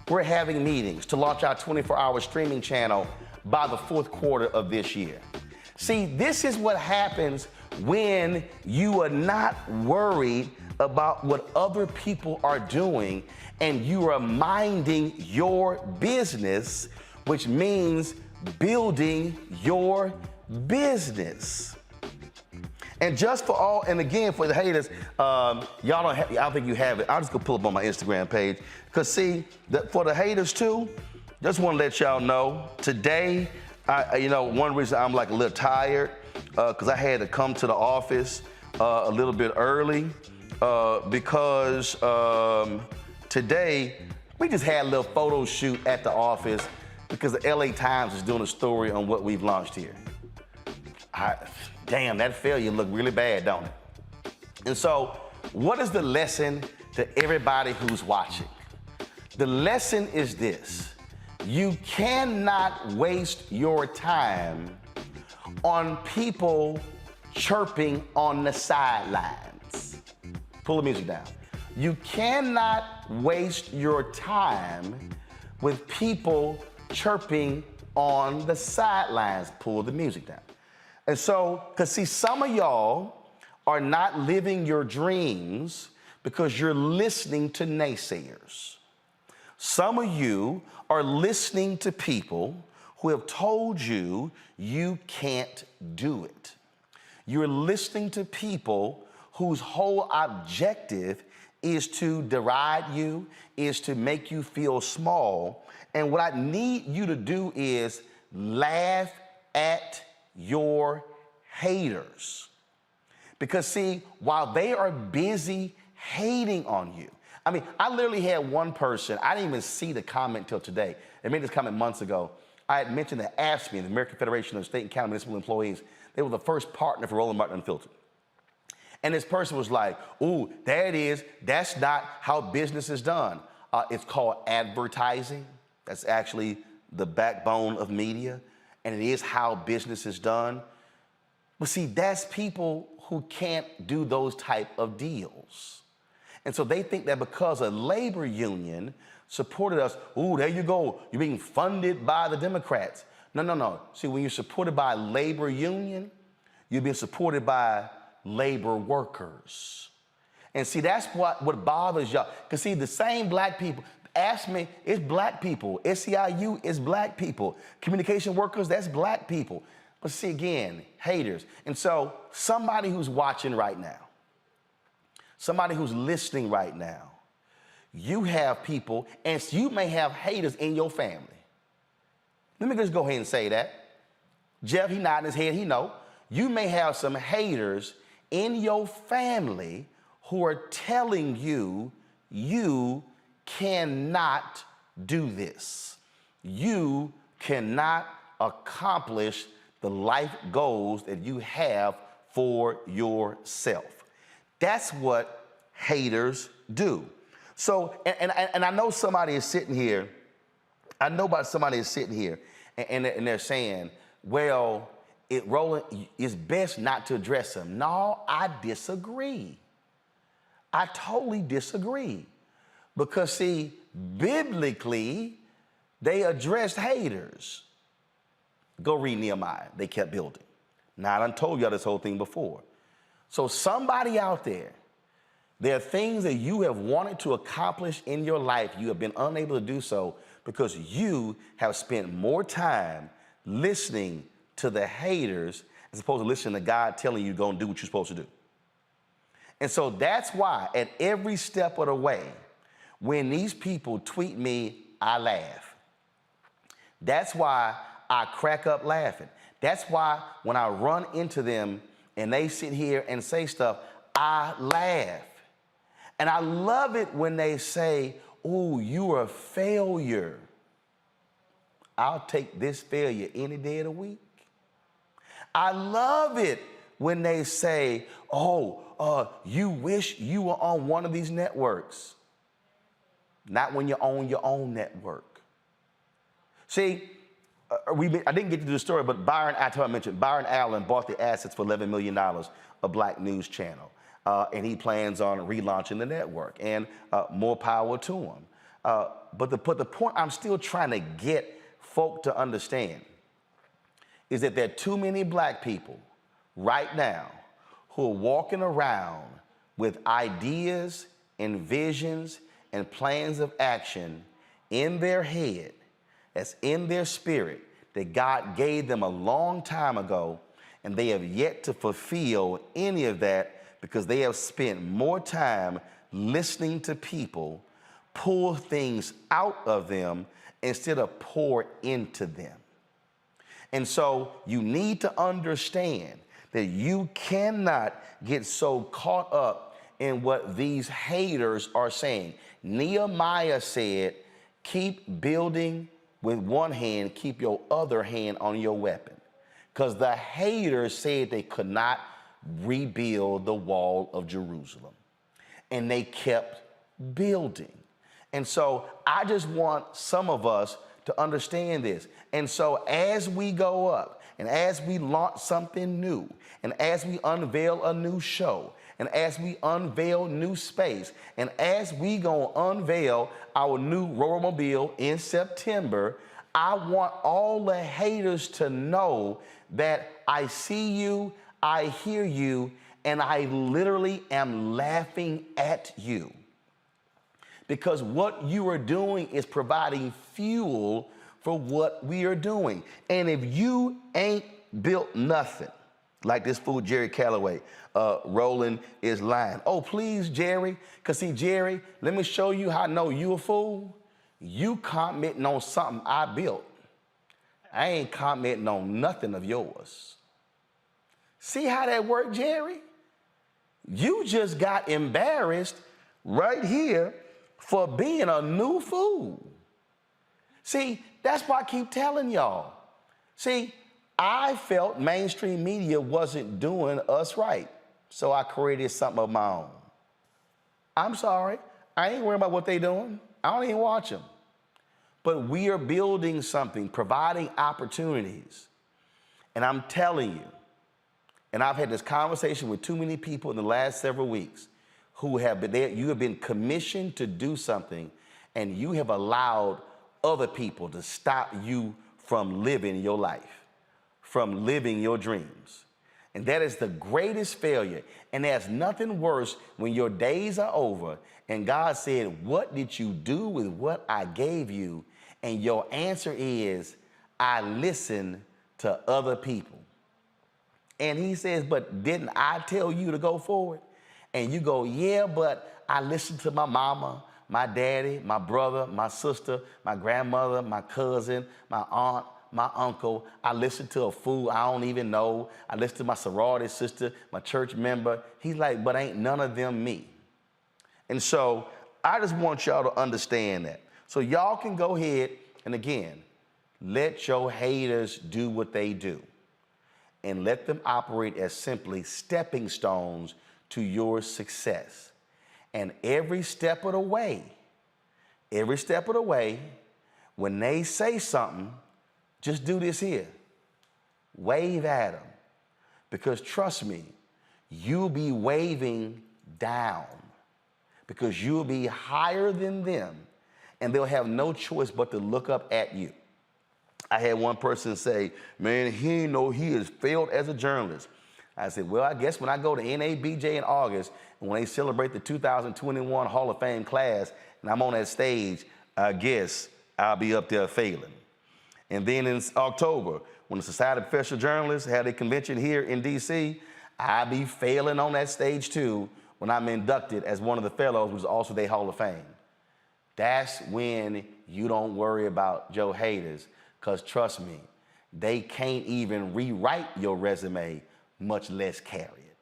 Speaker 1: we're having meetings to launch our 24-hour streaming channel by the 4th quarter of this year. See, this is what happens when you are not worried about what other people are doing and you are minding your business, which means building your business. And just for all, and again, for the haters, y'all don't have, I don't think you have it. I'll just go pull up on my Instagram page. Because see, for the haters too, just want to let y'all know, today, one reason I'm like a little tired, because I had to come to the office a little bit early, because today, we just had a little photo shoot at the office because the LA Times is doing a story on what we've launched here. Damn, that failure looked really bad, don't it? And so, what is the lesson to everybody who's watching? The lesson is this: you cannot waste your time on people chirping on the sidelines. Pull the music down. You cannot waste your time with people chirping on the sidelines. Pull the music down. And so, because see, some of y'all are not living your dreams because you're listening to naysayers. Some of you are listening to people who have told you you can't do it. You're listening to people whose whole objective is to deride you, is to make you feel small. And what I need you to do is laugh at your haters. Because see, while they are busy hating on you, I mean, I literally had one person, I didn't even see the comment till today. They made this comment months ago. I had mentioned that AFSCME, the American Federation of State and County Municipal Employees, they were the first partner for Roland Martin Unfiltered. And this person was like, ooh, there it is. That's not how business is done. It's called advertising. That's actually the backbone of media. And it is how business is done. But see, that's people who can't do those type of deals. And so they think that because a labor union supported us, ooh, there you go, you're being funded by the Democrats. No. See, when you're supported by a labor union, you're being supported by labor workers. And see, that's what bothers y'all. Because see, the same black people, AFSCME, it's black people. SEIU is black people. Communication workers, that's black people. But see, again, haters. And so somebody who's watching right now, somebody who's listening right now, you have people, and you may have haters in your family. Let me just go ahead and say that. Jeff, he nodding his head, he know. You may have some haters in your family who are telling you, you cannot do this. You cannot accomplish the life goals that you have for yourself. That's what haters do. So, and I know somebody is sitting here, and they're saying, well, Roland, it's best not to address them. No, I disagree. I totally disagree. Because see, biblically, they addressed haters. Go read Nehemiah. They kept building. Now, I done told y'all this whole thing before. So somebody out there are things that you have wanted to accomplish in your life. You have been unable to do so because you have spent more time listening to the haters as opposed to listening to God telling you to go and do what you're supposed to do. And so that's why at every step of the way, when these people tweet me, I laugh. That's why I crack up laughing. That's why when I run into them and they sit here and say stuff, I laugh. And I love it when they say, ooh, you're a failure. I'll take this failure any day of the week. I love it when they say, oh, you wish you were on one of these networks. Not when you're on your own network. See, I didn't get to do the story, but Byron Allen bought the assets for $11 million, a black news channel. And he plans on relaunching the network, and more power to him. But the point I'm still trying to get folk to understand is that there are too many black people right now who are walking around with ideas and visions and plans of action in their head, that's in their spirit, that God gave them a long time ago, and they have yet to fulfill any of that because they have spent more time listening to people pull things out of them instead of pour into them. And so you need to understand that you cannot get so caught up in what these haters are saying. Nehemiah said, keep building with one hand, keep your other hand on your weapon. Because the haters said they could not rebuild the wall of Jerusalem. And they kept building. And so I just want some of us to understand this. And so as we go up, and as we launch something new, and as we unveil a new show, and as we unveil new space, and as we gonna unveil our new Roll-O-Mobile in September, I want all the haters to know that I see you, I hear you, and I literally am laughing at you. Because what you are doing is providing fuel for what we are doing. And if you ain't built nothing, like this fool Jerry Calloway, Roland is lying. Oh, please, Jerry, because see, Jerry, let me show you how I know you a fool. You commenting on something I built. I ain't commenting on nothing of yours. See how that worked, Jerry? You just got embarrassed right here for being a new fool. See, that's why I keep telling y'all. See, I felt mainstream media wasn't doing us right, so I created something of my own. I'm sorry, I ain't worried about what they doing. I don't even watch them. But we are building something, providing opportunities. And I'm telling you, and I've had this conversation with too many people in the last several weeks who have been there, you have been commissioned to do something, and you have allowed other people to stop you from living your life, from living your dreams. And that is the greatest failure. And there's nothing worse when your days are over and God said, what did you do with what I gave you? And your answer is, I listened to other people. And he says, but didn't I tell you to go forward? And you go, yeah, but I listened to my mama, my daddy, my brother, my sister, my grandmother, my cousin, my aunt, my uncle. I listened to a fool I don't even know. I listened to my sorority sister, my church member. He's like, but ain't none of them me. And so I just want y'all to understand that. So y'all can go ahead and again, let your haters do what they do and let them operate as simply stepping stones to your success. And every step of the way, when they say something, just do this here. Wave at them. Because trust me, you'll be waving down. Because you'll be higher than them, and they'll have no choice but to look up at you. I had one person say, man, he ain't know he has failed as a journalist. I said, well, I guess when I go to NABJ in August, and when they celebrate the 2021 Hall of Fame class, and I'm on that stage, I guess I'll be up there failing. And then in October, when the Society of Professional Journalists had a convention here in DC, I'll be failing on that stage too when I'm inducted as one of the fellows, which is also their Hall of Fame. That's when you don't worry about your haters, because trust me, they can't even rewrite your resume, much less carry it.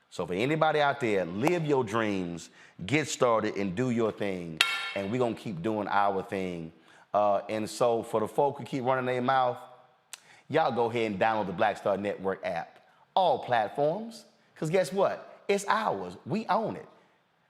Speaker 1: So for anybody out there, live your dreams, get started and do your thing, and we're gonna keep doing our thing. And so for the folk who keep running their mouth, y'all go ahead and download the Black Star Network app. All platforms, because guess what? It's ours, we own it.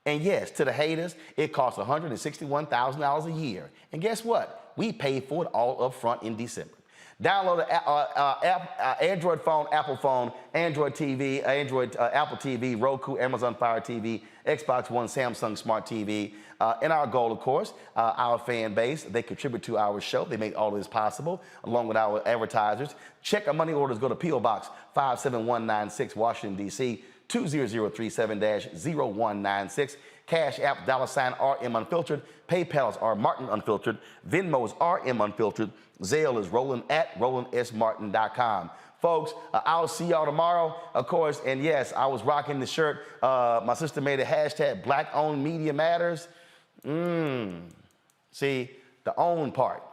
Speaker 1: And yes, to the haters, it costs $161,000 a year. And guess what? We paid for it all up front in December. Download the Android phone, Apple phone, Android TV, Apple TV, Roku, Amazon Fire TV, Xbox One, Samsung Smart TV. And our goal, of course, our fan base, they contribute to our show. They make all of this possible, along with our advertisers. Check our money orders. Go to P.O. Box 57196, Washington, D.C., 20037-0196. Cash App, $RM Unfiltered. PayPal is R Martin Unfiltered. Venmo is RM Unfiltered. Zelle is Roland at RolandSMartin.com. Folks, I'll see y'all tomorrow, of course. And yes, I was rocking the shirt. My sister made a hashtag Black Owned Media Matters. See, the own part.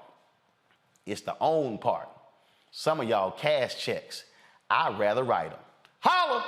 Speaker 1: It's the own part. Some of y'all cash checks. I'd rather write them. Holla!